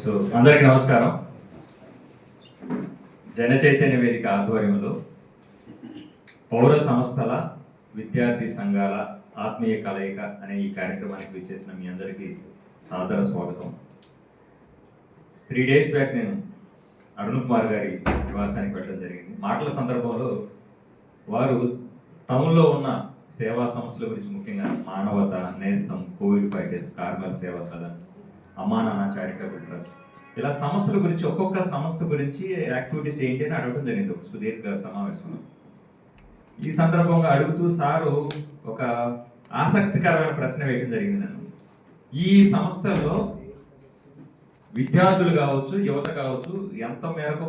So అందరికీ నమస్కారం. జన చైతన్య వేదిక ఆధ్వర్యంలో పౌర సంస్థల విద్యార్థి సంఘాల ఆత్మీయ కలయిక అనే ఈ కార్యక్రమానికి విచ్చేసిన మీ అందరికీ సాదర స్వాగతం. 3 days బ్యాక్ నేను అరుణ్ కుమార్ గారి నివాసానికి వెళ్ళడం జరిగింది. మాటల సందర్భంలో వారు టౌన్లో ఉన్న సేవా సంస్థల గురించి, ముఖ్యంగా మానవత, నేస్తం, కోవిడ్ ఫైటర్స్, కార్మల్ సేవా సదన్, అమ్మా నాన్న చారిటబుల్ ట్రస్ట్, ఇలా సంస్థల గురించి, ఒక్కొక్క సంస్థ గురించి యాక్టివిటీస్ ఏంటి అని అడగడం జరిగింది ఒక సుదీర్ఘ సమావేశంలో. ఈ సందర్భంగా అడుగుతూ సారు ఒక ఆసక్తికరమైన ప్రశ్న వేయడం జరిగింది నన్ను. ఈ సంస్థల్లో విద్యార్థులు కావచ్చు, యువత కావచ్చు, ఎంత మేరకు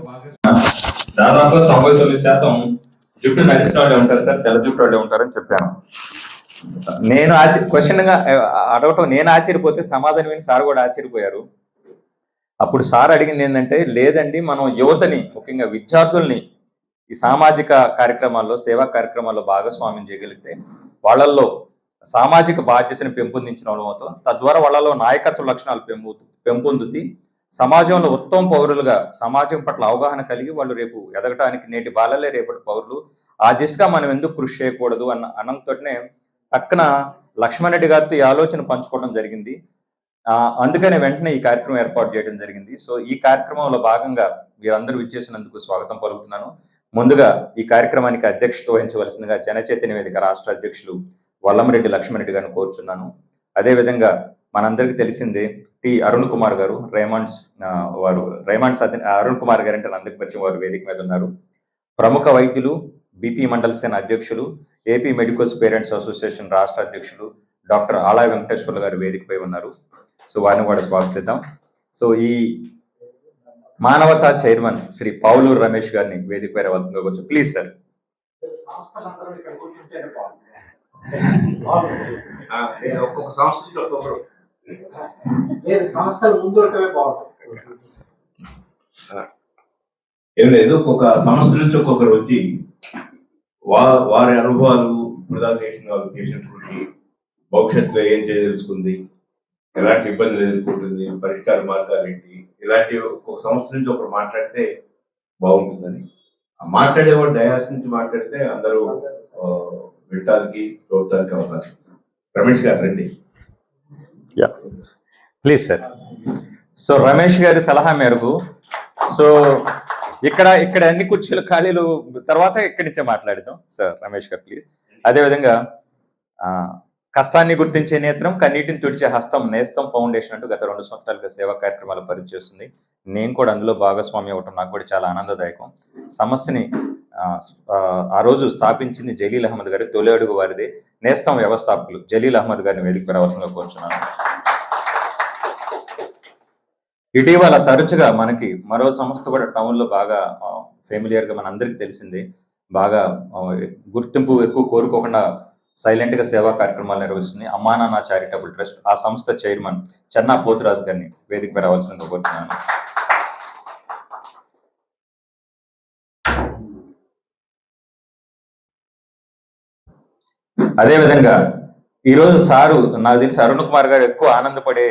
దాదాపు 99% జుట్టు నడిచిన వాళ్ళే ఉంటారు సార్, తెల్ల జుట్టు వాళ్ళే ఉంటారని చెప్పాను. నేను క్వశ్చన్గా అడగటం నేను ఆశ్చర్యపోతే సమాధానం విని సార్ కూడా ఆశ్చర్యపోయారు. అప్పుడు సార్ అడిగింది ఏంటంటే, లేదండి, మనం యువతని, ముఖ్యంగా విద్యార్థుల్ని ఈ సామాజిక కార్యక్రమాల్లో, సేవా కార్యక్రమాల్లో భాగస్వామ్యం చేయగలిగితే వాళ్ళల్లో సామాజిక బాధ్యతను పెంపొందించడం, తద్వారా వాళ్ళలో నాయకత్వ లక్షణాలు పెంపొందుతీ సమాజంలో ఉత్తమ పౌరులుగా, సమాజం పట్ల అవగాహన కలిగి వాళ్ళు రేపు ఎదగటానికి, నేటి బాలలే రేపటి పౌరులు, ఆ దిశగా మనం ఎందుకు కృషి చేయకూడదు అన్న అనంతోనే పక్కన లక్ష్మణ్ రెడ్డి గారితో ఈ ఆలోచన పంచుకోవడం జరిగింది. అందుకనే వెంటనే ఈ కార్యక్రమం ఏర్పాటు చేయడం జరిగింది. సో ఈ కార్యక్రమంలో భాగంగా మీరందరూ విచ్చేసినందుకు స్వాగతం పలుకుతున్నాను. ముందుగా ఈ కార్యక్రమానికి అధ్యక్షత వహించవలసిందిగా జనచైతన్య వేదిక రాష్ట్ర అధ్యక్షులు వల్లంరెడ్డి లక్ష్మణ్ రెడ్డి గారిని కోరుచున్నాను. అదేవిధంగా మనందరికీ తెలిసిందే టి అరుణ్ కుమార్ గారు, రైమండ్స్ అరుణ్ కుమార్ గారు అంటే అందరికి పరిచయం, వారు వేదిక మీద ఉన్నారు. ప్రముఖ వైద్యులు, బీపీ మండల సేన అధ్యక్షులు, ఏపీ మెడికల్స్ పేరెంట్స్ అసోసియేషన్ రాష్ట్ర అధ్యక్షులు డాక్టర్ ఆలా వెంకటేశ్వర్లు గారు వేదికపై ఉన్నారు. సో వారిని కూడా స్వాగతిద్దాం. సో ఈ మానవతా చైర్మన్ శ్రీ పావులూరు రమేష్ గారిని వేదికపై రావాల్సిందిగా వచ్చు. Please sir. ఒక్కొక్క సంస్థకి ఒక్కొక్కరు ఏం లేదు, ఒక్కొక్క సంస్థ నుంచి ఒక్కొక్కరు వచ్చి వారి అనుభవాలు, వృధా చేసిన వాళ్ళు చేసినటువంటి భవిష్యత్తులో ఏం చేయదలుచుకుంది, ఎలాంటి ఇబ్బందులు ఎదుర్కొంటుంది, పరిష్కార మార్గాలు ఏంటి, ఇలాంటి ఒక్కొక్క సంస్థ నుంచి ఒకరు మాట్లాడితే బాగుంటుందని. మాట్లాడేవాడు డయాస్ నుంచి మాట్లాడితే అందరూ వినటానికి, చూడటానికి అవకాశం. రమేష్ గారు రండి. Please sir. సో రమేష్ గారి సలహా మేరకు సో ఇక్కడ అన్ని కుర్చీలు ఖాళీలు తర్వాత ఇక్కడి నుంచే మాట్లాడదాం సార్. రమేష్ గారు ప్లీజ్. అదేవిధంగా కష్టాన్ని గుర్తించే నేత్రం, కన్నీటిని తుడిచే హస్తం, నేస్తం ఫౌండేషన్ అంటూ గత 2 సంవత్సరాలుగా సేవా కార్యక్రమాలు పరిచయిస్తుంది. నేను కూడా అందులో భాగస్వామి అవ్వటం నాకు కూడా చాలా ఆనందదాయకం. సమస్యని ఆ రోజు స్థాపించింది జలీల్ అహ్మద్ గారి, తొలి అడుగు వారిదే. నేస్తం వ్యవస్థాపకులు జలీల్ అహ్మద్ గారిని వేదిక రావాల్సిందిగా కోరుచున్నాను. ఇటీవల తరచుగా మనకి మరో సంస్థ కూడా టౌన్లో బాగా ఫెమిలియర్గా మన అందరికీ తెలిసిందే, బాగా గుర్తింపు ఎక్కువ కోరుకోకుండా సైలెంట్ గా సేవా కార్యక్రమాలు నిర్వహిస్తుంది, అమ్మా నాన్న చారిటబుల్ ట్రస్ట్. ఆ సంస్థ చైర్మన్ చెన్నా పోతురాజు గారిని వేదికపై రావాల్సిందిగా కోరుతున్నాను. అదేవిధంగా ఈరోజు సారు, నాకు తెలిసి అరుణ్ కుమార్ గారు ఎక్కువ ఆనందపడే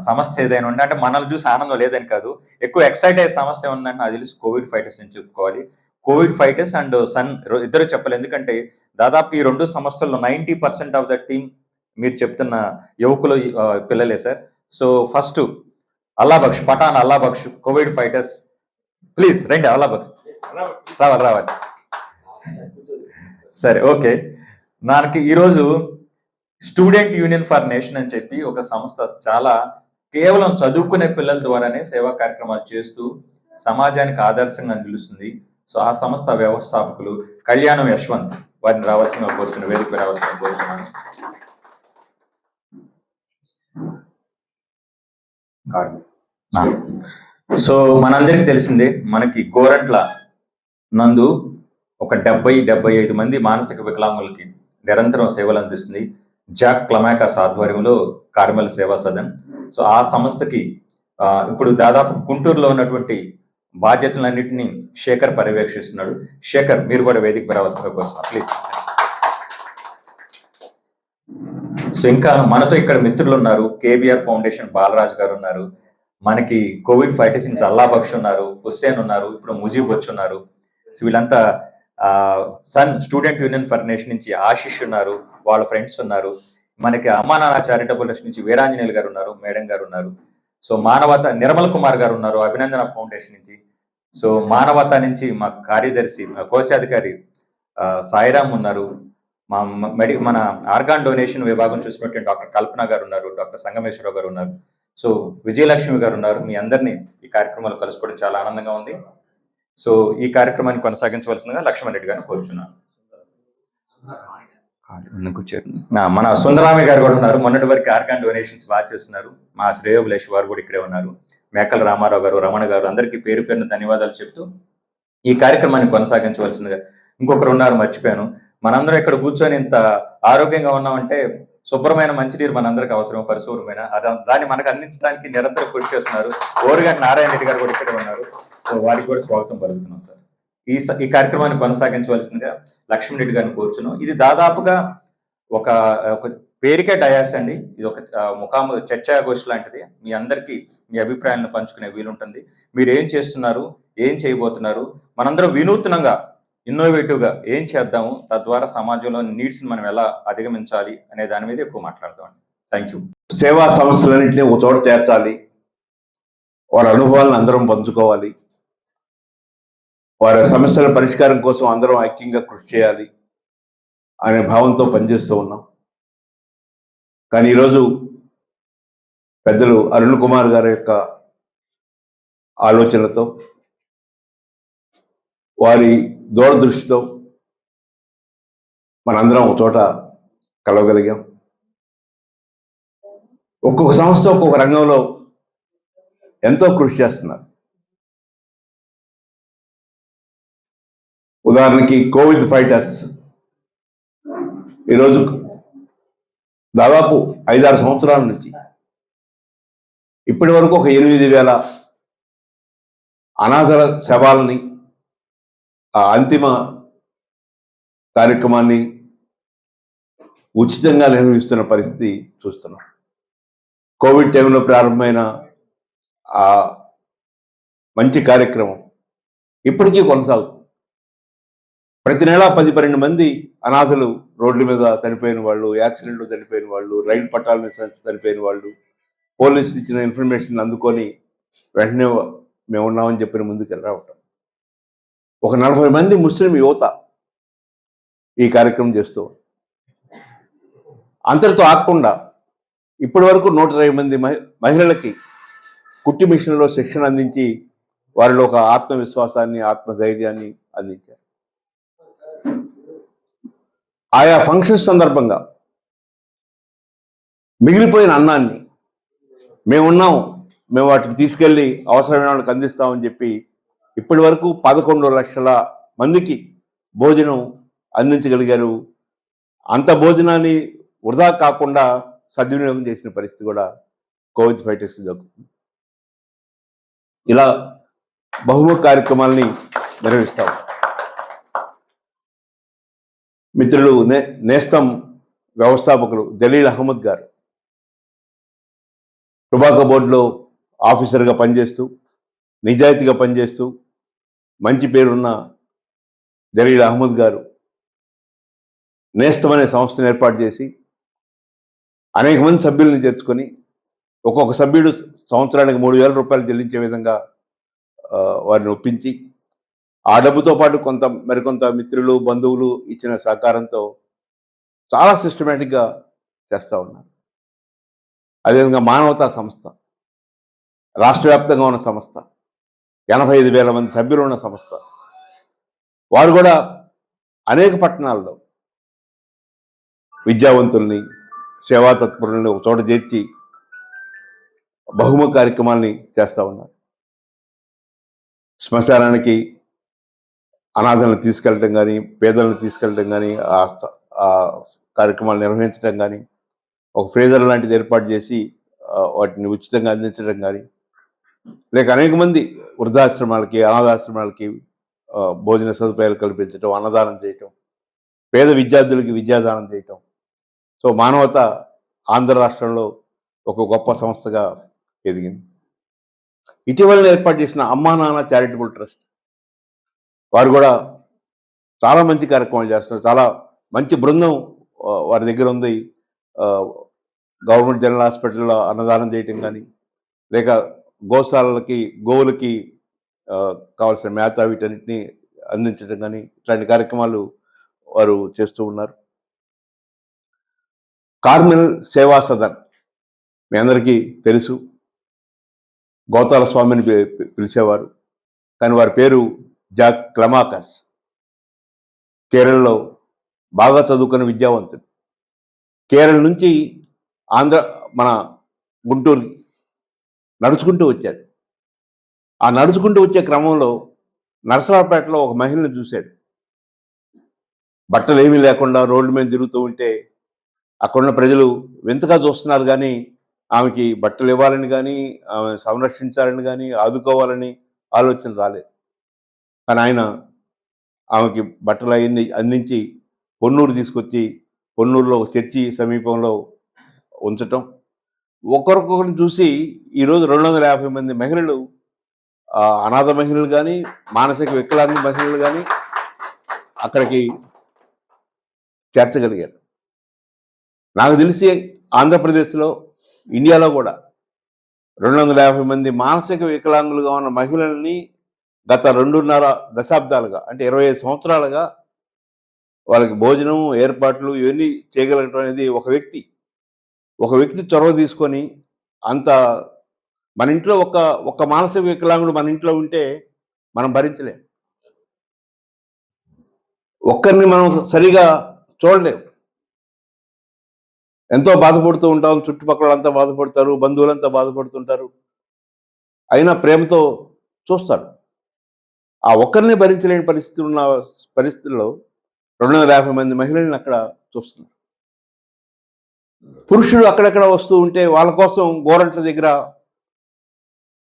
సంస్థ ఏదైనా ఉంటే, అంటే మనల్ని చూసి ఆనందం లేదని కాదు, ఎక్కువ ఎక్సైట్ అయ్యే సమస్య ఉందంటే నాకు తెలిసి కోవిడ్ ఫైటర్స్ అని చెప్పుకోవాలి. కోవిడ్ ఫైటర్స్ అండ్ సన్ ఇద్దరు చెప్పాలి. ఎందుకంటే దాదాపు ఈ 2 సంస్థల్లో 90% ఆఫ్ ద టీమ్ మీరు చెప్తున్న యువకులు, పిల్లలే sir. So first Allah Bakhsh, Pathan Allah Bakhsh, covid fighters please రండి. అల్లా బక్ష్ రావాలి. సరే, ఓకే. నాకు ఈరోజు స్టూడెంట్ యూనియన్ ఫర్ నేషన్ అని చెప్పి ఒక సంస్థ చాలా కేవలం చదువుకునే పిల్లల ద్వారానే సేవా కార్యక్రమాలు చేస్తూ సమాజానికి ఆదర్శంగా నిలుస్తుంది. సో ఆ సంస్థ వ్యవస్థాపకులు కళ్యాణం యశ్వంత్, వారిని రావాల్సిన కోరుచున్న వేదిక రావాల్సిన కోరుచున్నాను. సో మనందరికి తెలిసిందే, మనకి గోరంట్ల నందు ఒక 70-75 మంది మానసిక వికలాంగులకి నిరంతరం సేవలు అందిస్తుంది జాక్ క్లమాకాస్ ఆధ్వర్యంలో కార్మెల్ సేవా సదన్. సో ఆ సంస్థకి ఇప్పుడు దాదాపు గుంటూరులో ఉన్నటువంటి బాధ్యతలన్నింటినీ శేఖర్ పర్యవేక్షిస్తున్నాడు. శేఖర్, మీరు కూడా వేదిక రావాల్సిందిగా కోరుతున్నాను ప్లీజ్. సో ఇంకా మనతో ఇక్కడ మిత్రులు ఉన్నారు, కేబిఆర్ ఫౌండేషన్ బాలరాజ్ గారు ఉన్నారు, మనకి కోవిడ్ ఫైటర్స్ నుంచి అల్లా బక్ష్ ఉన్నారు, హుస్సేన్ ఉన్నారు, ఇప్పుడు ముజీబ్ వచ్చి ఉన్నారు. సో వీళ్ళంతా sun student union for nation నుంచి ఆశిష్ ఉన్నారు, వాళ్ళ ఫ్రెండ్స్ ఉన్నారు. మనకి అమ్మా నాన్న చారిటబుల్ ట్రస్ట్ నుంచి వీరాంజనేయులు గారు ఉన్నారు, మేడం గారు ఉన్నారు. సో మానవత నిర్మల్ కుమార్ గారు ఉన్నారు అభినందన ఫౌండేషన్ నుంచి. సో మానవత నుంచి మా కార్యదర్శి కోశాధికారి సాయిరామ్ ఉన్నారు. మన ఆర్గాన్ డొనేషన్ విభాగం చూసినట్టు డాక్టర్ కల్పన గారు ఉన్నారు, డాక్టర్ సంగమేశ్వరరావు గారు ఉన్నారు. సో విజయలక్ష్మి గారు ఉన్నారు. మీ అందరినీ ఈ కార్యక్రమాలు కలుసుకోవడం చాలా ఆనందంగా ఉంది. సో ఈ కార్యక్రమాన్ని కొనసాగించవలసిందిగా లక్ష్మణ్ రెడ్డి గారిని కోరుచున్నాను. మన సుందరామి గారు కూడా ఉన్నారు. మొన్నటి వరకు ఆర్గాన్ డొనేషన్స్ బాగా చేస్తున్నారు. మా శ్రేయోభిలేష్ వారు కూడా ఇక్కడే ఉన్నారు. మేకల రామారావు గారు, రమణ గారు, అందరికీ పేరు పేరున ధన్యవాదాలు చెప్తూ ఈ కార్యక్రమాన్ని కొనసాగించవలసిందిగా. ఇంకొకరు ఉన్నారు, మర్చిపోయాను. మనందరం ఇక్కడ కూర్చొని ఇంత ఆరోగ్యంగా ఉన్నామంటే శుభ్రమైన మంచినీరు మనందరికి అవసరం, పరిశుభ్రమైన దాన్ని మనకు అందించడానికి నిరంతరం కృషి చేస్తున్నారు. ఓరుగంటి నారాయణ రెడ్డి గారు కూడా ఇక్కడే ఉన్నారు. సో వారికి కూడా స్వాగతం పలుకుతున్నాం సార్. ఈ కార్యక్రమాన్ని కొనసాగించవలసిందిగా లక్ష్మణ్ రెడ్డి గారిని కోరుచున్నాం. ఇది దాదాపుగా ఒక పేరుకే డయాస్ అండి. ఇది ఒక ముఖాము చర్చాగోష్ఠి లాంటిది. మీ అందరికీ మీ అభిప్రాయాలను పంచుకునే వీలుంటుంది. మీరు ఏం చేస్తున్నారు, ఏం చేయబోతున్నారు, మనందరం వినూత్నంగా ఇన్నోవేటివ్గా ఏం చేద్దాము, తద్వారా సమాజంలో నీడ్స్ మనం ఎలా అధిగమించాలి అనే దాని మీద ఎక్కువ మాట్లాడతామండి. Thank you. సేవా సంస్థలన్నింటినీ ఒక చోట చేర్చాలి, వారి అనుభవాలను అందరం పంచుకోవాలి, వారి సమస్యల పరిష్కారం కోసం అందరం ఐక్యంగా కృషి చేయాలి అనే భావంతో పనిచేస్తూ ఉన్నాం. కానీ ఈరోజు పెద్దలు అరుణ్ కుమార్ గారి యొక్క ఆలోచనలతో, వారి దూరదృష్టితో మనందరం ఒక చోట కలవగలిగాం. ఒక్కొక్క సంస్థ ఒక్కొక్క రంగంలో ఎంతో కృషి చేస్తున్నారు. ఉదాహరణకి కోవిడ్ ఫైటర్స్ ఈరోజు దాదాపు 5-6 సంవత్సరాల నుంచి ఇప్పటి వరకు ఒక 8,000 అనాథల శవాలని, ఆ అంతిమ కార్యక్రమాన్ని ఉచితంగా నిర్వహిస్తున్న పరిస్థితి చూస్తున్నాం. కోవిడ్ టైంలో ప్రారంభమైన ఆ మంచి కార్యక్రమం ఇప్పటికీ కొనసాగుతుంది. ప్రతి నెల 10-12 మంది అనాథలు రోడ్ల మీద చనిపోయిన వాళ్ళు, యాక్సిడెంట్లో చనిపోయిన వాళ్ళు, రైలు పట్టాల మీద చనిపోయిన వాళ్ళు, పోలీసులు ఇచ్చిన ఇన్ఫర్మేషన్ అందుకొని వెంటనే మేము ఉన్నామని చెప్పిన ముందుకు రావటం. ఒక 40 మంది ముస్లిం యువత ఈ కార్యక్రమం చేస్తూ, అంతటితో ఆగకుండా ఇప్పటి వరకు 120 మంది మహిళలకి కుట్టి మిషన్లో శిక్షణ అందించి వారిలో ఒక ఆత్మవిశ్వాసాన్ని, ఆత్మధైర్యాన్ని అందించారు. ఆయా ఫంక్షన్స్ సందర్భంగా మిగిలిపోయిన అన్నాన్ని మేమున్నాం, మేము వాటిని తీసుకెళ్ళి అవసరమైన వాళ్ళకి అందిస్తామని చెప్పి ఇప్పటి వరకు 11 లక్షల మందికి భోజనం అందించగలిగారు. అంత భోజనాన్ని వృధా కాకుండా సద్వినియోగం చేసిన పరిస్థితి కూడా కోవిడ్ ఫైటర్స్ జరుగుతుంది. ఇలా బహుముఖ కార్యక్రమాలని నిర్వహిస్తాం. మిత్రులు నేస్తం వ్యవస్థాపకులు జలీల్ అహ్మద్ గారు టుబాకో బోర్డులో ఆఫీసర్గా పనిచేస్తూ, నిజాయితీగా పనిచేస్తూ మంచి పేరున్న జలీల్ అహ్మద్ గారు నేస్తం అనే సంస్థను ఏర్పాటు చేసి అనేక మంది సభ్యులను చేర్చుకొని ఒక్కొక్క సభ్యుడు సంవత్సరానికి 3,000 రూపాయలు చెల్లించే విధంగా వారిని ఒప్పించి, ఆ డబ్బుతో పాటు మరికొంత మిత్రులు, బంధువులు ఇచ్చిన సహకారంతో చాలా సిస్టమేటిక్గా చేస్తూ ఉన్నారు. అదేవిధంగా మానవతా సంస్థ రాష్ట్ర వ్యాప్తంగా ఉన్న సంస్థ, 85,000 మంది సభ్యులు ఉన్న సంస్థ. వారు కూడా అనేక పట్టణాల్లో విద్యావంతుల్ని, సేవా తత్పరుల్ని ఒక చోట చేర్చి బహుముఖ కార్యక్రమాల్ని చేస్తూ ఉన్నారు. శ్మశానానికి అనాథలను తీసుకెళ్ళటం కానీ, పేదలను తీసుకెళ్ళటం కానీ, ఆ కార్యక్రమాలు నిర్వహించడం కానీ, ఒక ఫ్రీజర్ లాంటిది ఏర్పాటు చేసి వాటిని ఉచితంగా అందించడం కానీ, లేక అనేక మంది వృద్ధాశ్రమాలకి, అనాథాశ్రమాలకి భోజన సదుపాయాలు కల్పించడం, అన్నదానం చేయటం, పేద విద్యార్థులకి విద్యాదానం చేయటం. సో మానవత ఆంధ్ర రాష్ట్రంలో ఒక గొప్ప సంస్థగా ఎదిగింది. ఇటీవల ఏర్పాటు చేసిన అమ్మా నాన్న చారిటబుల్ ట్రస్ట్ వారు కూడా చాలా మంచి కార్యక్రమాలు చేస్తున్నారు. చాలా మంచి బృందం వారి దగ్గర ఉంది. గవర్నమెంట్ జనరల్ హాస్పిటల్లో అన్నదానం చేయటం కానీ, లేక గోశాలలకి గోవులకి కావాల్సిన మేత వీటన్నిటిని అందించడం కానీ, ఇట్లాంటి కార్యక్రమాలు వారు చేస్తూ ఉన్నారు. కార్మెల్ సేవా సదన్ మీ అందరికీ తెలుసు. గోతాల స్వామిని పిలిచేవారు, కానీ వారి పేరు జాక్ క్లమాకస్. కేరళలో బాగా చదువుకున్న విద్యావంతుడు. కేరళ నుంచి మన గుంటూరుకి నడుచుకుంటూ వచ్చాడు. ఆ నడుచుకుంటూ వచ్చే క్రమంలో నరసరావుపేటలో ఒక మహిళను చూశాడు. బట్టలు ఏమీ లేకుండా రోడ్ల మీద తిరుగుతూ ఉంటే అక్కడున్న ప్రజలు వింతగా చూస్తున్నారు, కానీ ఆమెకి బట్టలు ఇవ్వాలని కానీ, ఆమె సంరక్షించాలని కానీ, ఆదుకోవాలని ఆలోచన రాలేదు. కానీ ఆయన ఆమెకి బట్టలు అవన్నీ అందించి పొన్నూరు తీసుకొచ్చి పొన్నూరులో ఒక చర్చి సమీపంలో ఉంచటం. ఒకరికొకరిని చూసి ఈరోజు 250 మంది మహిళలు, అనాథ మహిళలు కానీ, మానసిక వికలాంగ మహిళలు కానీ అక్కడికి చేర్చగలిగారు. నాకు తెలిసి ఆంధ్రప్రదేశ్లో, ఇండియాలో కూడా 250 మంది మానసిక వికలాంగులుగా ఉన్న మహిళల్ని గత 2.5 దశాబ్దాలుగా, అంటే 25 సంవత్సరాలుగా వాళ్ళకి భోజనం ఏర్పాట్లు ఇవన్నీ చేయగలగటం అనేది ఒక వ్యక్తి చొరవ తీసుకొని, అంత మన ఇంట్లో ఒక మానసిక వికలాంగుడు మన ఇంట్లో ఉంటే మనం భరించలేం. ఒక్కరిని మనం సరిగా చూడలేం. ఎంతో బాధపడుతూ ఉంటాం, చుట్టుపక్కల అంతా బాధపడతారు, బంధువులంతా బాధపడుతుంటారు. అయినా ప్రేమతో చూస్తారు. ఆ ఒక్కరిని భరించలేని పరిస్థితుల్లో 250 మంది మహిళల్ని అక్కడ చూస్తున్నారు. పురుషులు అక్కడెక్కడ వస్తూ ఉంటే వాళ్ళ కోసం గోరంట్ల దగ్గర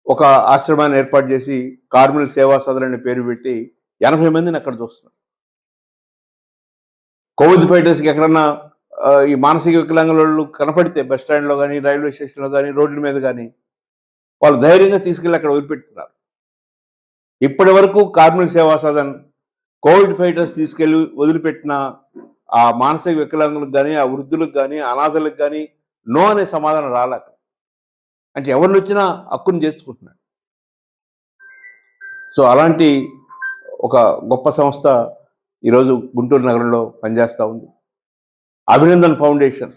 ఒక ఆశ్రమాన్ని ఏర్పాటు చేసి కార్మిల్ సేవా సదన్ అనే పేరు పెట్టి 80 మందిని అక్కడ చూస్తున్నారు. కోవిడ్ ఫైటర్స్కి ఎక్కడన్నా ఈ మానసిక వికలాంగుల వాళ్ళు కనపడితే బస్ స్టాండ్లో కానీ, రైల్వే స్టేషన్లో కానీ, రోడ్ల మీద కానీ వాళ్ళు ధైర్యంగా తీసుకెళ్ళి అక్కడ వదిలిపెడుతున్నారు. ఇప్పటి వరకు కార్మిల్ సేవా సదన్ కోవిడ్ ఫైటర్స్ తీసుకెళ్ళి వదిలిపెట్టిన ఆ మానసిక వికలాంగులకు కానీ, ఆ వృద్ధులకు కానీ, అనాథలకు కానీ నో అనే సమాధానం రాలేక, అంటే ఎవరిని వచ్చినా హక్కును చేర్చుకుంటున్నాడు. సో అలాంటి ఒక గొప్ప సంస్థ ఈరోజు గుంటూరు నగరంలో పనిచేస్తూ ఉంది. అభినందన్ ఫౌండేషన్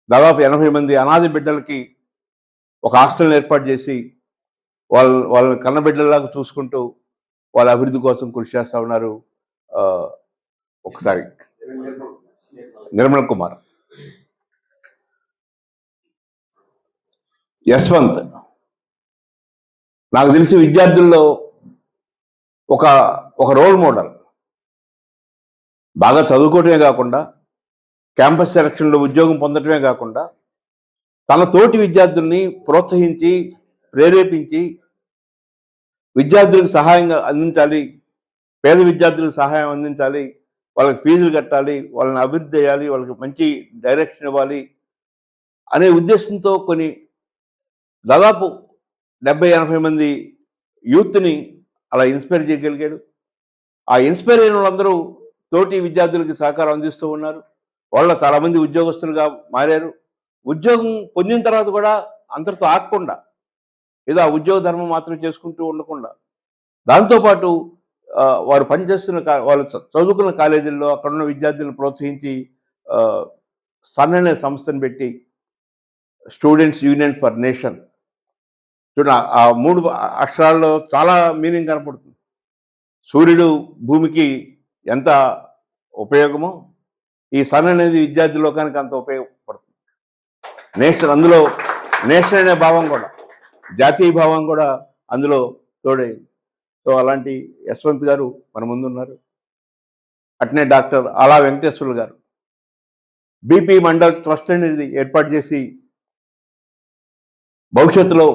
దాదాపు 80 మంది అనాథ బిడ్డలకి ఒక హాస్టల్ని ఏర్పాటు చేసి వాళ్ళని కన్నబిడ్డల్లాగా చూసుకుంటూ వాళ్ళ అభివృద్ధి కోసం కృషి చేస్తూ ఉన్నారు. ఒకసారి నిర్మల్ కుమార్, యశ్వంత్, నాకు తెలిసి విద్యార్థుల్లో ఒక రోల్ మోడల్. బాగా చదువుకోవటమే కాకుండా, క్యాంపస్ సెలక్షన్లో ఉద్యోగం పొందటమే కాకుండా, తన తోటి విద్యార్థుల్ని ప్రోత్సహించి ప్రేరేపించి విద్యార్థులకు సహాయంగా అందించాలి, పేద విద్యార్థులకు సహాయం అందించాలి, వాళ్ళకి ఫీజులు కట్టాలి, వాళ్ళని అభివృద్ధి చేయాలి, వాళ్ళకి మంచి డైరెక్షన్ ఇవ్వాలి అనే ఉద్దేశంతో దాదాపు 70-80 మంది యూత్ని అలా ఇన్స్పైర్ చేయగలిగాడు. ఆ ఇన్స్పైర్ అయిన వాళ్ళందరూ తోటి విద్యార్థులకి సహకారం అందిస్తూ ఉన్నారు. వాళ్ళు చాలామంది ఉద్యోగస్తులుగా మారారు. ఉద్యోగం పొందిన తర్వాత కూడా అంతటితో ఆగకుండా, ఏదో ఆ ఉద్యోగ ధర్మం మాత్రం చేసుకుంటూ ఉండకుండా, దాంతోపాటు వారు పనిచేస్తున్న వాళ్ళు చదువుకున్న కాలేజీల్లో అక్కడున్న విద్యార్థులను ప్రోత్సహించి సన్ అనే సంస్థను పెట్టి స్టూడెంట్స్ యూనియన్ ఫర్ నేషన్. చూడండి, ఆ 3 అక్షరాల్లో చాలా మీనింగ్ కనపడుతుంది. సూర్యుడు భూమికి ఎంత ఉపయోగమో ఈ సన్ అనేది విద్యార్థి లోకానికి అంత ఉపయోగపడుతుంది. నేషన్, అందులో నేషన్ అనే భావం కూడా, జాతీయ భావం కూడా అందులో తోడైంది. సో అలాంటి యశ్వంత్ గారు మన ముందున్నారు. అట్నే డాక్టర్ ఆలా వెంకటేశ్వర్లు గారు బీపీ మండల్ ట్రస్ట్ అనేది ఏర్పాటు చేసి భవిష్యత్తులో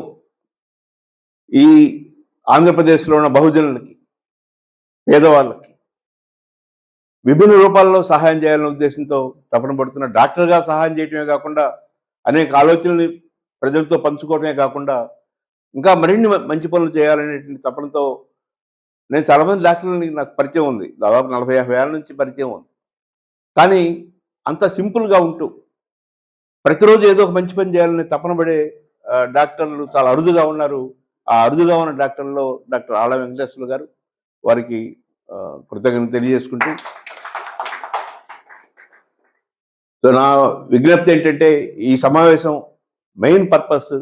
ఈ ఆంధ్రప్రదేశ్లో ఉన్న బహుజనులకి, పేదవాళ్ళకి విభిన్న రూపాల్లో సహాయం చేయాలనే ఉద్దేశంతో తపన పడుతున్న డాక్టర్గా సహాయం చేయటమే కాకుండా, అనేక ఆలోచనల్ని ప్రజలతో పంచుకోవటమే కాకుండా, ఇంకా మరిన్ని మంచి పనులు చేయాలనేటువంటి తపనతో నేను చాలామంది డాక్టర్లని నాకు పరిచయం ఉంది. దాదాపు 40-50 ఏళ్ళ నుంచి పరిచయం ఉంది. కానీ అంత సింపుల్‌గా ఉంటూ ప్రతిరోజు ఏదో ఒక మంచి పని చేయాలని తపన పడే డాక్టర్లు చాలా అరుదుగా ఉన్నారు. ఆ అరుదుగా ఉన్న డాక్టర్లలో డాక్టర్ ఆళ్ల వెంకటేశ్వర్లు గారు. వారికి కృతజ్ఞతలు తెలియజేసుకుంటూ, సో నా విజ్ఞప్తి ఏంటంటే ఈ సమావేశం మెయిన్ పర్పస్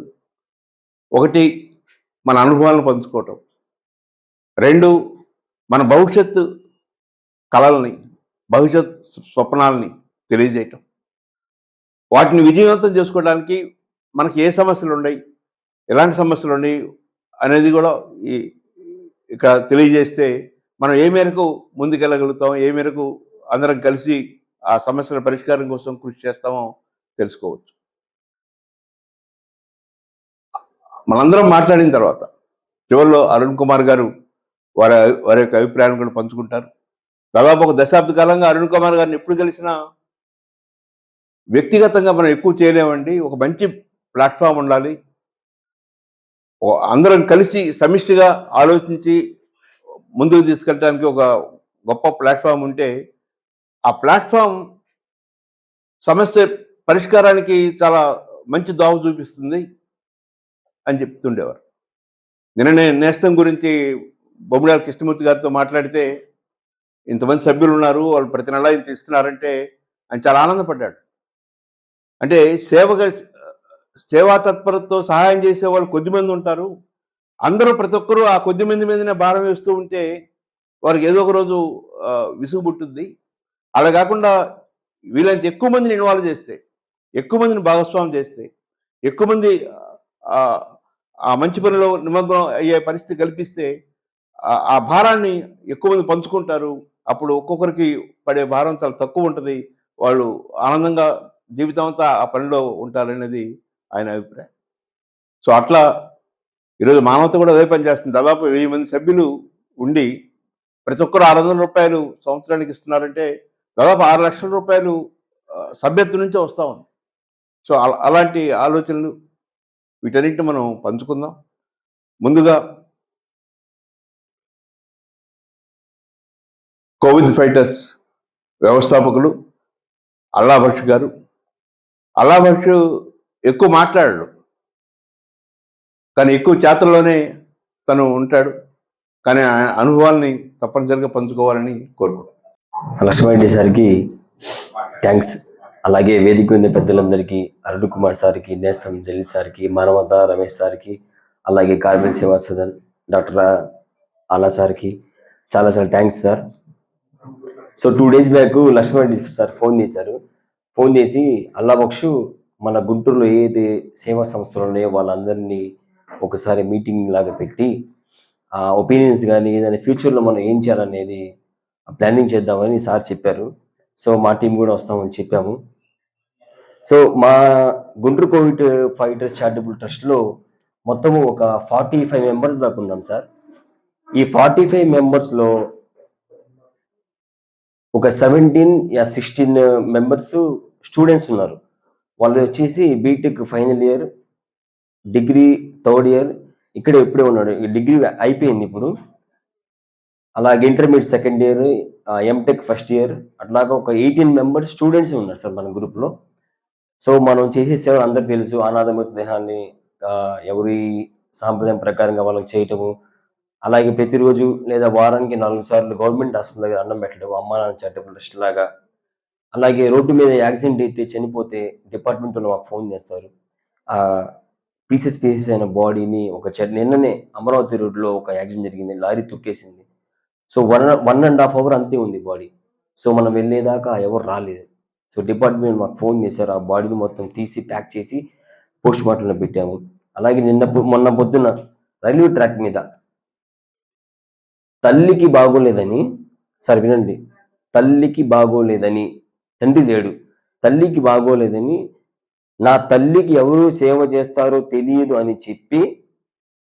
ఒకటి మన అనుభవాలను పంచుకోవటం, 2 మన భవిష్యత్తు కలల్ని, భవిష్యత్ స్వప్నాలని తెలియజేయటం, వాటిని విజయవంతం చేసుకోవడానికి మనకి ఏ సమస్యలు ఉన్నాయి, ఎలాంటి సమస్యలు ఉన్నాయి అనేది కూడా ఇక్కడ తెలియజేస్తే మనం ఏ మేరకు ముందుకెళ్ళగలుగుతాం, ఏ మేరకు అందరం కలిసి ఆ సమస్యల పరిష్కారం కోసం కృషి చేస్తామో తెలుసుకోవచ్చు. మనందరం మాట్లాడిన తర్వాత చివరిలో అరుణ్ కుమార్ గారు వారి యొక్క అభిప్రాయాలను కూడా పంచుకుంటారు. దాదాపు ఒక దశాబ్ద కాలంగా అరుణ్ కుమార్ గారిని ఎప్పుడు కలిసినా వ్యక్తిగతంగా మనం ఎక్కువ చేయలేమండి, ఒక మంచి ప్లాట్ఫామ్ ఉండాలి, అందరం కలిసి సమిష్టిగా ఆలోచించి ముందుకు తీసుకెళ్ళడానికి ఒక గొప్ప ప్లాట్ఫామ్ ఉంటే ఆ ప్లాట్ఫామ్ సమస్య పరిష్కారానికి చాలా మంచి దావ చూపిస్తుంది అని చెప్తుండేవారు. నిన్ననే నేస్తం గురించి బొమ్మిడాల కృష్ణమూర్తి గారితో మాట్లాడితే ఇంతమంది సభ్యులు ఉన్నారు, వాళ్ళు ప్రతి నెల ఇంత ఇస్తున్నారంటే ఆయన చాలా ఆనందపడ్డాడు. అంటే సేవా తత్పరతతో సహాయం చేసే వాళ్ళు కొద్దిమంది ఉంటారు, అందరూ ప్రతి ఒక్కరూ ఆ కొద్ది మంది మీదనే భారం వేస్తూ ఉంటే వారికి ఏదో ఒక రోజు విసుగు పుట్టుద్ది. అలా కాకుండా వీళ్ళంత ఎక్కువ మందిని ఇన్వాల్వ్ చేస్తే, ఎక్కువ మందిని భాగస్వామ్యం చేస్తే, ఎక్కువ మంది ఆ మంచి పనిలో నిమగ్నం అయ్యే పరిస్థితి కల్పిస్తే ఆ భారాన్ని ఎక్కువ మంది పంచుకుంటారు. అప్పుడు ఒక్కొక్కరికి పడే భారం చాలా తక్కువ ఉంటుంది, వాళ్ళు ఆనందంగా జీవితం అంతా ఆ పనిలో ఉంటారనేది ఆయన అభిప్రాయం. సో అట్లా ఈరోజు మానవత కూడా అదే పని చేస్తుంది. దాదాపు 1000 మంది సభ్యులు ఉండి ప్రతి ఒక్కరు 600 రూపాయలు సంవత్సరానికి ఇస్తున్నారంటే దాదాపు 6 లక్షల రూపాయలు సభ్యత్వం నుంచే వస్తూ ఉంది. సో అలాంటి ఆలోచనలు వీటన్నిటిని మనం పంచుకుందాం. ముందుగా కోవిడ్ ఫైటర్స్ వ్యవస్థాపకులు అల్లా బక్ష్ గారు. అల్లా బక్ష్ ఎక్కువ మాట్లాడాడు, కానీ ఎక్కువ చేతల్లోనే తను ఉంటాడు. కానీ ఆ అనుభవాల్ని తప్పనిసరిగా పంచుకోవాలని కోరుకుంటున్నాను. లక్ష్మణరెడ్డి సార్కి థ్యాంక్స్, అలాగే వేదిక ఉన్న పెద్దలందరికీ, అరుణ్ కుమార్ సార్కి, నేస్తం జలీల్ సార్కి, మానవత రమేష్ సార్కి, అలాగే కార్మిక సేవా సదన్ డాక్టర్ ఆలా సార్కి చాలా చాలా thanks sir. So 2 days back Lakshmana Reddy sir phone చేసి అల్లా బక్షు మన గుంటూరులో ఏదైతే సేవా సంస్థలు ఉన్నాయో వాళ్ళందరినీ ఒకసారి మీటింగ్ లాగా పెట్టి ఆ ఒపీనియన్స్ కానీ ఏదైనా ఫ్యూచర్లో మనం ఏం చేయాలనేది ప్లానింగ్ చేద్దామని సార్ చెప్పారు. సో మా టీం కూడా వస్తామని చెప్పాము. సో మా గుంటూరు కోవిడ్ ఫైటర్స్ చారిటబుల్ ట్రస్ట్లో మొత్తము ఒక 45 మెంబర్స్ దాకా ఉన్నాం సార్. ఈ 45 మెంబర్స్లో ఒక 16 మెంబర్స్ స్టూడెంట్స్ ఉన్నారు. వాళ్ళు వచ్చేసి BTech final year, degree third year ఇక్కడే ఇప్పుడే ఉన్నాడు. డిగ్రీ అయిపోయింది ఇప్పుడు. అలాగే intermediate second year, MTech first year, అట్లాగా ఒక 18 మెంబర్స్ స్టూడెంట్స్ ఉన్నారు సార్ మన గ్రూప్లో. సో మనం చేసే సేవలు అందరికీ తెలుసు. అనాథ మృతదేహాన్ని ఎవరి సాంప్రదాయం ప్రకారంగా వాళ్ళకి చేయటము, అలాగే ప్రతిరోజు లేదా వారానికి 4 సార్లు గవర్నమెంట్ హాస్పిటల్ దగ్గర అన్నం పెట్టడం, అమ్మ నాన్న చారిటబుల్ ట్రస్ట్ లాగా. అలాగే రోడ్డు మీద యాక్సిడెంట్ అయితే చనిపోతే డిపార్ట్మెంట్ వాళ్ళు మాకు ఫోన్ చేస్తారు. పీసెస్ అయిన బాడీని నిన్ననే అమరావతి రోడ్లో ఒక యాక్సిడెంట్ జరిగింది, లారీ తొక్కేసింది. సో 1.5 hour అంతే ఉంది బాడీ. సో మనం వెళ్ళేదాకా ఎవరు రాలేదు. సో డిపార్ట్మెంట్ మాకు ఫోన్ చేశారు, ఆ బాడీని మొత్తం తీసి ప్యాక్ చేసి పోస్ట్ మార్టంలో పెట్టాము. అలాగే మొన్న పొద్దున్న రైల్వే ట్రాక్ మీద తల్లికి బాగోలేదని, సార్ వినండి, తల్లికి బాగోలేదని, తండ్రి లేడు, తల్లికి బాగోలేదని నా తల్లికి ఎవరు సేవ చేస్తారో తెలియదు అని చెప్పి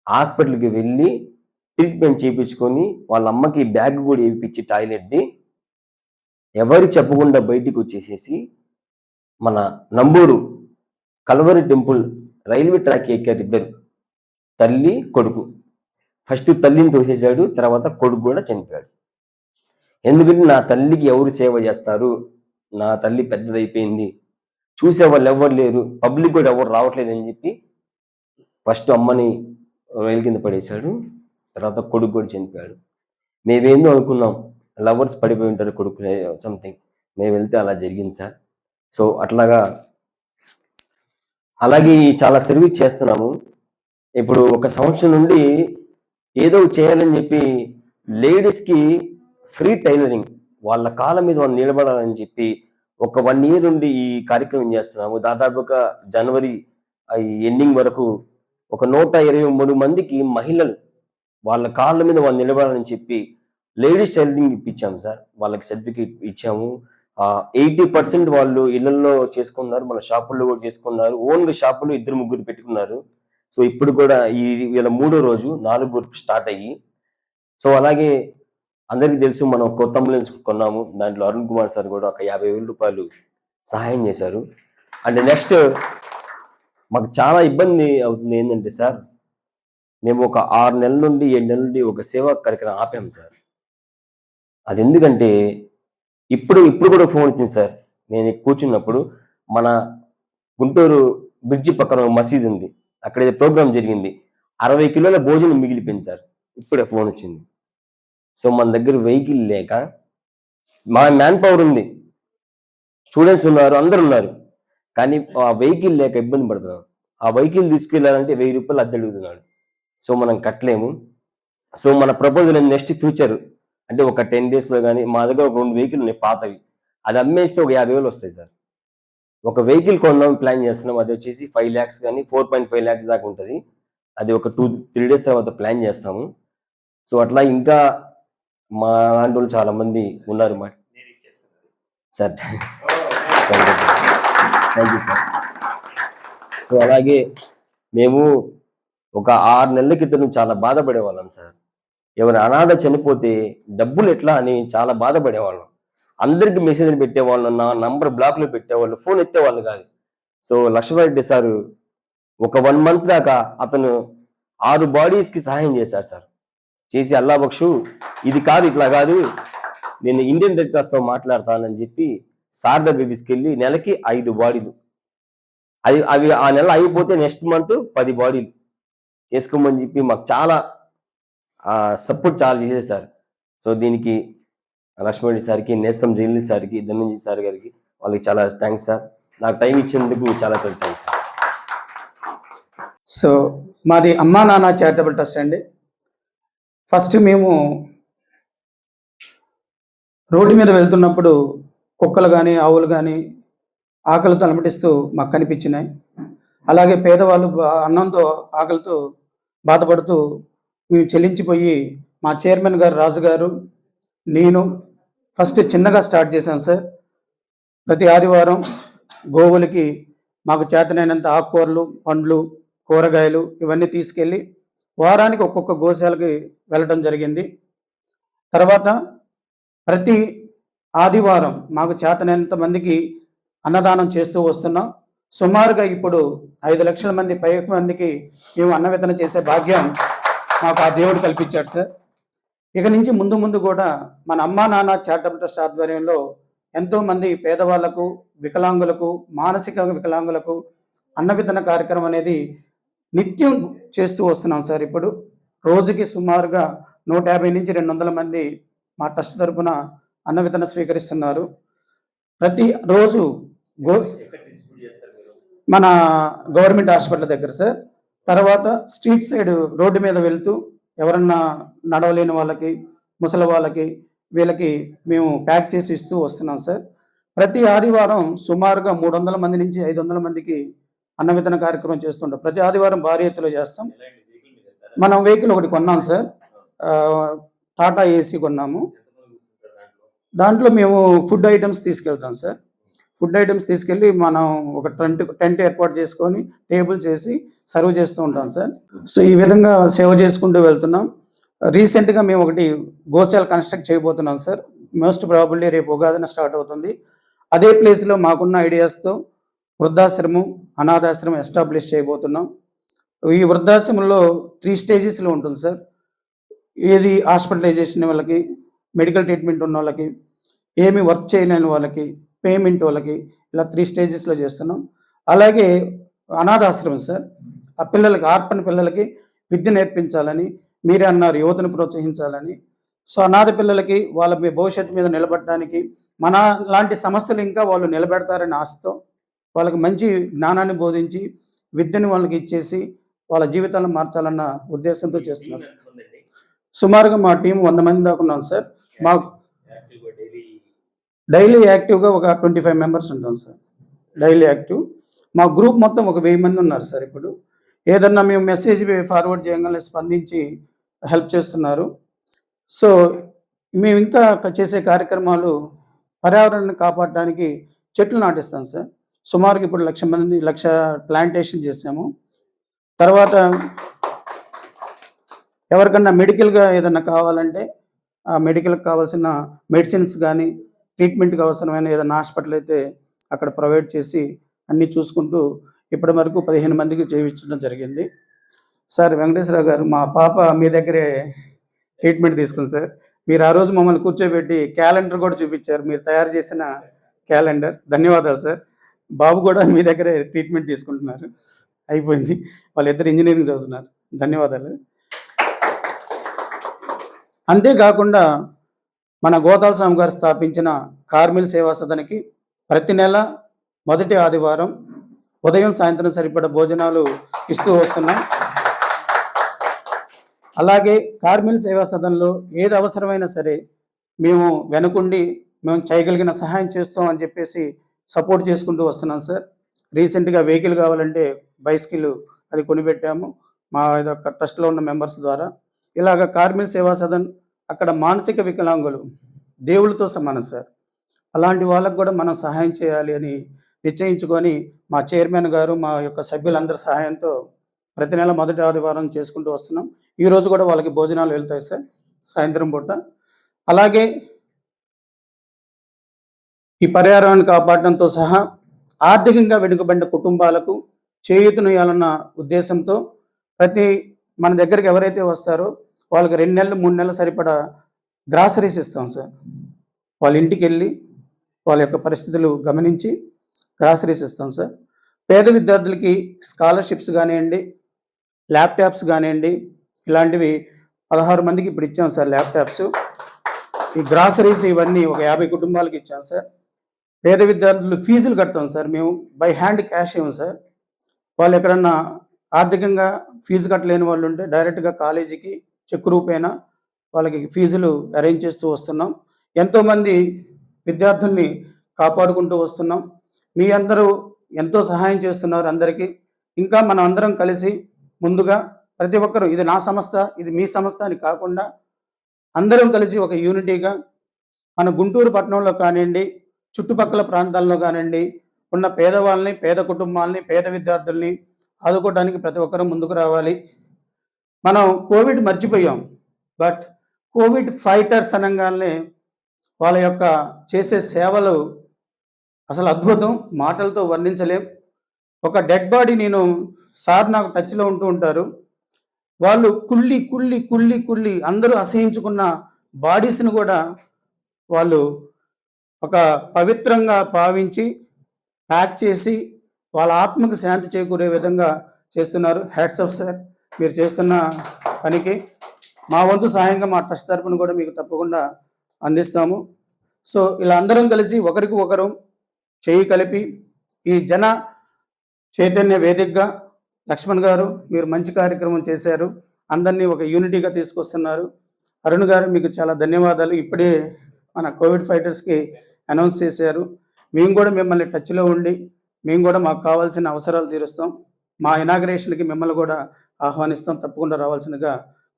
హాస్పిటల్కి వెళ్ళి ట్రీట్మెంట్ చేయించుకొని వాళ్ళ అమ్మకి బ్యాగ్ కూడా వేయించి టాయిలెట్ది ఎవరు చెప్పకుండా బయటికి వచ్చేసేసి మన Namburu Calvary temple railway track ఎక్కారు ఇద్దరు. తల్లి కొడుకు. ఫస్ట్ తల్లిని తోసేశాడు, తర్వాత కొడుకు కూడా చనిపోయాడు. ఎందుకంటే నా తల్లికి ఎవరు సేవ చేస్తారు, నా తల్లి పెద్దదైపోయింది, చూసేవాళ్ళు ఎవరు లేరు, పబ్లిక్ కూడా ఎవరు రావట్లేదు అని చెప్పి ఫస్ట్ అమ్మని రైలు కింద పడేశాడు, తర్వాత కొడుకు కూడా చనిపోయాడు. మేమేందో అనుకున్నాం, లవర్స్ పడిపోయి ఉంటారు కొడుకు సంథింగ్, మేము వెళ్తే అలా జరిగింది సార్. సో అట్లాగా అలాగే చాలా సర్వీస్ చేస్తున్నాము. ఇప్పుడు 1 సంవత్సరం నుండి ఏదో చేయాలని చెప్పి లేడీస్కి ఫ్రీ టైలరింగ్, వాళ్ళ కాళ్ళ మీద వాళ్ళు నిలబడాలని చెప్పి ఒక 1 year నుండి ఈ కార్యక్రమం చేస్తున్నాము. దాదాపుగా జనవరి ఎండింగ్ వరకు ఒక 123 మందికి మహిళలు వాళ్ళ కాళ్ళ మీద వాళ్ళు నిలబడాలని చెప్పి లేడీస్ టైలరింగ్ ఇప్పించాము సార్. వాళ్ళకి సర్టిఫికేట్ ఇచ్చాము. 80% వాళ్ళు ఇళ్లలో చేసుకున్నారు, మన షాపుల్లో కూడా చేసుకున్నారు. ఓన్గా షాపులు 2-3 పెట్టుకున్నారు. సో ఇప్పుడు కూడా వీళ్ళ 3వ రోజు 4 గ్రూప్ స్టార్ట్ అయ్యి, సో అలాగే అందరికీ తెలుసు మనం కొత్త అంబులెన్స్ కొన్నాము. దాంట్లో అరుణ్ కుమార్ సార్ కూడా ఒక 50,000 రూపాయలు సహాయం చేశారు. అండ్ నెక్స్ట్ మాకు చాలా ఇబ్బంది అవుతుంది ఏంటంటే సార్, మేము ఒక 6 నెలల నుండి 7 నెలల నుండి ఒక సేవా కార్యక్రమం ఆపాము సార్. అది ఎందుకంటే ఇప్పుడు కూడా ఫోన్ వచ్చింది సార్. నేను కూర్చున్నప్పుడు మన గుంటూరు బ్రిడ్జి పక్కన మసీదు ఉంది, అక్కడ ఏదో ప్రోగ్రామ్ జరిగింది, 60 కిలోల భోజనం మిగిలిపోయింది సార్. ఇప్పుడే ఫోన్ వచ్చింది. సో మన దగ్గర వెహికల్ లేక, మా మ్యాన్ పవర్ ఉంది, స్టూడెంట్స్ ఉన్నారు, అందరు ఉన్నారు, కానీ ఆ వెహికల్ లేక ఇబ్బంది పడుతున్నాం. ఆ వెహికల్ తీసుకెళ్ళాలంటే 1000 రూపాయలు అద్దె అడుగుతున్నాడు. సో మనం కట్టలేము. సో మన ప్రపోజల్ నెక్స్ట్ ఫ్యూచర్ అంటే ఒక 10 daysలో కానీ మా దగ్గర ఒక 2 వెహికల్ ఉన్నాయి పాతవి, అది అమ్మేస్తే ఒక 50,000 వస్తాయి సార్. ఒక వెహికల్ కొందాం ప్లాన్ చేస్తున్నాం, అది వచ్చేసి 5 lakhs కానీ 4.5 lakhs దాకా ఉంటుంది. అది ఒక 2-3 days తర్వాత ప్లాన్ చేస్తాము. సో అట్లా ఇంకా మా లాంటి వాళ్ళు చాలా మంది ఉన్నారు మా sir. Thank you sir. So అలాగే మేము ఒక 6 నెలల క్రితం చాలా బాధపడేవాళ్ళం సార్. ఎవరి అనాథ చనిపోతే డబ్బులు ఎట్లా అని చాలా బాధపడేవాళ్ళం. అందరికి మెసేజ్లు పెట్టేవాళ్ళం, నా నంబర్ బ్లాక్లో పెట్టేవాళ్ళు, ఫోన్ ఎత్తేవాళ్ళు కాదు. సో లక్ష్మణరెడ్డి సారు ఒక 1 month దాకా అతను 6 bodiesకి సహాయం చేశారు సార్. చేసి అల్లా బక్షు ఇది కాదు, ఇట్లా కాదు, నేను ఇండియన్ రెడ్ క్రాస్తో మాట్లాడతానని చెప్పి సార్ దగ్గర తీసుకెళ్ళి నెలకి 5 బాడీలు, అవి ఆ నెల అయిపోతే నెక్స్ట్ మంత్ 10 బాడీలు చేసుకోమని చెప్పి మాకు చాలా సపోర్ట్ చాలా చేసేది సార్. సో దీనికి లక్ష్మణరెడ్డి సార్కి, నేసం జైలు సార్కి, ధనంజయ్ సార్ గారికి, వాళ్ళకి చాలా థ్యాంక్స్ సార్. నాకు టైం ఇచ్చినందుకు చాలా థ్యాంక్స్ సార్. సో మాది అమ్మా నాన్న చారిటబుల్ ట్రస్ట్ అండి. ఫస్ట్ మేము రోడ్డు మీద వెళ్తున్నప్పుడు కుక్కలు కానీ ఆవులు కానీ ఆకలితో అలమటిస్తూ మాకు కనిపించినాయి. అలాగే పేదవాళ్ళు అన్నంతో ఆకలితో బాధపడుతూ మేము చెల్లించిపోయి మా చైర్మన్ గారు రాజు గారు, నేను ఫస్ట్ చిన్నగా స్టార్ట్ చేశాను సార్. ప్రతి ఆదివారం గోవులకి మాకు చేతనైనంత ఆకుకూరలు, పండ్లు, కూరగాయలు ఇవన్నీ తీసుకెళ్ళి వారానికి ఒక్కొక్క గోశాలకి వెళ్ళడం జరిగింది. తర్వాత ప్రతి ఆదివారం మాకు చేతనైనంత మందికి అన్నదానం చేస్తూ వస్తున్నాం. సుమారుగా ఇప్పుడు 5 లక్షల మంది మందికి మేము అన్నవితరణ చేసే భాగ్యం మాకు ఆ దేవుడు కల్పించాడు సార్. ఇక నుంచి ముందు కూడా మన అమ్మా నాన్న చారిటబుల్ ట్రస్ట్ ఆధ్వర్యంలో ఎంతోమంది పేదవాళ్లకు, వికలాంగులకు, మానసిక వికలాంగులకు అన్నవితరణ కార్యక్రమం అనేది నిత్యం చేస్తూ వస్తున్నాం సార్. ఇప్పుడు రోజుకి సుమారుగా 150 నుంచి 200 మంది మా ట్రస్ట్ తరపున అన్నవితరణ స్వీకరిస్తున్నారు. ప్రతి రోజు మన గవర్నమెంట్ హాస్పిటల్ దగ్గర సార్. తర్వాత స్ట్రీట్ సైడ్ రోడ్డు మీద వెళ్తూ ఎవరన్నా నడవలేని వాళ్ళకి, ముసలి వాళ్ళకి, వీళ్ళకి మేము ప్యాక్ చేసి ఇస్తూ వస్తున్నాం సార్. ప్రతి ఆదివారం సుమారుగా 300 మంది నుంచి 500 మందికి అన్నవితరణ కార్యక్రమం చేస్తుంటాం. ప్రతి ఆదివారం భారీ ఎత్తులో చేస్తాం. మనం వెహికల్ ఒకటి కొన్నాం సార్, టాటా ఏసీ కొన్నాము. దాంట్లో మేము ఫుడ్ ఐటమ్స్ తీసుకెళ్తాం సార్. ఫుడ్ ఐటమ్స్ తీసుకెళ్ళి మనం ఒక టెంట్ ఏర్పాటు చేసుకొని టేబుల్స్ వేసి సర్వ్ చేస్తూ ఉంటాం సార్. సో ఈ విధంగా సేవ చేసుకుంటూ వెళ్తున్నాం. రీసెంట్గా మేము ఒకటి గోశాల కన్స్ట్రక్ట్ చేయబోతున్నాం సార్. మోస్ట్ ప్రాబబ్లీ రేపు ఉగాదిన స్టార్ట్ అవుతుంది. అదే ప్లేస్లో మాకున్న ఐడియాస్తో వృద్ధాశ్రమం, అనాథాశ్రమం ఎస్టాబ్లిష్ చేయబోతున్నాం. ఈ వృద్ధాశ్రమంలో 3 స్టేజెస్లో ఉంటుంది సార్. ఏది హాస్పిటలైజేషన్ వాళ్ళకి, మెడికల్ ట్రీట్మెంట్ ఉన్న వాళ్ళకి, ఏమి వర్క్ చేయలేని వాళ్ళకి, పేమెంట్ వాళ్ళకి, ఇలా 3 స్టేజెస్లో చేస్తున్నాం. అలాగే అనాథాశ్రమం సార్, ఆ పిల్లలకి, ఆర్పన్ పిల్లలకి విద్య నేర్పించాలని మీరే అన్నారు, యువతను ప్రోత్సహించాలని. సో అనాథ పిల్లలకి వాళ్ళ భవిష్యత్తు మీద నిలబడడానికి మన లాంటి సంస్థలు ఇంకా వాళ్ళు నిలబెడతారని ఆశతో వాళ్ళకి మంచి జ్ఞానాన్ని బోధించి విద్యను వాళ్ళకి ఇచ్చేసి వాళ్ళ జీవితాలను మార్చాలన్న ఉద్దేశంతో చేస్తున్నాం సార్. సుమారుగా మా టీం 100 మంది దాకా ఉన్నాం సార్. మా డైలీ యాక్టివ్గా ఒక 25 మెంబర్స్ ఉంటాం సార్, డైలీ యాక్టివ్. మా గ్రూప్ మొత్తం ఒక 1000 మంది ఉన్నారు సార్. ఇప్పుడు ఏదన్నా మేము మెసేజ్ ఫార్వర్డ్ చేయగానే స్పందించి హెల్ప్ చేస్తున్నారు. సో మేము ఇంకా చేసే కార్యక్రమాలు పర్యావరణాన్ని కాపాడడానికి చెట్లు నాటిస్తాం సార్. సుమారుగా ఇప్పుడు 1,00,000 ప్లాంటేషన్ చేసాము. తర్వాత ఎవరికన్నా మెడికల్గా ఏదన్నా కావాలంటే ఆ మెడికల్కి కావాల్సిన మెడిసిన్స్ కానీ, ట్రీట్మెంట్కి అవసరమైన ఏదైనా హాస్పిటల్ అయితే అక్కడ ప్రొవైడ్ చేసి అన్నీ చూసుకుంటూ ఇప్పటి వరకు 15 మందికి చేయించడం జరిగింది సార్. వెంకటేశ్వరరావు గారు, మా పాప మీ దగ్గరే ట్రీట్మెంట్ తీసుకుంది సార్. మీరు ఆ రోజు మమ్మల్ని కూర్చోబెట్టి క్యాలెండర్ కూడా చూపించారు, మీరు తయారు చేసిన క్యాలెండర్. ధన్యవాదాలు సార్. బాబు కూడా మీ దగ్గరే ట్రీట్మెంట్ తీసుకుంటున్నారు, అయిపోయింది. వాళ్ళిద్దరు ఇంజనీరింగ్ చదువుతున్నారు. ధన్యవాదాలు. అంతేకాకుండా మన గోతాల స్వామి గారు స్థాపించిన కార్మిల్ సేవా సదనకి ప్రతి నెల మొదటి ఆదివారం ఉదయం సాయంత్రం సరిపడ భోజనాలు ఇస్తూ వస్తున్నాం. అలాగే కార్మిల్ సేవా సదన్లో ఏది అవసరమైనా సరే మేము వెనుకుండి మేము చేయగలిగిన సహాయం చేస్తాం అని చెప్పేసి సపోర్ట్ చేసుకుంటూ వస్తున్నాం సార్. రీసెంట్గా వెహికల్ కావాలంటే బైస్కిల్ అది కొనిపెట్టాము మా ఇదొక ట్రస్ట్లో ఉన్న మెంబర్స్ ద్వారా. ఇలాగ కార్మిల్ సేవా సదన్ అక్కడ మానసిక వికలాంగులు దేవుళ్ళతో సమానం సార్. అలాంటి వాళ్ళకు కూడా మనం సహాయం చేయాలి అని నిశ్చయించుకొని మా చైర్మన్ గారు, మా యొక్క సభ్యులందరి సహాయంతో ప్రతి నెల మొదటి ఆదివారం చేసుకుంటూ వస్తున్నాం. ఈరోజు కూడా వాళ్ళకి భోజనాలు వెళ్తాయి సార్ సాయంత్రం పూట. అలాగే ఈ పర్యావరణాన్ని కాపాడడంతో సహా ఆర్థికంగా వెనుకబడిన కుటుంబాలకు చేయూతనియాలన్న ఉద్దేశంతో ప్రతి మన దగ్గరికి ఎవరైతే వస్తారో వాళ్ళకి 2 నెలలు 3 నెలలు సరిపడా గ్రాసరీస్ ఇస్తాం సార్. వాళ్ళ ఇంటికి వెళ్ళి వాళ్ళ యొక్క పరిస్థితులు గమనించి గ్రాసరీస్ ఇస్తాం సార్. పేద విద్యార్థులకి స్కాలర్షిప్స్ కానివ్వండి, ల్యాప్టాప్స్ కానివ్వండి, ఇలాంటివి 16 మందికి ఇప్పుడు ఇచ్చాం సార్ ల్యాప్టాప్స్. ఈ గ్రాసరీస్ ఇవన్నీ ఒక 50 కుటుంబాలకి ఇచ్చాం సార్. పేద విద్యార్థులు ఫీజులు కడతాం సార్, మేము బై హ్యాండ్ క్యాష్ ఇవ్వం సార్. వాళ్ళు ఎక్కడన్నా ఆర్థికంగా ఫీజు కట్టలేని వాళ్ళు ఉంటే డైరెక్ట్గా కాలేజీకి చెక్ రూపేనా వాళ్ళకి ఫీజులు అరేంజ్ చేస్తూ వస్తున్నాం. ఎంతోమంది విద్యార్థుల్ని కాపాడుకుంటూ వస్తున్నాం. మీ అందరూ ఎంతో సహాయం చేస్తున్నారు అందరికీ. ఇంకా మనం అందరం కలిసి ముందుగా ప్రతి ఒక్కరూ ఇది నా సంస్థ, ఇది మీ సంస్థ అని కాకుండా అందరం కలిసి ఒక యూనిటీగా మన గుంటూరు పట్టణంలో కానివ్వండి, చుట్టుపక్కల ప్రాంతాల్లో కానివ్వండి ఉన్న పేదవాళ్ళని, పేద కుటుంబాలని, పేద విద్యార్థుల్ని ఆదుకోవడానికి ప్రతి ఒక్కరూ ముందుకు రావాలి. మనం కోవిడ్ మర్చిపోయాం, బట్ కోవిడ్ ఫైటర్స్ అనగానే వాళ్ళ యొక్క చేసే సేవలు అసలు అద్భుతం, మాటలతో వర్ణించలేం. ఒక డెడ్ బాడీ నేను సార్ నాకు టచ్లో ఉంటూ ఉంటారు, వాళ్ళు కుళ్ళి కుళ్ళి కుళ్ళి కుళ్ళి అందరూ అసహించుకున్న బాడీస్ని కూడా వాళ్ళు ఒక పవిత్రంగా భావించి ప్యాక్ చేసి వాళ్ళ ఆత్మకు శాంతి చేకూరే విధంగా చేస్తున్నారు. హ్యాట్స్ ఆఫ్ సార్, మీరు చేస్తున్న పనికి మా వంతు సహాయంగా మా ట్రస్ట్ తరపున కూడా మీకు తప్పకుండా అందిస్తాము. సో ఇలా అందరం కలిసి ఒకరికి ఒకరు చేయి కలిపి ఈ జన చైతన్య వేదికగా లక్ష్మణ్ గారు మీరు మంచి కార్యక్రమం చేశారు, అందరినీ ఒక యూనిటీగా తీసుకొస్తున్నారు. అరుణ్ గారు మీకు చాలా ధన్యవాదాలు. ఇప్పుడే మన కోవిడ్ ఫైటర్స్కి అనౌన్స్ చేశారు. మేము కూడా మిమ్మల్ని టచ్లో ఉండి మేము కూడా మాకు కావాల్సిన అవసరాలు తీరుస్తాం. మా ఇనాగ్రేషన్కి మిమ్మల్ని కూడా ఆహ్వానిస్తాం, తప్పకుండా రావాల్సిందిగా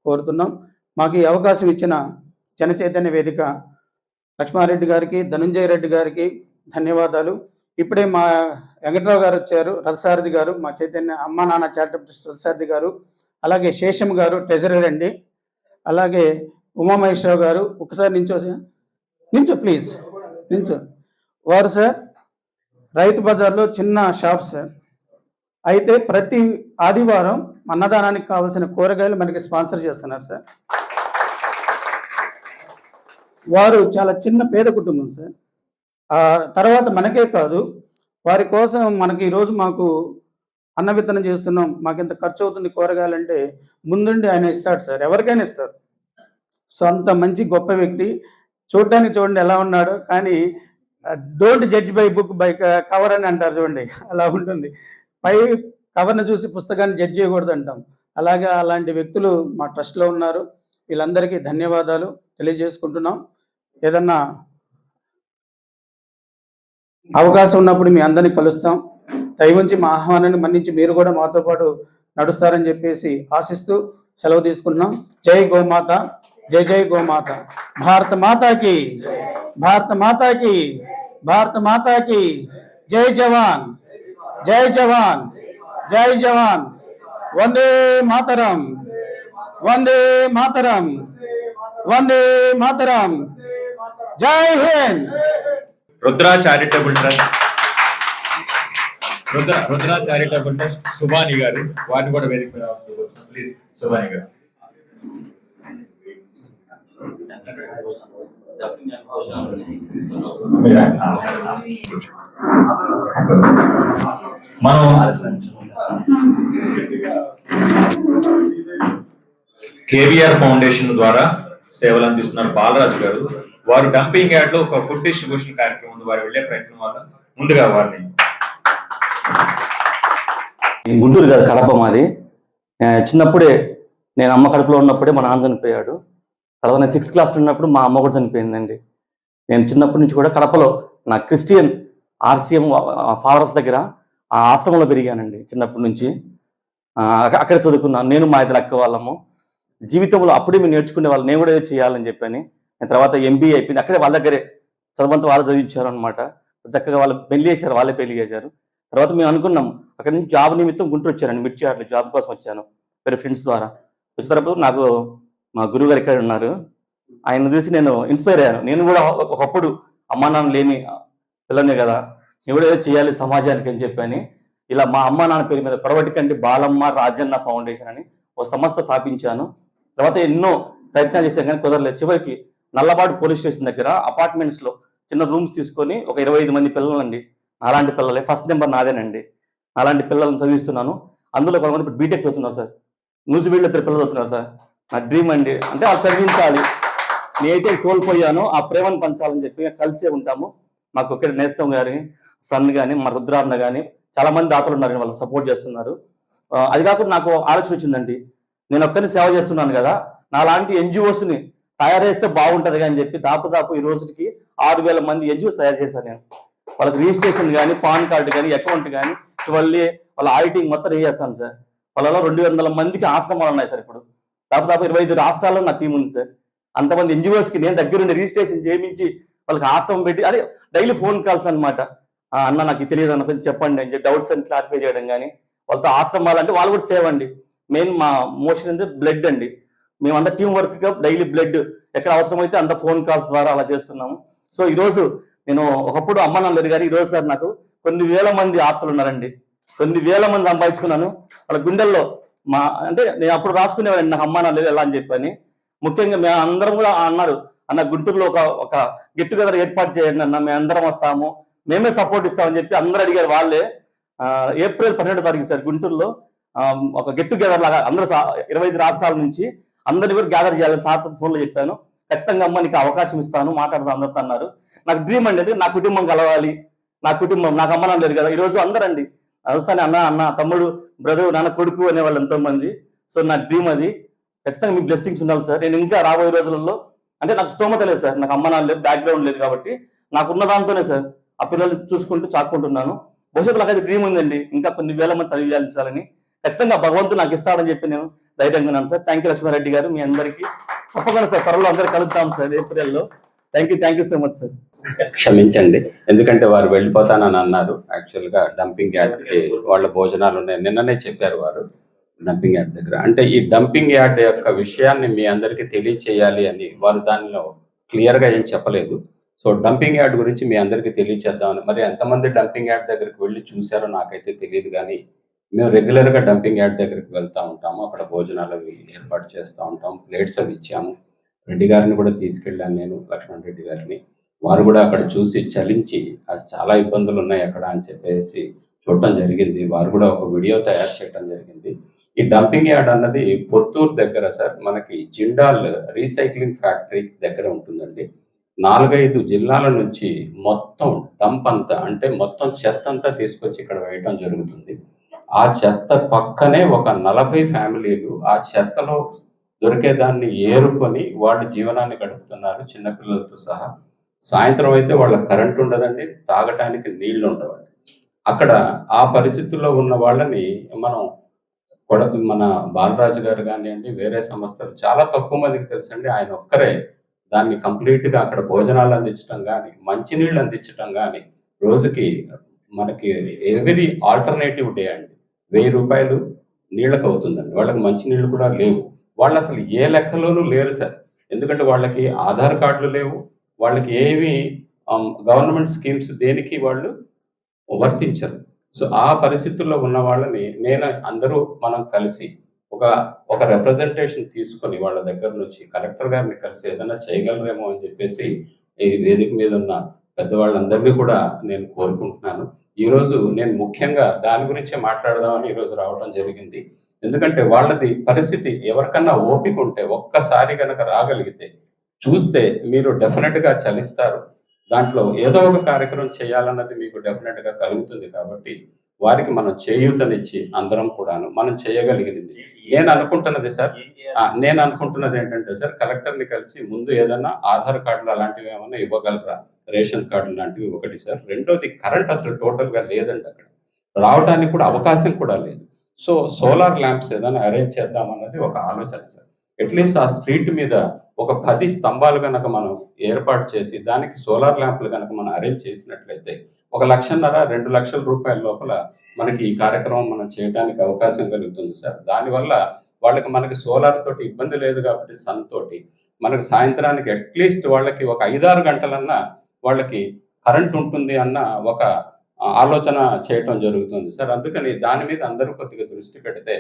కోరుతున్నాం. మాకు ఈ అవకాశం ఇచ్చిన జన చైతన్య వేదిక లక్ష్మారెడ్డి గారికి, ధనుంజయ రెడ్డి గారికి ధన్యవాదాలు. ఇప్పుడే మా వెంకట్రావు గారు వచ్చారు, రథసారథి గారు, మా చైతన్య అమ్మ నాన్న చారిటబుల్ ట్రస్ట్ రథసారథి గారు, అలాగే శేషం గారు ట్రెజరర్ అండి, అలాగే ఉమామహేశ్వరరావు గారు. ఒకసారి నించో ప్లీజ్ నించో. వారు సార్ రైతు బజార్లో చిన్న షాప్ సార్, అయితే ప్రతి ఆదివారం అన్నదానానికి కావాల్సిన కూరగాయలు మనకి స్పాన్సర్ చేస్తున్నారు సార్. వారు చాలా చిన్న పేద కుటుంబం సార్. తర్వాత మనకే కాదు, వారి కోసం మనకి ఈరోజు మాకు అన్న విత్తనం చేస్తున్నాం, మాకు ఇంత ఖర్చు అవుతుంది కూరగాయలు అంటే ముందుండి ఆయన ఇస్తాడు సార్, ఎవరికైనా ఇస్తారు. సో అంత మంచి గొప్ప వ్యక్తి. చూడటానికి చూడండి ఎలా ఉన్నాడో, కానీ don't judge by book by cover అని అంటారు చూడండి, అలా ఉంటుంది. పై కవర్ని చూసి పుస్తకాన్ని జడ్జ్ చేయకూడదు అంటాం. అలాగే అలాంటి వ్యక్తులు మా ట్రస్ట్లో ఉన్నారు. వీళ్ళందరికీ ధన్యవాదాలు తెలియజేసుకుంటున్నాం. ఏదన్నా అవకాశం ఉన్నప్పుడు మీ అందరినీ కలుస్తాం. దయవుంచి మా ఆహ్వానాన్ని మన్నించి మీరు కూడా మాతో పాటు నడుస్తారని చెప్పేసి ఆశిస్తూ సెలవు తీసుకుంటున్నాం. జై గోమాత, జై జై గోమాత. భారత మాతాకి, భారత మాతాకి, భారత మాతాకి. జై జవాన్, జై జవాన్, జై జవాన్. వందే మాతరం, వందే మాతరం, వందే మాతరం. జై Hind. Rudra charitable trust, Rudra charitable trust Subani గారు, వారిని కూడా వేదిక మీద ఆహ్వానిస్తున్నాం. ప్లీజ్ సుబాని గారు. మనం కేవీఆర్ ఫౌండేషన్ ద్వారా సేవలు అందిస్తున్నారు బాలరాజు గారు. వారు డంపింగ్ యార్డ్ లో ఒక ఫుడ్ డిస్ట్రిబ్యూషన్ కార్యక్రమం ఉంది, వారు వెళ్లే ప్రయత్నం వల్ల ముందుగా వారిని. గుంటూరు కాదు, కడప మాది. చిన్నప్పుడే నేను అమ్మ కడుపులో ఉన్నప్పుడే మా నాన్న చనిపోయాడు. తర్వాత నేను 6th క్లాస్లో ఉన్నప్పుడు మా అమ్మ కూడా చనిపోయిందండి. నేను చిన్నప్పటి నుంచి కూడా కడపలో నా క్రిస్టియన్ RCM ఫాదర్స్ దగ్గర ఆ ఆశ్రమంలో పెరిగానండి. చిన్నప్పటి నుంచి అక్కడే చదువుకున్నాను. నేను మా ఇద్దరు అక్క వాళ్ళము. జీవితంలో అప్పుడే మేము నేర్చుకునే వాళ్ళు, నేను కూడా ఏదో చేయాలని చెప్పని. నేను తర్వాత MBA అయిపోయింది, అక్కడే వాళ్ళ దగ్గరే చదువంతా వాళ్ళు చదివించారు అనమాట. చక్కగా వాళ్ళు పెళ్లి చేశారు, వాళ్ళే పెళ్లి చేశారు. తర్వాత మేము అనుకున్నాం, అక్కడ నుంచి జాబ్ నిమిత్తం గుంటూరు వచ్చానండి. మిర్చి అట్లా జాబ్ కోసం వచ్చాను వేరే ఫ్రెండ్స్ ద్వారా. వచ్చేటప్పుడు నాకు మా గురువు గారు ఇక్కడ ఉన్నారు, ఆయన చూసి నేను ఇన్స్పైర్ అయ్యాను. నేను కూడా ఒకప్పుడు అమ్మా నాన్న లేని పిల్లనే కదా, నేను కూడా ఏదో చేయాలి సమాజానికి అని చెప్పని ఇలా మా అమ్మ నాన్న పేరు మీద కొడవటికంటి బాలమ్మ రాజన్న ఫౌండేషన్ అని ఒక సంస్థ స్థాపించాను. తర్వాత ఎన్నో ప్రయత్నాలు చేశాను కానీ కుదరలేదు. చివరికి నల్లబాడు పోలీస్ స్టేషన్ దగ్గర అపార్ట్మెంట్స్ లో చిన్న రూమ్స్ తీసుకొని ఒక 25 మంది పిల్లలండి, అలాంటి పిల్లలే, ఫస్ట్ నెంబర్ నాదేనండి. అలాంటి పిల్లలను చదివిస్తున్నాను. అందులో కొంతమంది ఇప్పుడు బీటెక్ చదువుతున్నారు సార్, నూజివీడులో 3 పిల్లలు చదువుతున్నారు సార్. నా డ్రీమ్ అండి, అంటే వాళ్ళు చదివించాలి. నేనైతే కోల్పోయాను, ఆ ప్రేమను పంచాలని చెప్పి కలిసే ఉంటాము. మాకు ఇక్కడ నేస్తం గారి సన్ కానీ, మా రుద్రాన్న కానీ చాలా మంది దాతలు ఉన్నారు, వాళ్ళు సపోర్ట్ చేస్తున్నారు. అది కాకుండా నాకు ఆలోచన వచ్చిందండి, నేను ఒక్కరిని సేవ చేస్తున్నాను కదా, నాలాంటి NGOsని తయారు చేస్తే బాగుంటది అని చెప్పి దాపు ఈ రోజుకి 6,000 మంది NGOs తయారు చేశాను నేను. వాళ్ళకి రిజిస్ట్రేషన్ కానీ, పాన్ కార్డు కానీ, అకౌంట్ కానీ, వాళ్ళ ఆడిటింగ్ మొత్తం చేస్తాను సార్. వాళ్ళలో 200 మందికి ఆశ్రమాలు ఉన్నాయి సార్. ఇప్పుడు దాపు 25 రాష్ట్రాల్లో నా టీం ఉంది సార్. అంతమంది NGOsకి నేను దగ్గరుండి రిజిస్ట్రేషన్ చేయించి వాళ్ళకి ఆశ్రమం పెట్టి, అదే డైలీ ఫోన్ కాల్స్ అనమాట. అన్న నాకు తెలియదు అన్న కొంచెం చెప్పండి అని చెప్పి డౌట్స్ అని క్లారిఫై చేయడం కానీ, వాళ్ళతో ఆశ్రమాలు అంటే వాళ్ళు కూడా సేవ్ అండి. మెయిన్ మా మోషన్ అంటే బ్లడ్ అండి. మేమంతా టీం వర్క్ గా డైలీ బ్లడ్ ఎక్కడ అవసరమైతే అంత ఫోన్ కాల్స్ ద్వారా అలా చేస్తున్నాము. సో ఈరోజు నేను ఒకప్పుడు అమ్మ నాన్న లేరు కానీ ఈరోజు సార్ నాకు కొన్ని వేల మంది ఆప్తులు ఉన్నారండి. కొన్ని వేల మంది సంపాదించుకున్నాను. వాళ్ళ గుండెల్లో మా అంటే నేను అప్పుడు రాసుకునేవాడిని, నాకు అమ్మ నాన్న లేరు ఎలా అని చెప్పని. ముఖ్యంగా మేము అందరం కూడా అన్నారు, అన్న గుంటూరులో ఒక గెట్ టుగెదర్ ఏర్పాటు చేయండి అన్న, మేము అందరం వస్తాము, మేమే సపోర్ట్ ఇస్తామని చెప్పి అందరూ అడిగారు. వాళ్ళే ఏప్రిల్ 12వ తారీఖు సార్ గుంటూరులో ఒక గెట్ టుగెదర్ లాగా అందరూ 25 రాష్ట్రాల నుంచి అందరిని కూడా గ్యాదర్ చేయాలని సార్ ఫోన్లో చెప్పాను. ఖచ్చితంగా అమ్మ నీకు అవకాశం ఇస్తాను, మాట్లాడదాం అందరితో అన్నారు. నాకు డ్రీమ్ అండి, నా కుటుంబం కలవాలి, నా కుటుంబం, నాకు అమ్మ నాన్న లేరు కదా. ఈరోజు అందరండి అవసరాన్ని అన్న తమ్ముడు బ్రదర్ నాన్న కొడుకు అనేవాళ్ళు ఎంతో మంది. సో నా డ్రీమ్ అది. ఖచ్చితంగా మీ బ్లెస్సింగ్స్ ఉండాలి సార్. నేను ఇంకా రాబోయే రోజులలో, అంటే నాకు స్తోమత లేదు సార్, నాకు అమ్మ నాన్న లేదు, బ్యాక్గ్రౌండ్ లేదు కాబట్టి నాకున్న దాంతోనే సార్ ఆ పిల్లల్ని చూసుకుంటూ చాక్కుంటున్నాను. భవిష్యత్తు నాకైతే డ్రీమ్ ఉందండి, ఇంకా కొన్ని వేల మంది చదివించాలని. ఖచ్చితంగా భగవంతుడు నాకు ఇస్తాడని చెప్పి నేను ధైర్యంగా ఉన్నాను సార్. థ్యాంక్ యూ లక్ష్మారెడ్డి గారు, మీ అందరికీ తప్పకుండా సార్ త్వరలో అందరూ కలుద్దాం సార్ ఏప్రిల్లో. Thank you so much sir. క్షమించండి, ఎందుకంటే వారు వెళ్ళిపోతానని అన్నారు. యాక్చువల్ గా డంపింగ్ యార్డ్కి వాళ్ళ భోజనాలు ఉన్నాయి, నిన్ననే చెప్పారు వారు డంపింగ్ యార్డ్ దగ్గర. అంటే ఈ డంపింగ్ యార్డ్ యొక్క విషయాన్ని మీ అందరికీ తెలియచేయాలి అని వారు దానిలో క్లియర్ గా ఏం చెప్పలేదు. సో డంపింగ్ యార్డ్ గురించి మీ అందరికీ తెలియచేద్దామని. మరి ఎంతమంది డంపింగ్ యార్డ్ దగ్గరికి వెళ్ళి చూసారో నాకైతే తెలియదు, కానీ మేము రెగ్యులర్గా డంపింగ్ యార్డ్ దగ్గరికి వెళ్తూ ఉంటాము. అక్కడ భోజనాలు అవి ఏర్పాటు చేస్తూ ఉంటాం. ప్లేట్స్ అవి ఇచ్చాము. రెడ్డి గారిని కూడా తీసుకెళ్ళాను నేను, లక్ష్మణ్ రెడ్డి గారిని. వారు కూడా అక్కడ చూసి చలించి అది చాలా ఇబ్బందులు ఉన్నాయి అక్కడ అని చెప్పేసి చూడటం జరిగింది. వారు కూడా ఒక వీడియో తయారు చేయడం జరిగింది. ఈ డంపింగ్ యార్డ్ అన్నది పొత్తూరు దగ్గర సార్ మనకి జిండాల్ రీసైక్లింగ్ ఫ్యాక్టరీ దగ్గర ఉంటుందండి. 4-5 జిల్లాల నుంచి మొత్తం డంప్ అంతా, అంటే మొత్తం చెత్త అంతా తీసుకొచ్చి ఇక్కడ వేయటం జరుగుతుంది. ఆ చెత్త పక్కనే ఒక 40 ఫ్యామిలీలు ఆ చెత్తలో దొరికేదాన్ని ఏరుకొని వాళ్ళు జీవనాన్ని గడుపుతున్నారు, చిన్నపిల్లలతో సహా. సాయంత్రం అయితే వాళ్ళ కరెంట్ ఉండదండి, తాగటానికి నీళ్లు ఉండవండి. అక్కడ ఆ పరిస్థితుల్లో ఉన్న వాళ్ళని మనం మన బాలరాజు గారు కానివ్వండి, వేరే సంస్థలు చాలా తక్కువ మందికి తెలుసండి. ఆయన ఒక్కరే దాన్ని కంప్లీట్గా అక్కడ భోజనాలు అందించడం కానీ, మంచినీళ్ళు అందించడం కానీ, రోజుకి మనకి ఎవ్రీ ఆల్టర్నేటివ్ డే అండి 1000 రూపాయలు నీళ్ళకి అవుతుందండి. వాళ్ళకి మంచినీళ్ళు కూడా లేవు. వాళ్ళు అసలు ఏ లెక్కలోనూ లేరు సార్. ఎందుకంటే వాళ్ళకి ఆధార్ కార్డులు లేవు, వాళ్ళకి ఏమి గవర్నమెంట్ స్కీమ్స్ దేనికి వాళ్ళు వర్తించరు. సో ఆ పరిస్థితుల్లో ఉన్న వాళ్ళని అందరూ మనం కలిసి ఒక రిప్రజెంటేషన్ తీసుకొని వాళ్ళ దగ్గర నుంచి కలెక్టర్ గారిని కలిసి ఏదైనా చేయగలరేమో అని చెప్పేసి ఈ వేదిక మీద ఉన్న పెద్దవాళ్ళందరినీ కూడా నేను కోరుకుంటున్నాను. ఈరోజు నేను ముఖ్యంగా దాని గురించే మాట్లాడదామని ఈరోజు రావడం జరిగింది. ఎందుకంటే వాళ్ళది పరిస్థితి ఎవరికన్నా ఓపిక ఉంటే ఒక్కసారి కనుక రాగలిగితే చూస్తే మీరు డెఫినెట్గా చలిస్తారు. దాంట్లో ఏదో ఒక కార్యక్రమం చేయాలన్నది మీకు డెఫినెట్గా కలుగుతుంది. కాబట్టి వారికి మనం చేయూతనిచ్చి అందరం కూడాను మనం చేయగలిగింది. నేను అనుకుంటున్నది ఏంటంటే సార్, కలెక్టర్ని కలిసి ముందు ఏదన్నా ఆధార్ కార్డులు అలాంటివి ఏమైనా ఇవ్వగలరా, రేషన్ కార్డు లాంటివి ఒకటి సార్. రెండోది కరెంట్ అసలు టోటల్గా లేదండి, అక్కడ రావడానికి కూడా అవకాశం కూడా లేదు. సో సోలార్ ల్యాంప్స్ ఏదైనా అరేంజ్ చేద్దామన్నది ఒక ఆలోచన సార్. అట్లీస్ట్ ఆ స్ట్రీట్ మీద ఒక 10 స్తంభాలు కనుక మనం ఏర్పాటు చేసి దానికి సోలార్ ల్యాంపులు కనుక మనం అరేంజ్ చేసినట్లయితే 1,50,000 2 లక్షల రూపాయల లోపల మనకి ఈ కార్యక్రమం మనం చేయడానికి అవకాశం కలుగుతుంది సార్. దానివల్ల మనకి సోలార్ తోటి ఇబ్బంది లేదు కాబట్టి సన్ తోటి మనకి సాయంత్రానికి అట్లీస్ట్ వాళ్ళకి ఒక 5-6 గంటలన్నా వాళ్ళకి కరెంట్ ఉంటుంది అన్న ఒక ఆలోచన చేయటం జరుగుతుంది సార్. అందుకని దాని మీద అందరూ కొద్దిగా దృష్టి పెడితే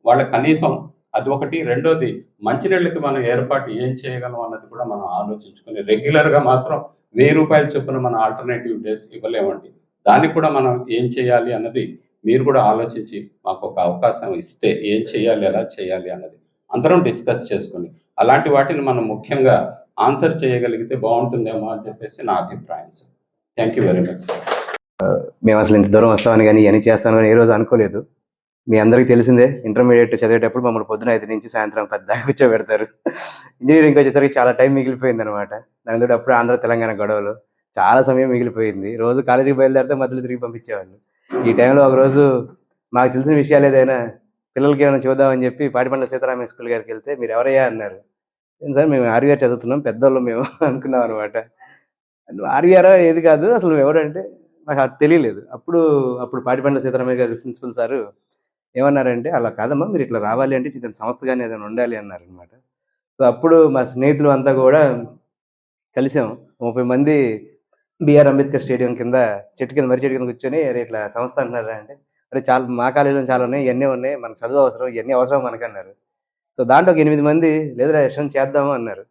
వాళ్ళకి కనీసం అది ఒకటి. రెండోది మంచినీళ్ళకి మనం ఏర్పాటు ఏం చేయగలం అన్నది కూడా మనం ఆలోచించుకొని రెగ్యులర్గా మాత్రం 1000 రూపాయల చొప్పున మన ఆల్టర్నేటివ్ డేస్ ఇవ్వలేమండి. దానికి కూడా మనం ఏం చేయాలి అన్నది మీరు కూడా ఆలోచించి మాకు ఒక అవకాశం ఇస్తే ఏం చేయాలి, ఎలా చేయాలి అన్నది అందరం డిస్కస్ చేసుకుని అలాంటి వాటిని మనం ముఖ్యంగా ఆన్సర్ చేయగలిగితే బాగుంటుందేమో అని చెప్పేసి నా అభిప్రాయం sir. Thank you very much sir. మేము అసలు ఇంత దూరం వస్తామని కానీ ఇవన్నీ చేస్తామని ఏ రోజు అనుకోలేదు. మీ అందరికీ తెలిసిందే, ఇంటర్మీడియట్ చదివేటప్పుడు మమ్మల్ని పొద్దున 5 నుంచి సాయంత్రం 10 దాకా కూర్చోబెడతారు. ఇంజనీరింగ్ వచ్చేసరికి చాలా టైం మిగిలిపోయింది అనమాట. దానితో అప్పుడు ఆంధ్ర తెలంగాణ గొడవలు చాలా సమయం మిగిలిపోయింది. రోజు కాలేజీకి బయలుదేరితే మధ్యలో తిరిగి పంపించేవాళ్ళు. ఈ టైంలో ఒకరోజు మాకు తెలిసిన విషయాలు ఏదైనా పిల్లలకి ఏమైనా చూద్దామని చెప్పి పాటిపండ్ల సీతారామయ్య స్కూల్ గారికి వెళ్తే మీరు ఎవరయ్యా అన్నారు. ఏం సార్ మేము ఆర్వీఆర్ చదువుతున్నాం, పెద్దోళ్ళు మేము అనుకున్నాం అనమాట. ఆర్వీఆర్ ఏది కాదు అసలు నువ్వు ఎవరంటే నాకు అది తెలియలేదు. అప్పుడు పాటిపండ్ల సీతారామయ్య గారు ప్రిన్సిపల్ సారు ఏమన్నారంటే, అలా కాదమ్మా మీరు ఇట్లా రావాలి అంటే చిన్న సంస్థ కానీ ఏదైనా ఉండాలి అన్నారనమాట. సో అప్పుడు మా స్నేహితులు అంతా కూడా కలిసాం. 30 మంది బిఆర్ అంబేద్కర్ స్టేడియం కింద మర్రి చెట్టు కింద కూర్చొని అరే ఇట్లా సంస్థ అంటున్నారా అంటే, అరే చాలా మా కాలేజీలో చాలా ఉన్నాయి, ఇవన్నీ ఉన్నాయి, మనకు చదువు అవసరం, ఇవన్నీ అవసరం మనకు అన్నారు. సో దాంట్లో ఒక 8 మంది లేదురా యశ్వంత్ చేద్దాము అన్నారు.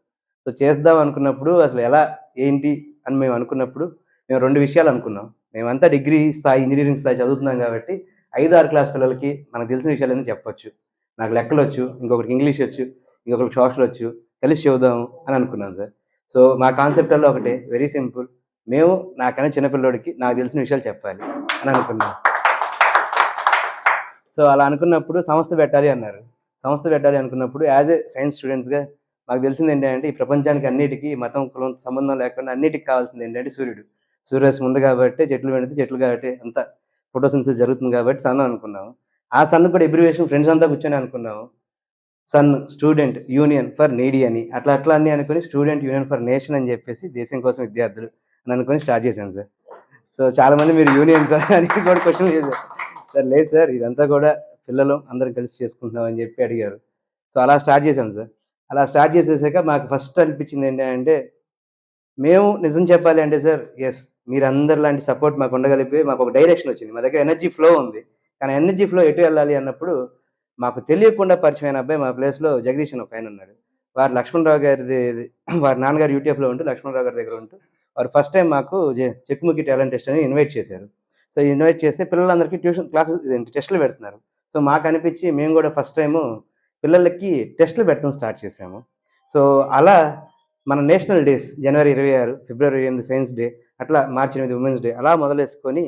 సో చేద్దాం అనుకున్నప్పుడు అసలు ఎలా ఏంటి అని మేము అనుకున్నప్పుడు మేము 2 విషయాలు అనుకున్నాం. మేమంతా డిగ్రీ స్థాయి ఇంజనీరింగ్ స్థాయి చదువుతున్నాం కాబట్టి 5-6 క్లాస్ పిల్లలకి మనకు తెలిసిన విషయాలన్నీ చెప్పొచ్చు. నాకు లెక్కలు వచ్చు, ఇంకొకరికి ఇంగ్లీష్ వచ్చు, ఇంకొకరికి సోషల్ వచ్చు, కలిసి చెబుదాము అని అనుకున్నాను సార్. సో మా కాన్సెప్ట్ అలా ఒకటే, వెరీ సింపుల్. మేము నాకన్నా చిన్నపిల్లోడికి నాకు తెలిసిన విషయాలు చెప్పాలి అని అనుకున్నాం. సో అలా అనుకున్నప్పుడు సంస్థ పెట్టాలి అన్నారు. సంస్థ పెట్టాలి అనుకున్నప్పుడు యాజ్ ఏ సైన్స్ స్టూడెంట్స్గా మాకు తెలిసింది ఏంటంటే ఈ ప్రపంచానికి అన్నిటికీ మతం కులం సంబంధం లేకుండా అన్నిటికీ కావాల్సింది ఏంటంటే సూర్యరశ్మి ఉంది కాబట్టి చెట్లు పెడితే చెట్లు కాబట్టి అంత ఫోటోసింథసిస్ జరుగుతుంది కాబట్టి సన్ అనుకున్నాము. ఆ సన్ కూడా ఎబ్రివేషన్ ఫ్రెండ్స్ అంతా కూర్చొని అనుకున్నాము. Sun student union for needy అని అట్లా అన్ని అనుకుని స్టూడెంట్ యూనియన్ ఫర్ నేషన్ అని చెప్పేసి దేశం కోసం విద్యార్థులు అని అనుకుని స్టార్ట్ చేశాను సార్. సో చాలామంది మీరు యూనియన్ సార్ అని కూడా క్వశ్చన్ చేశారు. సార్ లేదు సార్ ఇదంతా కూడా పిల్లలు అందరం కలిసి చేసుకుంటున్నాం అని చెప్పి అడిగారు. సో అలా స్టార్ట్ చేశాం సార్. అలా స్టార్ట్ చేసేసాక మాకు ఫస్ట్ అనిపించింది ఏంటంటే మేము నిజం చెప్పాలి అంటే సార్ ఎస్ మీరందరు లాంటి సపోర్ట్ మాకు ఉండగలిపి మాకు ఒక డైరెక్షన్ వచ్చింది. మా దగ్గర ఎనర్జీ ఫ్లో ఉంది. కానీ ఎన్హెచ్జి ఫ్లో ఎటు వెళ్ళాలి అన్నప్పుడు మాకు తెలియకుండా పరిచయమైన అబ్బాయి మా ప్లేస్లో జగదీష్ అని ఒక ఆయన ఉన్నాడు. వారు లక్ష్మణరావు గారిది వారి నాన్నగారు యూటీఎఫ్లో ఉంటూ లక్ష్మణరావు గారి దగ్గర ఉంటూ వారు ఫస్ట్ టైం మాకు చెక్ముకి టాలెంట్ టెస్ట్ అని ఇన్వైట్ చేశారు. సో ఇన్వైట్ చేస్తే పిల్లలందరికీ ట్యూషన్ క్లాసెస్ టెస్టులు పెడుతున్నారు. సో మాకు అనిపించి మేము కూడా ఫస్ట్ టైము పిల్లలకి టెస్టులు పెట్టడం స్టార్ట్ చేసాము. సో అలా మన నేషనల్ డేస్ జనవరి 26, ఫిబ్రవరి 8 సైన్స్ డే, అట్లా మార్చి 8 ఉమెన్స్ డే అలా మొదలేసుకొని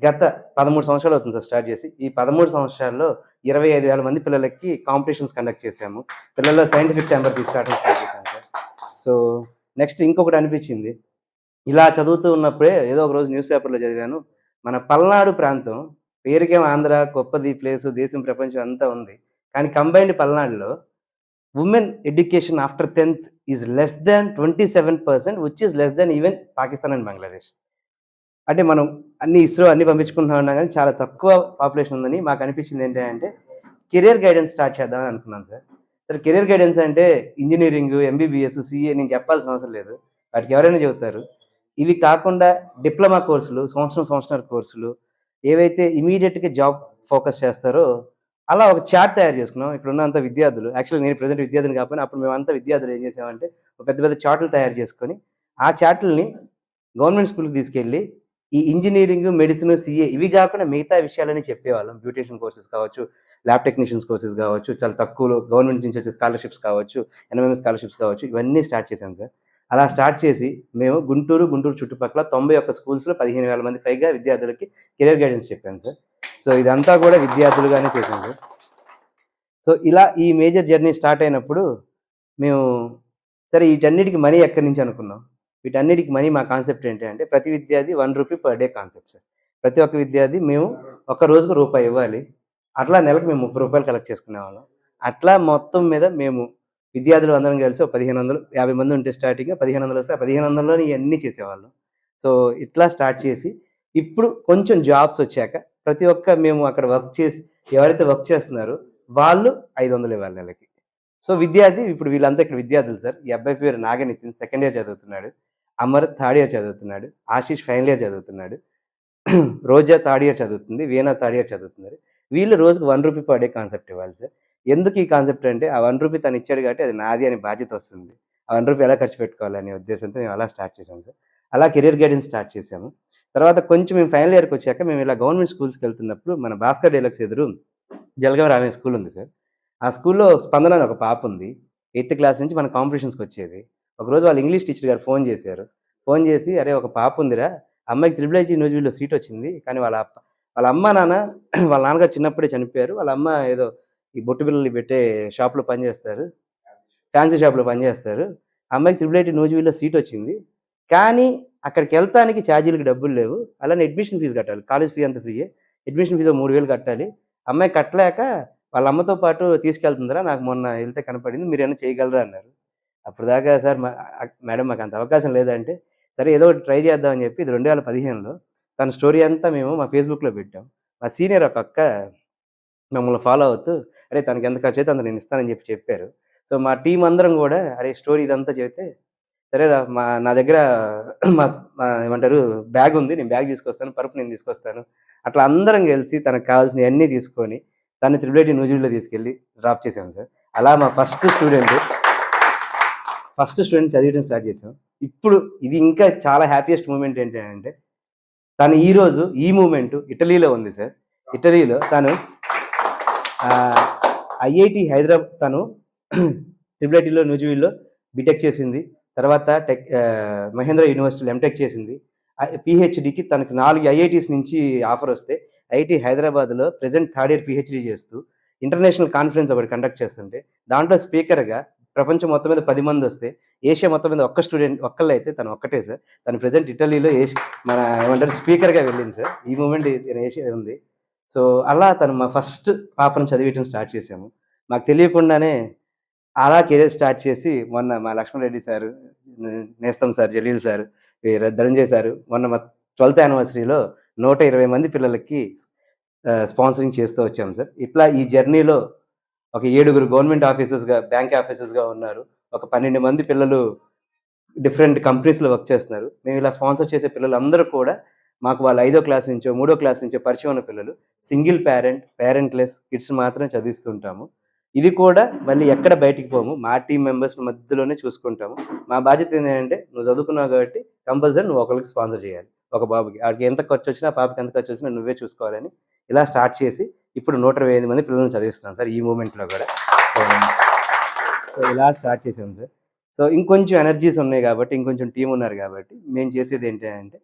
గత 13 సంవత్సరాలు అవుతుంది సార్ స్టార్ట్ చేసి. ఈ 13 సంవత్సరాల్లో 25,000 మంది పిల్లలకి కాంపిటీషన్స్ కండక్ట్ చేసాము. పిల్లల్లో సైంటిఫిక్ టెంపర్ తీసుకురావడం స్టార్ట్ చేశాము సార్. సో నెక్స్ట్ ఇంకొకటి అనిపించింది, ఇలా చదువుతూ ఉన్నప్పుడే ఏదో ఒక రోజు న్యూస్ పేపర్లో చదివాను, మన పల్నాడు ప్రాంతం పేరుకేం ఆంధ్ర, గొప్పది ప్లేసు, దేశం, ప్రపంచం అంతా ఉంది, కానీ కంబైన్డ్ పల్నాడులో women education after 10th is less than 27%, which is less than even Pakistan and Bangladesh. అంటే మనం అన్ని ఇస్రో అన్ని పంపించుకుంటున్నా ఉన్నా కానీ చాలా తక్కువ పాపులేషన్ ఉందని మాకు అనిపించింది. ఏంటంటే కెరియర్ గైడెన్స్ స్టార్ట్ చేద్దామని అనుకున్నాను సార్. సరే కెరియర్ గైడెన్స్ అంటే ఇంజనీరింగ్, ఎంబీబీఎస్, సిఏ నేను చెప్పాల్సిన అవసరం లేదు, వాటికి ఎవరైనా చెబుతారు. ఇవి కాకుండా డిప్లొమా కోర్సులు, సంవత్సరం కోర్సులు ఏవైతే ఇమీడియట్గా జాబ్ ఫోకస్ చేస్తారో అలా ఒక చార్ట్ తయారు చేసుకున్నాం. ఇక్కడ ఉన్నంత విద్యార్థులు, యాక్చువల్లీ నేను ప్రజెంట్ విద్యార్థిని కాకపోయినా అప్పుడు మేమంతా విద్యార్థులు ఏం చేసామంటే పెద్ద పెద్ద చార్టులు తయారు చేసుకొని ఆ చార్టుల్ని గవర్నమెంట్ స్కూల్కి తీసుకెళ్ళి ఈ ఇంజనీరింగ్, మెడిసిన్, సిఏ ఇవి కాకుండా మిగతా విషయాలని చెప్పేవాళ్ళం. బ్యూటిషియన్ కోర్సెస్ కావచ్చు, ల్యాబ్ టెక్నీషియన్స్ కోర్సెస్ కావచ్చు, చాలా తక్కువలో గవర్నమెంట్ నుంచి వచ్చే స్కాలర్షిప్స్ కావచ్చు, ఎన్ఎంఎం స్కాలర్షిప్స్ కావచ్చు, ఇవన్నీ స్టార్ట్ చేశాను సార్. అలా స్టార్ట్ చేసి మేము గుంటూరు చుట్టుపక్కల 91 స్కూల్స్లో 15,000 మంది పైగా విద్యార్థులకి కెరియర్ గైడెన్స్ చెప్పాను సార్. సో ఇదంతా కూడా విద్యార్థులుగానే చేశాను సార్. సో ఇలా ఈ మేజర్ జర్నీ స్టార్ట్ అయినప్పుడు మేము సరే వీటన్నిటికి మనీ ఎక్కడి నుంచి అనుకున్నాం. వీటన్నిటికి మనీ మా కాన్సెప్ట్ ఏంటంటే ప్రతి విద్యార్థి ₹1 పర్ డే కాన్సెప్ట్ సార్. ప్రతి ఒక్క విద్యార్థి మేము ఒక్క రోజుకు రూపాయి ఇవ్వాలి. అట్లా నెలకు మేము ₹30 కలెక్ట్ చేసుకునేవాళ్ళం. అట్లా మొత్తం మీద మేము విద్యార్థులు అందరం కలిసి ఒక 1,500, 50 మంది ఉంటే స్టార్టింగ్ 1,500 వస్తే ఆ 1,500లోని ఇవన్నీ చేసేవాళ్ళం. సో ఇట్లా స్టార్ట్ చేసి ఇప్పుడు కొంచెం జాబ్స్ వచ్చాక ప్రతి ఒక్క మేము అక్కడ వర్క్ చేసి ఎవరైతే వర్క్ చేస్తున్నారో వాళ్ళు 500 ఇవ్వాలి నెలకి. సో విద్యార్థి ఇప్పుడు వీళ్ళంతా ఇక్కడ విద్యార్థులు సార్. ఈ అబ్బాయి పేరు నాగనితిన్, సెకండ్ ఇయర్ చదువుతున్నాడు. అమర్ థర్డ్ ఇయర్ చదువుతున్నాడు. ఆశీష్ ఫైనల్ ఇయర్ చదువుతున్నాడు. రోజా థర్డ్ ఇయర్ చదువుతుంది. వీణా థర్డ్ ఇయర్ చదువుతున్నారు. వీళ్ళు రోజుకు ₹1 పర్ డే కాన్సెప్ట్ ఇవ్వాలి సార్. ఎందుకు ఈ కాన్సెప్ట్ అంటే ఆ ₹1 తను ఇచ్చాడు కాబట్టి అది నాది అనే బాధ్యత వస్తుంది. ఆ ₹1 ఎలా ఖర్చు పెట్టుకోవాలనే ఉద్దేశంతో మేము అలా స్టార్ట్ చేసాం సార్. అలా కెరియర్ గైడెన్స్ స్టార్ట్ చేసాము. తర్వాత కొంచెం మేము ఫైనల్ ఇయర్కి వచ్చాక మేము ఇలా గవర్నమెంట్ స్కూల్స్కి వెళ్తున్నప్పుడు మన భాస్కర్ డీలక్స్ ఎదురు జలగం రామే స్కూల్ ఉంది సార్. ఆ స్కూల్లో స్పందన అని ఒక పాప ఉంది. 8th క్లాస్ నుంచి మన కాంపిటీషన్స్కి వచ్చేది. ఒకరోజు వాళ్ళ ఇంగ్లీష్ టీచర్ గారు ఫోన్ చేశారు. ఫోన్ చేసి, అరే ఒక పాప ఉందిరా, అమ్మాయికి IIIT యూనివర్సిటీలో సీట్ వచ్చింది, కానీ వాళ్ళ అమ్మ నాన్న వాళ్ళ నాన్నగారు చిన్నప్పుడే చనిపోయారు. వాళ్ళ అమ్మ ఏదో ఈ బొట్టు బిళ్ళలు పెట్టే షాప్లో పనిచేస్తారు, ఫ్యాన్సీ షాప్లో పనిచేస్తారు. అమ్మాయికి IIIT యూనివర్సిటీలో సీట్ వచ్చింది, కానీ అక్కడికి వెళ్తానికి ఛార్జీలకు డబ్బులు లేవు. అలానే అడ్మిషన్ ఫీజు కట్టాలి. కాలేజ్ ఫీ అంత ఫ్రీయే, అడ్మిషన్ ఫీజు 3,000 కట్టాలి. అమ్మాయి కట్టలేక వాళ్ళ అమ్మతో పాటు తీసుకెళ్తుందిరా, నాకు మొన్న వెళ్తే కనపడింది, మీరు ఏమైనా చేయగలరా అన్నారు. అప్పుడు దాకా సార్ మేడం మాకు అంత అవకాశం లేదంటే సరే ఏదో ఒకటి ట్రై చేద్దామని చెప్పి ఇది 2015లో తన స్టోరీ అంతా మేము మా ఫేస్బుక్లో పెట్టాం. మా సీనియర్ ఒక అక్క మమ్మల్ని ఫాలో అవుతూ అరే తనకి ఎంత ఖర్చు అయితే అంత నేను ఇస్తానని చెప్పారు. సో మా టీం అందరం కూడా అరే స్టోరీ ఇదంతా చెబితే సరేరా నా దగ్గర ఏమంటారు బ్యాగ్ ఉంది, నేను బ్యాగ్ తీసుకొస్తాను, పరుపు నేను తీసుకొస్తాను, అట్లా అందరం కలిసి తనకు కావాల్సినవి అన్నీ తీసుకొని తను IIIT యూనివర్సిటీలో తీసుకెళ్ళి డ్రాప్ చేశాను సార్. అలా మా ఫస్ట్ స్టూడెంట్ చదివడం స్టార్ట్ చేసాం. ఇప్పుడు ఇది ఇంకా చాలా హ్యాపీయెస్ట్ మూమెంట్ ఏంటంటే తను ఈరోజు ఈ మూమెంట్ ఇటలీలో ఉంది సార్. ఇటలీలో తను IIT హైదరాబాద్ తను IIITలో న్యూజివీల్లో బీటెక్ చేసింది. తర్వాత మహేంద్ర యూనివర్సిటీలో ఎంటెక్ చేసింది. PhDకి తనకు 4 IITs నుంచి ఆఫర్ వస్తే IIT హైదరాబాద్లో ప్రజెంట్ థర్డ్ ఇయర్ PhD చేస్తూ ఇంటర్నేషనల్ కాన్ఫరెన్స్ ఒకటి కండక్ట్ చేస్తుంటే దాంట్లో స్పీకర్గా ప్రపంచం మొత్తం మీద 10 మంది వస్తే ఏషియా మొత్తం మీద ఒక్కళ్ళు అయితే తను ఒక్కటే సార్. తను ప్రజెంట్ ఇటలీలో మన ఏమంటారు స్పీకర్గా వెళ్ళింది సార్. ఈ మూమెంట్ ఏషియా ఉంది. సో అలా తను మా ఫస్ట్ పాపను చదివించడం స్టార్ట్ చేసాము. మాకు తెలియకుండానే అలా కెరీర్ స్టార్ట్ చేసి మొన్న మా లక్ష్మణ్ రెడ్డి సారు, నేస్తం sir, Jaleel sir, Dhananjay sir మొన్న మా 12th యానివర్సరీలో 120 మంది పిల్లలకి స్పాన్సరింగ్ చేస్తూ వచ్చాము సార్. ఇట్లా ఈ జర్నీలో ఒక 7 గవర్నమెంట్ ఆఫీసర్స్గా, బ్యాంక్ ఆఫీసర్స్గా ఉన్నారు. ఒక 12 మంది పిల్లలు డిఫరెంట్ కంపెనీస్లో వర్క్ చేస్తున్నారు. మేము ఇలా స్పాన్సర్ చేసే పిల్లలందరూ కూడా మాకు వాళ్ళు 5వ క్లాస్ నుంచో 3వ క్లాస్ నుంచో పరిచయం ఉన్న పిల్లలు, సింగిల్ పేరెంట్లెస్ కిడ్స్ మాత్రం చదివిస్తుంటాము. ఇది కూడా మళ్ళీ ఎక్కడ బయటికి పోము. మా టీమ్ మెంబర్స్ మధ్యలోనే చూసుకుంటాము. మా బాధ్యత ఏంటంటే, నువ్వు చదువుకున్నావు కాబట్టి కంపల్సరీ నువ్వు ఒకరికి స్పాన్సర్ చేయాలి. ఒక బాబుకి ఆడికి ఎంత ఖర్చు వచ్చినా, పాపకి ఎంత ఖర్చు వచ్చినా నువ్వే చూసుకోవాలని ఇలా స్టార్ట్ చేసి ఇప్పుడు 125 మంది పిల్లల్ని చదివిస్తున్నాం సార్ ఈ మూమెంట్లో కూడా. సో ఇలా స్టార్ట్ చేసాం సార్. సో ఇంకొంచెం ఎనర్జీస్ ఉన్నాయి కాబట్టి, ఇంకొంచెం టీం ఉన్నారు కాబట్టి మేము చేసేది ఏంటంటే,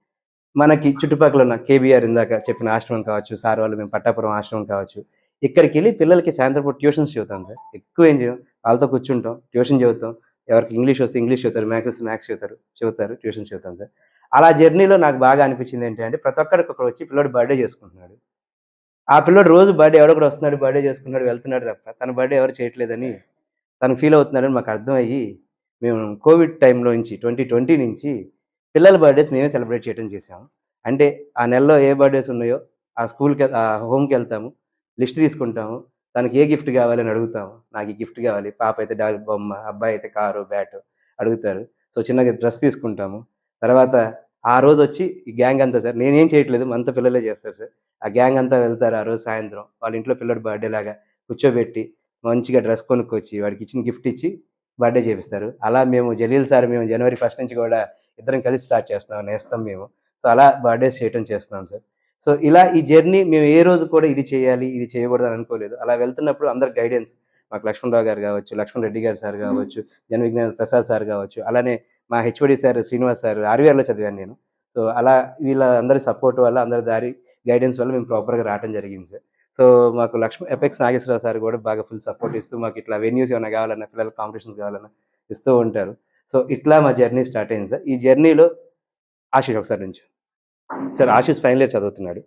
మనకి చుట్టుపక్కల ఉన్న కేబీఆర్ ఇందాక చెప్పిన ఆశ్రమం కావచ్చు, సార్ వాళ్ళు మేము పట్టాపురం ఆశ్రమం కావచ్చు, ఇక్కడికి వెళ్ళి పిల్లలకి సాయంత్రం పూట ట్యూషన్స్ చెబుతాం సార్. ఎక్కువ ఏం చేయం, వాళ్ళతో కూర్చుంటాం, ట్యూషన్ చెబుతాం. ఎవరికి ఇంగ్లీష్ వస్తే ఇంగ్లీష్ చెబుతారు, మ్యాథ్స్ చెబుతారు, ట్యూషన్స్ చెబుతాం సార్. అలా జర్నీలో నాకు బాగా అనిపించింది ఏంటంటే, ప్రతి ఒక్కరికి ఒకరు వచ్చి పిల్లోడు బర్త్డే చేసుకుంటున్నాడు. ఆ పిల్లోడు రోజు బర్త్డే ఎవడో ఒకడు వస్తున్నాడు, బర్త్డే చేసుకున్నాడు, వెళ్తున్నాడు తప్ప తన బర్త్డే ఎవరు చేయట్లేదని తను ఫీల్ అవుతున్నాడని మాకు అర్థమయ్యి, మేము కోవిడ్ టైంలో నుంచి 2020 నుంచి పిల్లల బర్త్డేస్ మేమే సెలబ్రేట్ చేయడం చేసాము. అంటే ఆ నెలలో ఏ బర్త్డేస్ ఉన్నాయో ఆ స్కూల్కి ఆ హోమ్కి వెళ్తాము, లిస్ట్ తీసుకుంటాము, తనకి ఏ గిఫ్ట్ కావాలని అడుగుతాము. నాకు ఈ గిఫ్ట్ కావాలి, పాప అయితే డాల్ బొమ్మ, అబ్బాయి అయితే కారు బ్యాట్ అడుగుతారు. సో చిన్నగా డ్రెస్ తీసుకుంటాము. తర్వాత ఆ రోజు వచ్చి ఈ గ్యాంగ్ అంతా సార్, నేనేం చేయట్లేదు, అంత పిల్లలే చేస్తారు సార్. ఆ గ్యాంగ్ అంతా వెళ్తారు. ఆ రోజు సాయంత్రం వాళ్ళ ఇంట్లో పిల్లడు బర్త్డే లాగా కూర్చోబెట్టి మంచిగా డ్రెస్ కొనుక్కొచ్చి వాడికి ఇచ్చిన గిఫ్ట్ ఇచ్చి బర్త్డే చేపిస్తారు. అలా మేము జలీల్ సార్ మేము జనవరి 1 నుంచి కూడా ఇద్దరం కలిసి స్టార్ట్ చేస్తున్నాం, నేస్తాం మేము. సో అలా బర్త్డేస్ చేయటం చేస్తున్నాం సార్. సో ఇలా ఈ జర్నీ మేము ఏ రోజు కూడా ఇది చేయాలి, ఇది చేయకూడదు అని అనుకోలేదు. అలా వెళ్తున్నప్పుడు అందరు గైడెన్స్, మాకు లక్ష్మణరావు గారు కావచ్చు, లక్ష్మణ్ రెడ్డి గారు సార్ కావచ్చు, జన విజ్ఞాన ప్రసాద్ సార్ కావచ్చు, అలానే మా హెచ్ఓడి సార్ శ్రీనివాస్ సార్ ఆర్వీఆర్లో చదివాను నేను. సో అలా వీళ్ళ అందరి సపోర్ట్ వల్ల, అందరి దారి గైడెన్స్ వల్ల మేము ప్రాపర్గా రావడం జరిగింది సార్. సో మాకు ఎపెక్స్ నాగేశ్వరరావు సార్ కూడా బాగా ఫుల్ సపోర్ట్ ఇస్తూ, మాకు ఇట్లా వెన్యూస్ ఏమైనా కావాలన్నా, పిల్లల కాంపిటీషన్స్ కావాలన్నా ఇస్తూ ఉంటారు. సో ఇట్లా మా జర్నీ స్టార్ట్ అయింది సార్. ఈ జర్నీలో ఆశీష్ ఒకసారి నుంచి సార్, ఆశీష్ ఫైనల్ ఇయర్ చదువుతున్నాడు.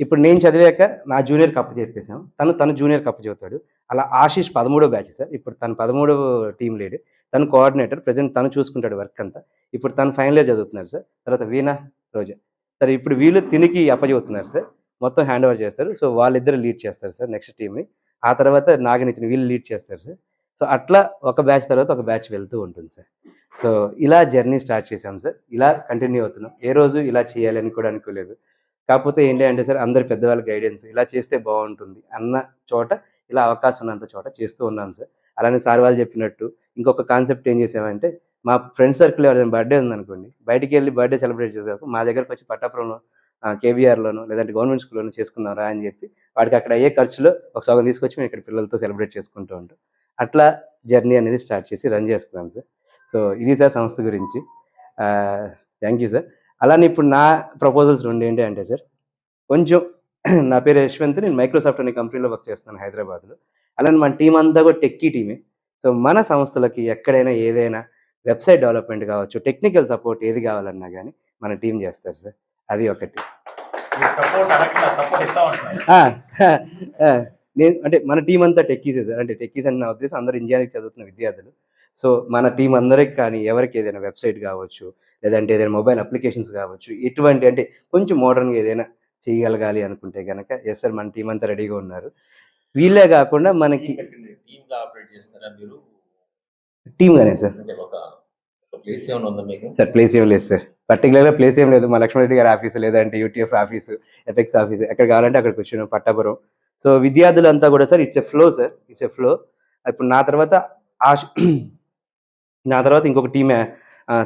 ఇప్పుడు నేను చదివాక నా జూనియర్కి అప్పచెప్పేసాం, తను జూనియర్కి అప్పచెబుతాడు. అలా ఆశీష్ 13వ బ్యాచ్ సార్. ఇప్పుడు తను 13వ టీమ్ లీడ్, తను కోఆర్డినేటర్, ప్రజెంట్ తను చూసుకుంటాడు వర్క్ అంతా. ఇప్పుడు తను ఫైనల్ ఇయర్ చదువుతున్నాడు సార్. తర్వాత వీణా, రోజా సార్ ఇప్పుడు వీళ్ళు తినికి అప్పచెబుతున్నారు సార్, మొత్తం హ్యాండ్ ఓవర్ చేస్తారు. సో వాళ్ళిద్దరు లీడ్ చేస్తారు సార్ నెక్స్ట్ టీమ్ని. ఆ తర్వాత నాగనితిని వీళ్ళు లీడ్ చేస్తారు సార్. సో అట్లా ఒక బ్యాచ్ తర్వాత ఒక బ్యాచ్ వెళ్తూ ఉంటుంది సార్. సో ఇలా జర్నీ స్టార్ట్ చేసాం సార్. ఇలా కంటిన్యూ అవుతున్నాం. ఏ రోజు ఇలా చేయాలని కూడా అనుకోలేదు. కాకపోతే ఏంటి అంటే సార్, అందరి పెద్దవాళ్ళ గైడెన్స్, ఇలా చేస్తే బాగుంటుంది అన్న చోట, ఇలా అవకాశం ఉన్నంత చోట చేస్తూ ఉన్నాం సార్. అలానే సార్ వాళ్ళు చెప్పినట్టు ఇంకొక కాన్సెప్ట్ ఏం చేసామంటే, మా ఫ్రెండ్ సర్కిల్ ఎవరైనా బర్త్డే ఉందనుకోండి, బయటికి వెళ్ళి బర్త్డే సెలబ్రేట్ చేసేటప్పుడు మా దగ్గరకు వచ్చి పట్టాపురంలో కేవీఆర్లోనో లేదంటే గవర్నమెంట్ స్కూల్లోనో చేసుకుందాం రా అని చెప్పి, వాడికి అక్కడ అయ్యే ఖర్చులో ఒక సగం తీసుకొచ్చి మేము ఇక్కడ పిల్లలతో సెలబ్రేట్ చేసుకుంటూ ఉంటాం. అట్లా జర్నీ అనేది స్టార్ట్ చేసి రన్ చేస్తున్నాం సార్. సో ఇది సార్ సంస్థ గురించి. Thank you sir. అలానే ఇప్పుడు నా ప్రపోజల్స్ రెండు ఏంటి అంటే సార్, కొంచెం నా పేరు యశ్వంత్, నేను మైక్రోసాఫ్ట్ అనే కంపెనీలో వర్క్ చేస్తాను హైదరాబాద్లో. అలానే మన టీం అంతా కూడా టెక్కీ టీమే. సో మన సంస్థలకి ఎక్కడైనా ఏదైనా వెబ్సైట్ డెవలప్మెంట్ కావచ్చు, టెక్నికల్ సపోర్ట్ ఏది కావాలన్నా కానీ మన టీం చేస్తారు సార్. అది ఒకటి. నేను అంటే మన టీం అంతా టెక్కీసే సార్. అంటే టెక్కీస్ అని నా ఉద్దేశం అందరూ ఇంజనీరింగ్ చదువుతున్న విద్యార్థులు. సో మన టీం అందరికి కానీ ఎవరికి ఏదైనా వెబ్సైట్ కావచ్చు, లేదంటే ఏదైనా మొబైల్ అప్లికేషన్స్ కావచ్చు, ఎటువంటి అంటే కొంచెం మోడర్న్గా ఏదైనా చేయగలగాలి అనుకుంటే కనుక ఎస్ సార్, మన టీం అంతా రెడీగా ఉన్నారు. వీళ్ళే కాకుండా మనకి టీమ్గానే సార్. సార్ ప్లేస్ ఏం లేదు సార్, పర్టికులర్గా ప్లేస్ ఏం లేదు. మా లక్ష్మణ్ రెడ్డి గారి ఆఫీసు, లేదంటే యూటీఎఫ్ ఆఫీసు, ఎఫెక్స్ ఆఫీసు, ఎక్కడ కావాలంటే అక్కడికి వచ్చినాం పట్టాపురం. సో విద్యార్థులంతా కూడా sir it's a flow sir, it's a flow. ఇప్పుడు నా తర్వాత ఇంకొక టీమే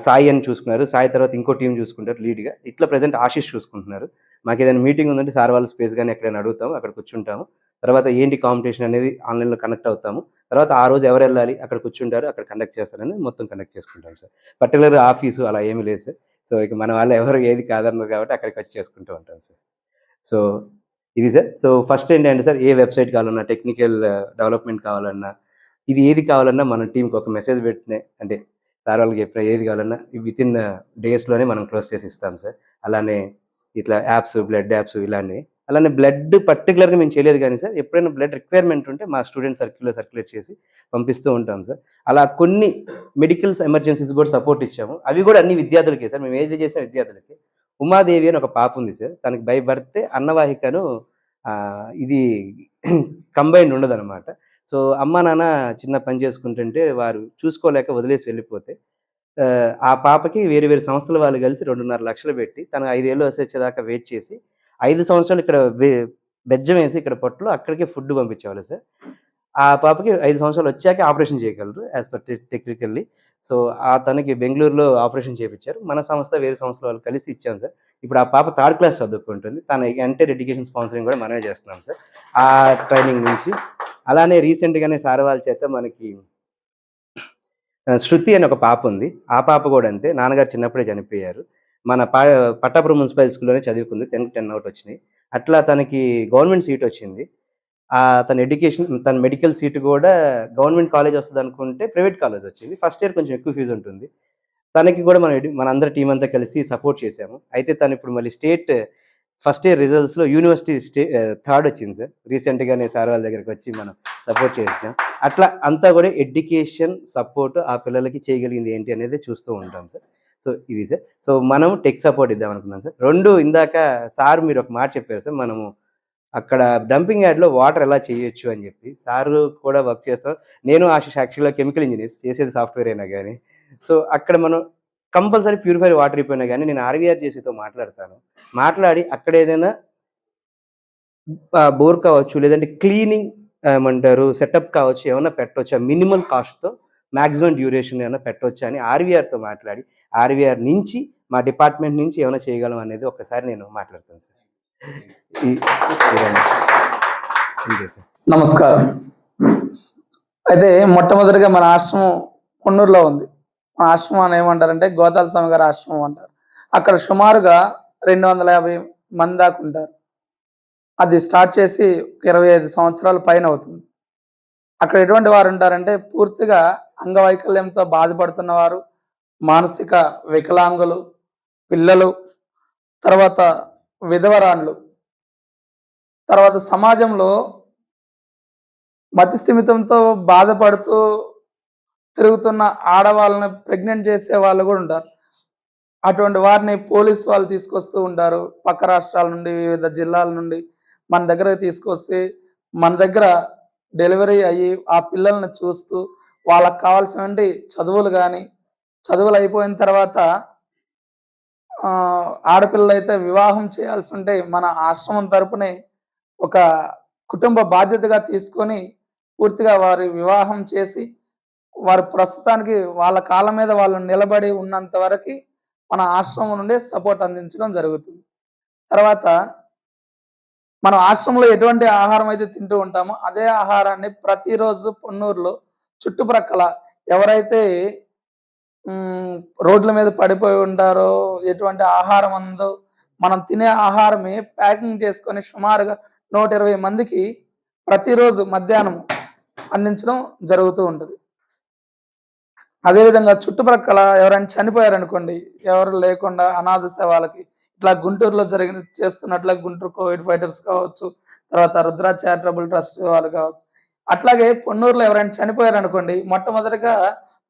సాయి అని చూసుకున్నారు. సాయి తర్వాత ఇంకో టీం చూసుకుంటారు లీడ్గా. ఇట్లా ప్రజెంట్ ఆశీష్ చూసుకుంటున్నారు. మాకు ఏదైనా మీటింగ్ ఉందంటే సార్ వాళ్ళ స్పేస్ కానీ ఎక్కడైనా అడుగుతాము, అక్కడ కూర్చుంటాము. తర్వాత ఏంటి కాంపిటీషన్ అనేది ఆన్లైన్లో కనెక్ట్ అవుతాము. తర్వాత ఆ రోజు ఎవరు వెళ్ళాలి, అక్కడ కూర్చుంటారు, అక్కడ కండక్ట్ చేస్తారని మొత్తం కండక్ట్ చేసుకుంటాం సార్. పర్టికులర్గా ఆఫీసు అలా ఏమీ లేదు సార్. సో ఇక మన వాళ్ళు ఎవరు ఏది కాదన్నారు కాబట్టి అక్కడికి వచ్చి చేసుకుంటూ ఉంటాం సార్. సో ఇది సార్. సో ఫస్ట్ ఏంటంటే సార్, ఏ వెబ్సైట్ కావాలన్నా, టెక్నికల్ డెవలప్మెంట్ కావాలన్నా, ఇది ఏది కావాలన్నా మన టీంకి ఒక మెసేజ్ పెట్టినే, అంటే సార్ వాళ్ళకి చెప్పిన ఏది కావాలన్నా వితిన్ డేస్లోనే మనం క్లోజ్ చేసి ఇస్తాం సార్. అలానే ఇట్లా యాప్స్, బ్లడ్ యాప్స్ ఇలానే. అలానే బ్లడ్ పర్టికులర్గా మేము చేయలేదు కానీ సార్, ఎప్పుడైనా బ్లడ్ రిక్వైర్మెంట్ ఉంటే మా స్టూడెంట్ సర్కిల్లో సర్క్యులేట్ చేసి పంపిస్తూ ఉంటాం సార్. అలా కొన్ని మెడికల్స్ ఎమర్జెన్సీస్ కూడా సపోర్ట్ ఇచ్చాము. అవి కూడా అన్ని విద్యార్థులకే సార్, మేము ఏది చేసిన విద్యార్థులకి. ఉమాదేవి అని ఒక పాప ఉంది సార్, తనకి బై బర్తే అన్నవాహికను ఇది కంబైన్డ్ ఉండదన్నమాట. సో అమ్మ నాన్న చిన్న పని చేసుకుంటుంటే వారు చూసుకోలేక వదిలేసి వెళ్ళిపోతే ఆ పాపకి వేరే వేరే సంస్థల వాళ్ళు కలిసి 2.5 లక్షలు పెట్టి తను 5 ఏళ్ళు వచ్చేదాకా వెయిట్ చేసి 5 సంవత్సరాలు ఇక్కడ బెజ్జం వేసి ఇక్కడ పొట్టలో అక్కడికే ఫుడ్ పంపించేవాళ్ళు సార్. ఆ పాపకి 5 సంవత్సరాలు వచ్చాక ఆపరేషన్ చేయగలరు యాజ్ పర్ టెక్నికల్లీ. సో తనకి బెంగళూరులో ఆపరేషన్ చేయించారు. మన సంస్థ వేరే సంస్థల వాళ్ళు కలిసి ఇచ్చాం సార్. ఇప్పుడు ఆ పాప 3rd క్లాస్ చదువుకుంటుంది. తన ఎంటైర్ ఎడ్యుకేషన్ స్పాన్సరింగ్ కూడా మనమే చేస్తున్నాం సార్ ఆ ట్రైనింగ్ నుంచి. అలానే రీసెంట్గానే సార్ వాళ్ళ చేత మనకి శృతి అని ఒక పాప ఉంది. ఆ పాప కూడా అంతే, నాన్నగారు చిన్నప్పుడే చనిపోయారు. మన పట్టాపురం మున్సిపల్ స్కూల్లోనే చదువుకుంది. 10 అవుట్ వచ్చినాయి. అట్లా తనకి గవర్నమెంట్ సీట్ వచ్చింది. తన మెడికల్ సీట్ కూడా గవర్నమెంట్ కాలేజ్ వస్తుంది అనుకుంటే ప్రైవేట్ కాలేజ్ వచ్చింది. ఫస్ట్ ఇయర్ కొంచెం ఎక్కువ ఫీజు ఉంటుంది. తనకి కూడా మన అందరి టీం అంతా కలిసి సపోర్ట్ చేశాము. అయితే తను ఇప్పుడు మళ్ళీ స్టేట్ ఫస్ట్ ఇయర్ రిజల్ట్స్లో యూనివర్సిటీ 3rd వచ్చింది సార్. రీసెంట్గానే సార్ వాళ్ళ దగ్గరికి వచ్చి మనం సపోర్ట్ చేసాం. అట్లా అంతా కూడా ఎడ్యుకేషన్ సపోర్ట్ ఆ పిల్లలకి చేయగలిగింది ఏంటి అనేది చూస్తూ ఉంటాం సార్. సో ఇది సార్. సో మనం టెక్ సపోర్ట్ ఇద్దాం అనుకున్నాం సార్. 2 ఇందాక సార్ మీరు ఒక మాట చెప్పారు సార్, మనము అక్కడ డంపింగ్ యార్డ్లో వాటర్ ఎలా చేయొచ్చు అని చెప్పి. సారు కూడా వర్క్ చేస్తాం. నేను ఆశిష్ యాక్చువల్గా కెమికల్ ఇంజనీర్స్, చేసేది సాఫ్ట్వేర్ అయినా కానీ. సో అక్కడ మనం కంపల్సరీ ప్యూరిఫైర్ వాటర్ అయిపోయినా కానీ నేను ఆర్వీఆర్ చేసేతో మాట్లాడి అక్కడ ఏదైనా బోర్ కావచ్చు, లేదంటే క్లీనింగ్ ఏమంటారు సెటప్ కావచ్చు, ఏమైనా పెట్టవచ్చా మినిమల్ కాస్ట్తో, మ్యాక్సిమం డ్యూరేషన్ ఏమైనా పెట్టవచ్చా అని ఆర్వీఆర్తో మాట్లాడి ఆర్వీఆర్ నుంచి మా డిపార్ట్మెంట్ నుంచి ఏమైనా చేయగలం అనేది ఒకసారి నేను మాట్లాడతాను సార్. నమస్కారం. అయితే మొట్టమొదటిగా మన ఆశ్రమం పొన్నూరులో ఉంది. మా ఆశ్రమం అని ఏమంటారంటే గోతాల స్వామి గారి ఆశ్రమం అంటారు. అక్కడ సుమారుగా 250 మంది దాకా ఉంటారు. అది స్టార్ట్ చేసి 25 సంవత్సరాల పైన అవుతుంది. అక్కడ ఎటువంటి వారు ఉంటారంటే పూర్తిగా అంగవైకల్యంతో బాధపడుతున్న వారు, మానసిక వికలాంగులు, పిల్లలు, తర్వాత విధవరాండ్లు, తర్వాత సమాజంలో మతిస్థిమితంతో బాధపడుతూ తిరుగుతున్న ఆడవాళ్ళని ప్రెగ్నెంట్ చేసే వాళ్ళు కూడా ఉంటారు. అటువంటి వారిని పోలీసు వాళ్ళు తీసుకొస్తూ ఉంటారు. పక్క రాష్ట్రాల నుండి, వివిధ జిల్లాల నుండి మన దగ్గరకు తీసుకొస్తే మన దగ్గర డెలివరీ అయ్యి ఆ పిల్లల్ని చూస్తూ వాళ్ళకి కావాల్సినటువంటి చదువులు అయిపోయిన తర్వాత ఆడపిల్లలు అయితే వివాహం చేయాల్సి ఉంటే మన ఆశ్రమం తరపునే ఒక కుటుంబ బాధ్యతగా తీసుకొని పూర్తిగా వారి వివాహం చేసి వారు ప్రస్తుతానికి వాళ్ళ కాళ్ళ మీద వాళ్ళు నిలబడి ఉన్నంత వరకు మన ఆశ్రమం నుండి సపోర్ట్ అందించడం జరుగుతుంది. తర్వాత మనం ఆశ్రమంలో ఎటువంటి ఆహారం అయితే తింటూ ఉంటామో అదే ఆహారాన్ని ప్రతిరోజు పొన్నూరులో చుట్టుప్రక్కల ఎవరైతే రోడ్ల మీద పడిపోయి ఉంటారో, ఎటువంటి ఆహారం ఉందో మనం తినే ఆహారమే ప్యాకింగ్ చేసుకొని సుమారుగా 120 మందికి ప్రతిరోజు మధ్యాహ్నం అందించడం జరుగుతూ ఉంటుంది. అదేవిధంగా చుట్టుప్రక్కల ఎవరైనా చనిపోయారనుకోండి, ఎవరు లేకుండా అనాథ సేవలకి ఇట్లా గుంటూరులో చేస్తున్నట్లే గుంటూరు కోవిడ్ ఫైటర్స్ కావచ్చు, తర్వాత రుద్ర చారిటబుల్ ట్రస్ట్ వాళ్ళు కావచ్చు, అట్లాగే పొన్నూరులో ఎవరైనా చనిపోయారనుకోండి, మొట్టమొదటిగా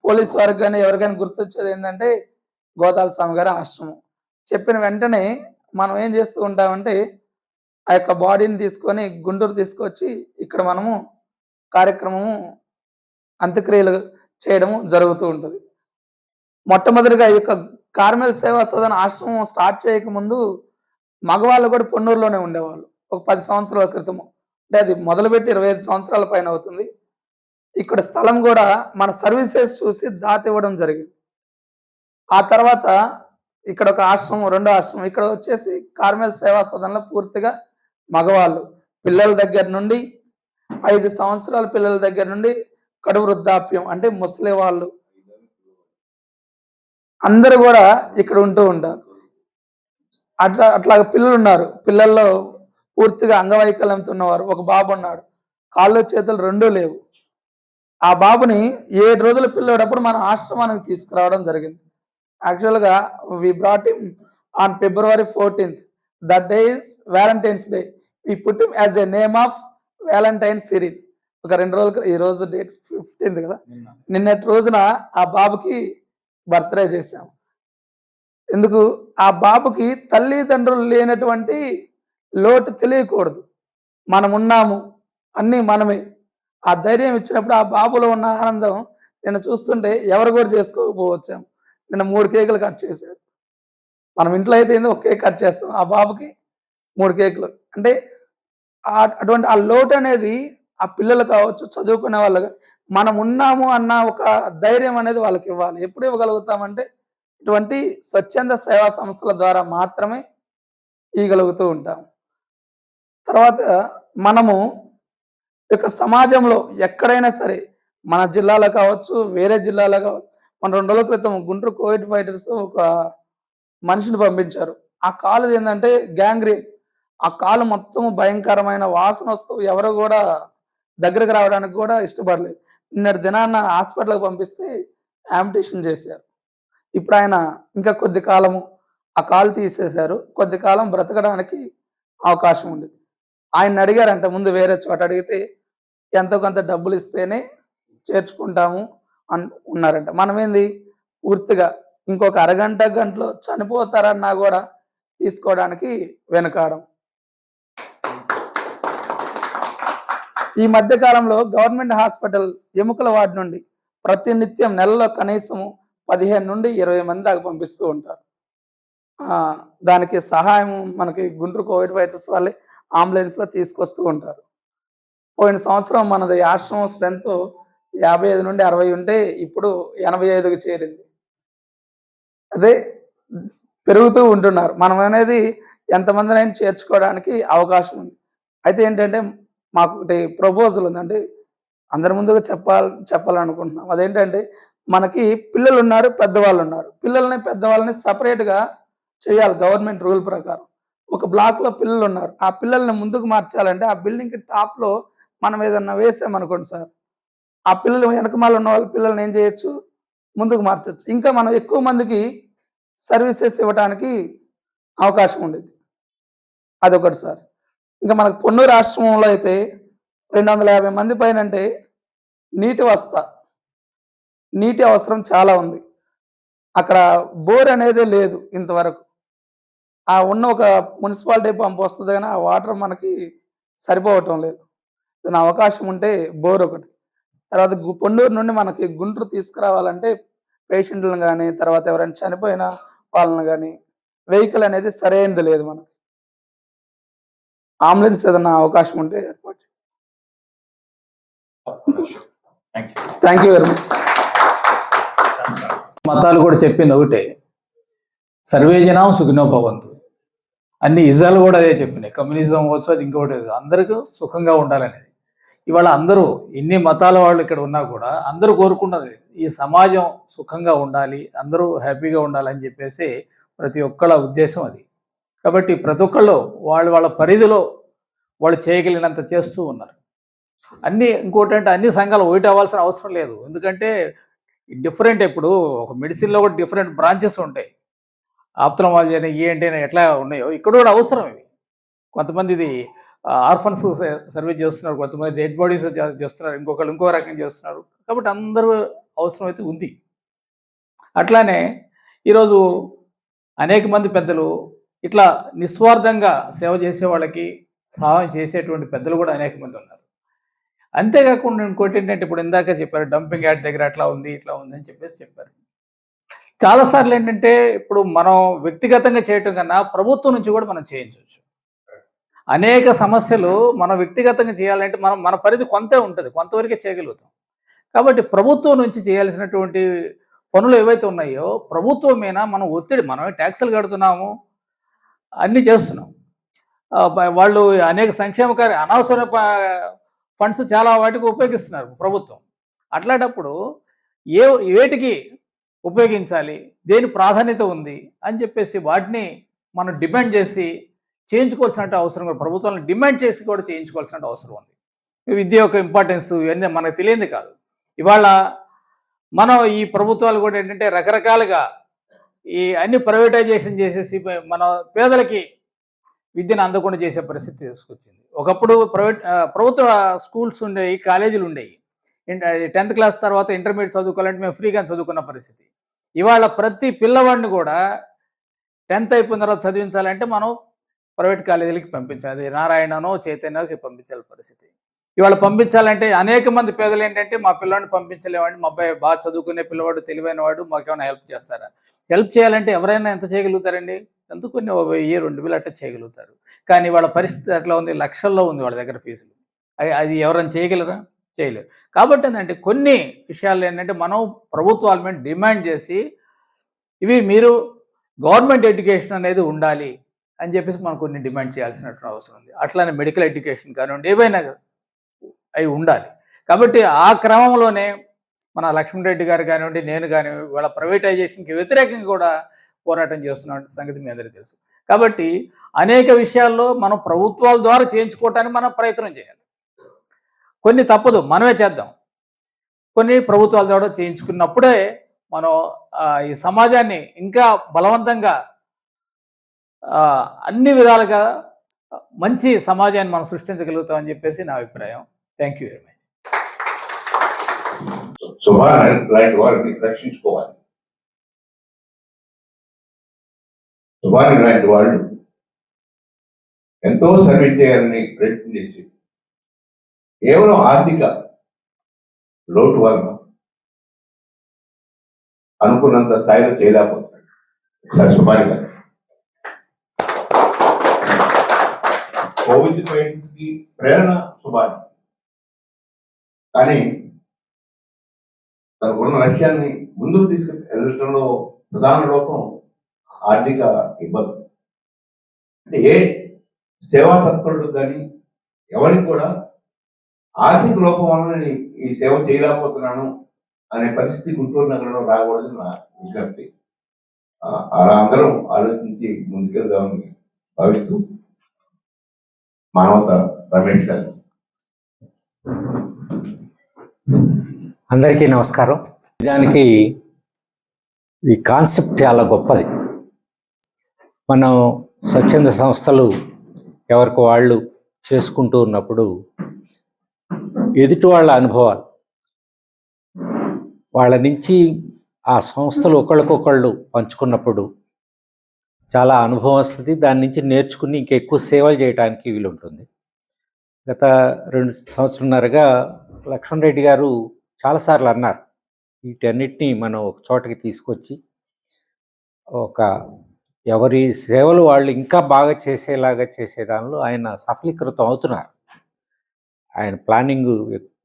పోలీస్ వారికి కానీ ఎవరికైనా గుర్తొచ్చేది ఏంటంటే గోతాల స్వామి గారి ఆశ్రమం. చెప్పిన వెంటనే మనం ఏం చేస్తూ ఉంటామంటే ఆ యొక్క బాడీని తీసుకొని గుంటూరు తీసుకొచ్చి ఇక్కడ మనము కార్యక్రమము అంత్యక్రియలు చేయడము జరుగుతూ ఉంటుంది. మొట్టమొదటిగా ఈ యొక్క కార్మెల్ సేవా సదన్ ఆశ్రమం స్టార్ట్ చేయకముందు మగవాళ్ళు కూడా పొన్నూరులోనే ఉండేవాళ్ళు. ఒక 10 సంవత్సరాల క్రితము, అంటే అది మొదలుపెట్టి 25 సంవత్సరాల పైన అవుతుంది. ఇక్కడ స్థలం కూడా మన సర్వీసెస్ చూసి దాటి ఇవ్వడం జరిగింది. ఆ తర్వాత ఇక్కడ ఒక ఆశ్రమం, 2వ ఆశ్రమం ఇక్కడ వచ్చేసి కార్మెల్ సేవా సదన్లో పూర్తిగా మగవాళ్ళు, పిల్లల దగ్గర నుండి 5 సంవత్సరాల పిల్లల దగ్గర నుండి కడు వృద్ధాప్యం అంటే ముసలి వాళ్ళు అందరూ కూడా ఇక్కడ ఉంటూ ఉంటారు. అట్లాగా పిల్లలు ఉన్నారు. పిల్లల్లో పూర్తిగా అంగవైకల్యంతో ఉన్నవారు ఒక బాబు ఉన్నాడు, కాళ్ళు చేతులు రెండూ లేవు. ఆ బాబుని 7 రోజుల పిల్లడప్పుడు మన ఆశ్రమానికి తీసుకురావడం జరిగింది. యాక్చువల్గా we brought him on February 14th. That day is Valentine's day. We put him as a name of Valentine Cyril. ఒక 2 రోజులు, ఈ రోజు డేట్ 15th కదా, నిన్నటి రోజున ఆ బాబుకి బర్త్డే చేశాము. ఎందుకు? ఆ బాబుకి తల్లిదండ్రులు లేనటువంటి లోటు తెలియకూడదు. మనం ఉన్నాము, అన్నీ మనమే. ఆ ధైర్యం ఇచ్చినప్పుడు ఆ బాబులో ఉన్న ఆనందం నేను చూస్తుంటే ఎవరు కూడా చేసుకోకపోవచ్చాము. నిన్న 3 కేకులు కట్ చేశాడు. మనం ఇంట్లో అయితే ఏందో ఒక కేక్ కట్ చేస్తాం, ఆ బాబుకి 3 కేకులు. అంటే అటువంటి ఆ లోటు అనేది ఆ పిల్లలు కావచ్చు, చదువుకునే వాళ్ళు మనం ఉన్నాము అన్న ఒక ధైర్యం అనేది వాళ్ళకి ఇవ్వాలి. ఎప్పుడు ఇవ్వగలుగుతామంటే ఇటువంటి స్వచ్ఛంద సేవా సంస్థల ద్వారా మాత్రమే ఇవ్వగలుగుతూ ఉంటాం. తర్వాత మనము యొక్క సమాజంలో ఎక్కడైనా సరే, మన జిల్లాలో కావచ్చు, వేరే జిల్లాలో కావచ్చు, మన 2 రోజుల క్రితం గుంటూరు కోవిడ్ ఫైటర్స్ ఒక మనిషిని పంపించారు. ఆ కాలు ఏంటంటే గ్యాంగ్రీన్. ఆ కాలు మొత్తం భయంకరమైన వాసన వస్తూ ఎవరు కూడా దగ్గరకు రావడానికి కూడా ఇష్టపడలేదు. నిన్నటి దినాన్న హాస్పిటల్కి పంపిస్తే యాంపిటేషన్ చేశారు. ఇప్పుడు ఆయన ఇంకా కొద్ది కాలము ఆ కాలు తీసేశారు. కొద్ది కాలం బ్రతకడానికి అవకాశం ఉండేది. ఆయన అడిగారంట ముందు వేరే చోట అడిగితే ఎంతో కొంత డబ్బులు ఇస్తేనే చేర్చుకుంటాము ఉన్నారంట. మనమేంది పూర్తిగా ఇంకొక అరగంట గంటలో చనిపోతారన్నా కూడా తీసుకోవడానికి వెనుకాడం. ఈ మధ్య కాలంలో గవర్నమెంట్ హాస్పిటల్ ఎముకల వార్డు నుండి ప్రతినిత్యం నెలలో కనీసం 15 నుండి 20 మంది దాకా పంపిస్తూ ఉంటారు. దానికి సహాయం మనకి గుంటూరు కోవిడ్ ఫైటర్స్ వాళ్ళే అంబులెన్స్లో తీసుకొస్తూ ఉంటారు. పోయిన సంవత్సరం మనది ఆశ్రమం స్ట్రెంత్ 55 నుండి 60 ఉంటే ఇప్పుడు 85కి చేరింది. అదే పెరుగుతూ ఉంటున్నారు. మనం అనేది ఎంతమందినైనా చేర్చుకోవడానికి అవకాశం ఉంది. అయితే ఏంటంటే మాకు ఒకటి ప్రపోజల్ ఉందండి, అందరి ముందుగా చెప్పాలనుకుంటున్నాం. అదేంటంటే మనకి పిల్లలు ఉన్నారు, పెద్దవాళ్ళు ఉన్నారు. పిల్లల్ని పెద్దవాళ్ళని సపరేట్గా చేయాలి గవర్నమెంట్ రూల్ ప్రకారం. ఒక బ్లాక్లో పిల్లలు ఉన్నారు, ఆ పిల్లల్ని ముందుకు మార్చాలంటే ఆ బిల్డింగ్కి టాప్లో మనం ఏదన్నా వేసామనుకోండి సార్, ఆ పిల్లలు వెనకమాల ఉన్న వాళ్ళ పిల్లల్ని ఏం చేయొచ్చు, ముందుకు మార్చవచ్చు. ఇంకా మనం ఎక్కువ మందికి సర్వీసెస్ ఇవ్వడానికి అవకాశం ఉండేది. అదొకటి సార్. ఇంకా మనకు పొన్నూరు ఆశ్రమంలో అయితే 250 మంది పైన అంటే నీటి అవసరం చాలా ఉంది. అక్కడ బోర్ అనేది లేదు ఇంతవరకు. ఆ ఉన్న ఒక మున్సిపాలిటీ పంపు వస్తుంది కానీ ఆ వాటర్ మనకి సరిపోవటం లేదు. దాని అవకాశం ఉంటే బోర్ ఒకటి. తర్వాత పొన్నూరు నుండి మనకి గుంటూరు తీసుకురావాలంటే పేషెంట్లను కానీ, తర్వాత ఎవరైనా చనిపోయిన వాళ్ళని కానీ వెహికల్ అనేది సరైనది లేదు. మనకి అంబులెన్స్ ఏదైనా అవకాశం ఉంటే ఏర్పాటు చేయండి. Thank you very much. మతాలు కూడా చెప్పింది ఒకటే, సర్వేజనం సుఖినో భవంతు. అన్ని ఇజాలు కూడా అదే చెప్పినాయి. కమ్యూనిజం అవ్వచ్చు, అది ఇంకొకటి, అందరికీ సుఖంగా ఉండాలనేది. ఇవాళ అందరూ ఎన్ని మతాల వాళ్ళు ఇక్కడ ఉన్నా కూడా అందరూ కోరుకున్నది ఈ సమాజం సుఖంగా ఉండాలి, అందరూ హ్యాపీగా ఉండాలని చెప్పేసి ప్రతి ఒక్కళ్ళ ఉద్దేశం అది. కాబట్టి ప్రతి ఒక్కళ్ళు వాళ్ళ పరిధిలో వాళ్ళు చేయగలిగినంత చేస్తూ ఉన్నారు. ఇంకోటి అంటే అన్ని సంఘాలు ఒకటి అవ్వాల్సిన అవసరం లేదు. ఎందుకంటే డిఫరెంట్, ఇప్పుడు ఒక మెడిసిన్లో కూడా డిఫరెంట్ బ్రాంచెస్ ఉంటాయి. ఆప్థల్మాలజీ అని ఏంటి అని ఎట్లా ఉన్నాయో ఇక్కడ కూడా అవసరం. ఇవి కొంతమంది ఇది ఆర్ఫన్స్ సర్వీస్ చేస్తున్నారు, కొంతమంది డెడ్ బాడీస్ చేస్తున్నారు, ఇంకో రకంగా చేస్తున్నారు. కాబట్టి అందరూ అవసరం అయితే ఉంది. అట్లానే ఈరోజు అనేక మంది పెద్దలు ఇట్లా నిస్వార్థంగా సేవ చేసే వాళ్ళకి సహాయం చేసేటువంటి పెద్దలు కూడా అనేక మంది ఉన్నారు. అంతేకాకుండా ఇంకోటి ఏంటంటే ఇప్పుడు ఇందాక చెప్పారు డంపింగ్ యార్డ్ దగ్గర అట్లా ఉంది ఇట్లా ఉంది అని చెప్పారు. చాలాసార్లు ఏంటంటే ఇప్పుడు మనం వ్యక్తిగతంగా చేయటం కన్నా ప్రభుత్వం నుంచి కూడా మనం చేయించవచ్చు. అనేక సమస్యలు మనం వ్యక్తిగతంగా చేయాలంటే మన పరిధి కొంతే ఉంటుంది, కొంతవరకే చేయగలుగుతాం. కాబట్టి ప్రభుత్వం నుంచి చేయాల్సినటువంటి పనులు ఏవైతే ఉన్నాయో ప్రభుత్వం మీద మనం ఒత్తిడి, మనం ట్యాక్సులు కడుతున్నాము, అన్నీ చేస్తున్నాం. వాళ్ళు అనేక సంక్షేమ అనవసర ఫండ్స్ చాలా వాటికి ఉపయోగిస్తున్నారు ప్రభుత్వం. అట్లాంటప్పుడు వేటికి ఉపయోగించాలి, దేని ప్రాధాన్యత ఉంది అని చెప్పేసి వాటిని మనం డిమాండ్ చేసి చేయించుకోవాల్సిన అవసరం కూడా, ప్రభుత్వాన్ని డిమాండ్ చేసి కూడా చేయించుకోవాల్సిన అవసరం ఉంది. విద్య యొక్క ఇంపార్టెన్స్ ఇవన్నీ మనకు తెలియంది కాదు. ఇవాళ మనం ఈ ప్రభుత్వాలు కూడా ఏంటంటే రకరకాలుగా ఈ అన్ని ప్రైవేటైజేషన్ చేసేసి మన పేదలకి విద్యను అందకుండా చేసే పరిస్థితి తీసుకొచ్చింది. ఒకప్పుడు ప్రభుత్వ స్కూల్స్ ఉండేవి, కాలేజీలు ఉండేవి. 10th క్లాస్ తర్వాత ఇంటర్మీడియట్ చదువుకోవాలంటే మేము ఫ్రీగా చదువుకున్న పరిస్థితి. ఇవాళ ప్రతి పిల్లవాడిని కూడా 10th అయిపోయిన తర్వాత చదివించాలంటే మనం ప్రైవేట్ కాలేజీలకి పంపించాలి. నారాయణనో చైతన్యకి పంపించాలి పరిస్థితి. ఇవాళ పంపించాలంటే అనేక మంది పేదలు ఏంటంటే మా పిల్లవాడిని పంపించలేమండి, మా అబ్బాయి బాగా చదువుకునే పిల్లవాడు, తెలివైన వాడు, మాకేమైనా హెల్ప్ చేస్తారా? హెల్ప్ చేయాలంటే ఎవరైనా ఎంత చేయగలుగుతారండి? ఎంత కొన్ని 1000, 2000 అట్లా చేయగలుగుతారు. కానీ వాళ్ళ పరిస్థితి ఎట్లా ఉంది? లక్షల్లో ఉంది వాళ్ళ దగ్గర ఫీజులు. అది ఎవరైనా చేయగలరా? చేయలేరు. కాబట్టి ఏంటంటే కొన్ని విషయాలు ఏంటంటే మనం ప్రభుత్వాల మీద డిమాండ్ చేసి ఇవి మీరు గవర్నమెంట్ ఎడ్యుకేషన్ అనేది ఉండాలి అని చెప్పేసి మనం కొన్ని డిమాండ్ చేయాల్సినటువంటి అవసరం ఉంది. అట్లానే మెడికల్ ఎడ్యుకేషన్ కానివ్వండి, ఏవైనా అవి ఉండాలి. కాబట్టి ఆ క్రమంలోనే మన లక్ష్మణ్ రెడ్డి గారు కానివ్వండి, నేను కానివ్వండి, వాళ్ళ ప్రైవేటైజేషన్కి వ్యతిరేకంగా కూడా పోరాటం చేస్తున్న సంగతి మీ అందరికీ తెలుసు. కాబట్టి అనేక విషయాల్లో మనం ప్రభుత్వాల ద్వారా చేయించుకోవటానికి మనం ప్రయత్నం చేయాలి. కొన్ని తప్పదు, మనమే చేద్దాం. కొన్ని ప్రభుత్వాల ద్వారా చేయించుకున్నప్పుడే మనం ఈ సమాజాన్ని ఇంకా బలవంతంగా అన్ని విధాలుగా మంచి సమాజాన్ని మనం సృష్టించగలుగుతామని చెప్పేసి నా అభిప్రాయం. Thank you very much. సుమారు లాంటి వారిని రక్షించుకోవాలి. సుమారు లాంటి వాళ్ళు ఎంతో సర్వీస్ చేయాలని ప్రయత్నం చేసి కేవలం ఆర్థిక లోటు వలన అనుకున్నంత స్థాయిలో చేయలేకపోతున్నాడు. ఒకసారి సుమారు గారు కోవిడ్ కి ప్రేరణ సుమారు, కానీ తనకున్న లక్ష్యాన్ని ముందుకు తీసుకెళ్ళడంలో ప్రధాన లోపం ఆర్థిక ఇబ్బంది. అంటే ఏ సేవా తత్పరుడు కానీ ఎవరికి కూడా ఆర్థిక లోపం వలన ఈ సేవ చేయలేకపోతున్నాను అనే పరిస్థితి గుంటూరు నగరంలో రాకూడదు నా విజ్ఞప్తి. అలా అందరం ఆలోచించి ముందుకెళ్దామని భావిస్తూ మానవత రమేష్ గారు. అందరికీ నమస్కారం. నిజానికి ఈ కాన్సెప్ట్ చాలా గొప్పది. మనం స్వచ్ఛంద సంస్థలు ఎవరికి వాళ్ళు చేసుకుంటూ ఉన్నప్పుడు ఎదుటి వాళ్ళ అనుభవాలు, వాళ్ళ నుంచి ఆ సంస్థలు ఒకళ్ళకొకళ్ళు పంచుకున్నప్పుడు చాలా అనుభవం వస్తుంది. దాని నుంచి నేర్చుకుని ఇంకెక్కువ సేవలు చేయడానికి వీలుంటుంది. గత 2 సంవత్సరాలున్నరగా లక్ష్మణ్ రెడ్డి గారు చాలాసార్లు అన్నారు, వీటన్నిటినీ మనం ఒక చోటకి తీసుకొచ్చి ఎవరి సేవలు వాళ్ళు ఇంకా బాగా చేసేలాగా చేసే దానిలో ఆయన సఫలీకృతం అవుతున్నారు. ఆయన ప్లానింగ్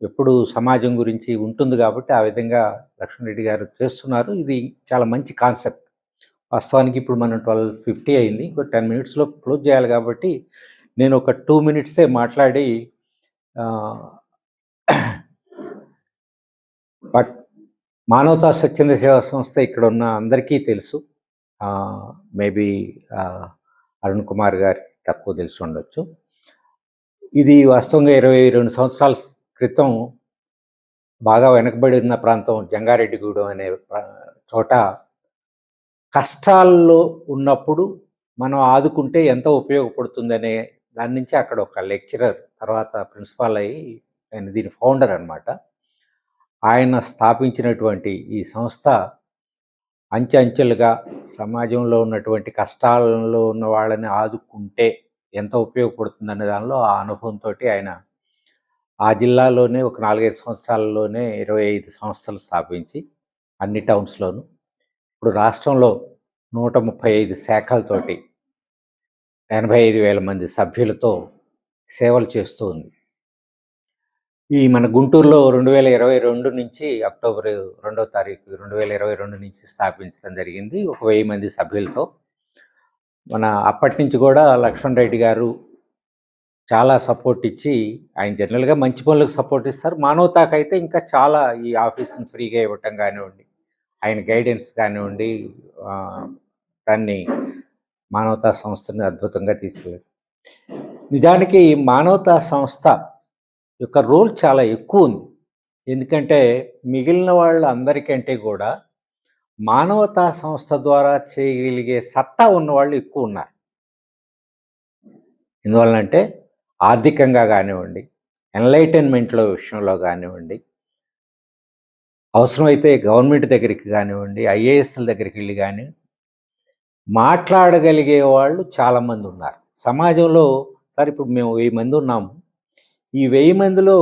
ఎప్పుడు సమాజం గురించి ఉంటుంది కాబట్టి ఆ విధంగా లక్ష్మణ్ రెడ్డి గారు చేస్తున్నారు. ఇది చాలా మంచి కాన్సెప్ట్. వాస్తవానికి ఇప్పుడు మనం 12:50 అయింది, ఇంకో 10 minutesలో క్లోజ్ చేయాలి. కాబట్టి నేను ఒక 2 minutes మాట్లాడి బట్ మానవతా స్వచ్ఛంద సేవా సంస్థ ఇక్కడ ఉన్న అందరికీ తెలుసు. మేబీ అరుణ్ కుమార్ గారికి తక్కువ తెలిసి ఉండొచ్చు. ఇది వాస్తవంగా 22 సంవత్సరాల క్రితం బాగా వెనకబడి ఉన్న ప్రాంతం జంగారెడ్డిగూడెం అనే చోట కష్టాల్లో ఉన్నప్పుడు మనం ఆదుకుంటే ఎంత ఉపయోగపడుతుందనే దాని నుంచి అక్కడ ఒక లెక్చరర్, తర్వాత ప్రిన్సిపాల్ అయ్యి ఆయన దీని ఫౌండర్ అనమాట. ఆయన స్థాపించినటువంటి ఈ సంస్థ అంచెలుగా సమాజంలో ఉన్నటువంటి కష్టాలలో ఉన్న వాళ్ళని ఆదుకుంటే ఎంత ఉపయోగపడుతుందనే దానిలో ఆ అనుభవంతో ఆయన ఆ జిల్లాలోనే ఒక 4-5 సంవత్సరాలలోనే 25 సంస్థలు స్థాపించి అన్ని టౌన్స్లోనూ ఇప్పుడు రాష్ట్రంలో 135 శాఖలతోటి 85,000 మంది సభ్యులతో సేవలు చేస్తూ ఉంది. ఈ మన గుంటూరులో 2022 నుంచి అక్టోబర్ 2వ తారీఖు 2022 నుంచి స్థాపించడం జరిగింది, ఒక 1000 మంది సభ్యులతో. అప్పటి నుంచి కూడా లక్ష్మణ్ రెడ్డి గారు చాలా సపోర్ట్ ఇచ్చి, ఆయన జనరల్గా మంచి పనులకు సపోర్ట్ ఇస్తారు, మానవతాకైతే ఇంకా చాలా ఈ ఆఫీస్ని ఫ్రీగా ఇవ్వటం కానివ్వండి, ఆయన గైడెన్స్ కానివ్వండి, దాన్ని మానవతా సంస్థని అద్భుతంగా తీసుకెళ్ళారు. నిజానికి మానవతా సంస్థ యొక్క రోల్ చాలా ఎక్కువ ఉంది. ఎందుకంటే మిగిలిన వాళ్ళందరికంటే కూడా మానవతా సంస్థ ద్వారా చేయగలిగే సత్తా ఉన్నవాళ్ళు ఎక్కువ ఉన్నారు. ఎందువల్లంటే ఆర్థికంగా కానివ్వండి, ఎన్లైటన్మెంట్లో విషయంలో కానివ్వండి, అవసరమైతే గవర్నమెంట్ దగ్గరికి కానివ్వండి, ఐఏఎస్ల దగ్గరికి వెళ్ళి కానీ మాట్లాడగలిగే వాళ్ళు చాలామంది ఉన్నారు సమాజంలో. సార్ ఇప్పుడు మేము 1000 మంది ఉన్నాము, ఈ 1000 మందిలో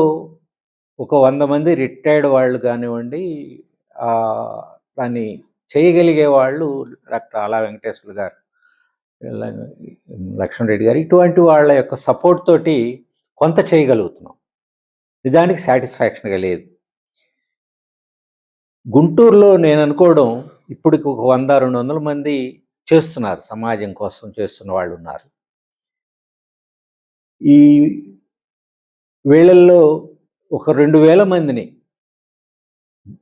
ఒక 100 మంది రిటైర్డ్ వాళ్ళు కానివ్వండి, దాన్ని చేయగలిగే వాళ్ళు డాక్టర్ ఆలా వెంకటేశ్వర్లు గారు, లక్ష్మణ్ రెడ్డి గారు, ఇటువంటి వాళ్ళ యొక్క సపోర్ట్ తోటి కొంత చేయగలుగుతున్నాం. నిజానికి సాటిస్ఫాక్షన్గా లేదు. గుంటూరులో నేను అనుకోవడం ఇప్పటికి ఒక 100-200 మంది చేస్తున్నారు, సమాజం కోసం చేస్తున్న వాళ్ళు ఉన్నారు. ఈ వేళల్లో ఒక 2000 మందిని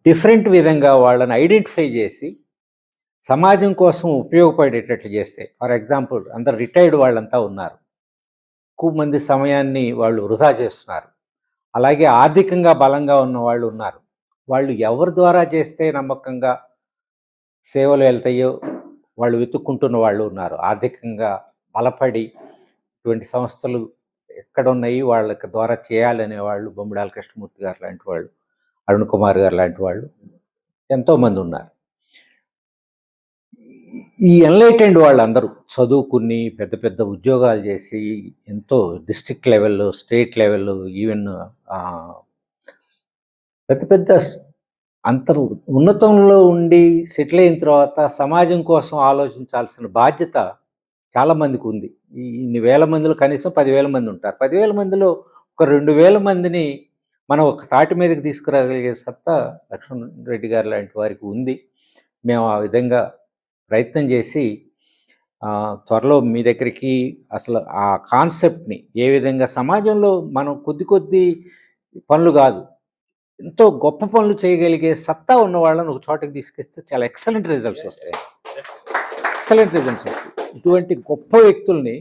డిఫరెంట్ విధంగా వాళ్ళని ఐడెంటిఫై చేసి సమాజం కోసం ఉపయోగపడేటట్లు చేస్తే, ఫర్ ఎగ్జాంపుల్ అందరు రిటైర్డ్ వాళ్ళంతా ఉన్నారు, ఎక్కువ మంది సమయాన్ని వాళ్ళు వృధా చేస్తున్నారు. అలాగే ఆర్థికంగా బలంగా ఉన్న వాళ్ళు ఉన్నారు. వాళ్ళు ఎవరి ద్వారా చేస్తే నమ్మకంగా సేవలు వెళ్తాయో వాళ్ళు వెతుక్కుంటున్న వాళ్ళు ఉన్నారు. ఆర్థికంగా బలపడి ఇటువంటి సంస్థలు ఎక్కడ ఉన్నాయి వాళ్ళకి ద్వారా చేయాలనే వాళ్ళు, బొమ్మిడాల కృష్ణమూర్తి గారు లాంటి వాళ్ళు, అరుణ్ కుమార్ గారు లాంటి వాళ్ళు ఎంతోమంది ఉన్నారు. ఈ ఎన్లైటెండ్ వాళ్ళందరూ చదువుకుని పెద్ద పెద్ద ఉద్యోగాలు చేసి ఎంతో డిస్ట్రిక్ట్ లెవెల్లో, స్టేట్ లెవెల్లో, ఈవెన్ పెద్ద పెద్ద అంతరు ఉన్నతంలో ఉండి సెటిల్ అయిన తర్వాత సమాజం కోసం ఆలోచించాల్సిన బాధ్యత చాలామందికి ఉంది. ఇన్ని వేల మందిలో కనీసం 10,000 మంది ఉంటారు. 10,000 మందిలో ఒక 2,000 మందిని మనం ఒక తాటి మీదకి తీసుకురాగలిగే సత్తా లక్ష్మణ్ రెడ్డి గారు లాంటి వారికి ఉంది. మేము ఆ విధంగా ప్రయత్నం చేసి త్వరలో మీ దగ్గరికి అసలు ఆ కాన్సెప్ట్ని ఏ విధంగా సమాజంలో మనం కొద్ది పనులు కాదు, ఎంతో గొప్ప పనులు చేయగలిగే సత్తా ఉన్న వాళ్ళని ఒక చోటకి తీసుకొస్తే చాలా ఎక్సలెంట్ రిజల్ట్స్ వస్తాయి. ఇటువంటి గొప్ప వ్యక్తుల్ని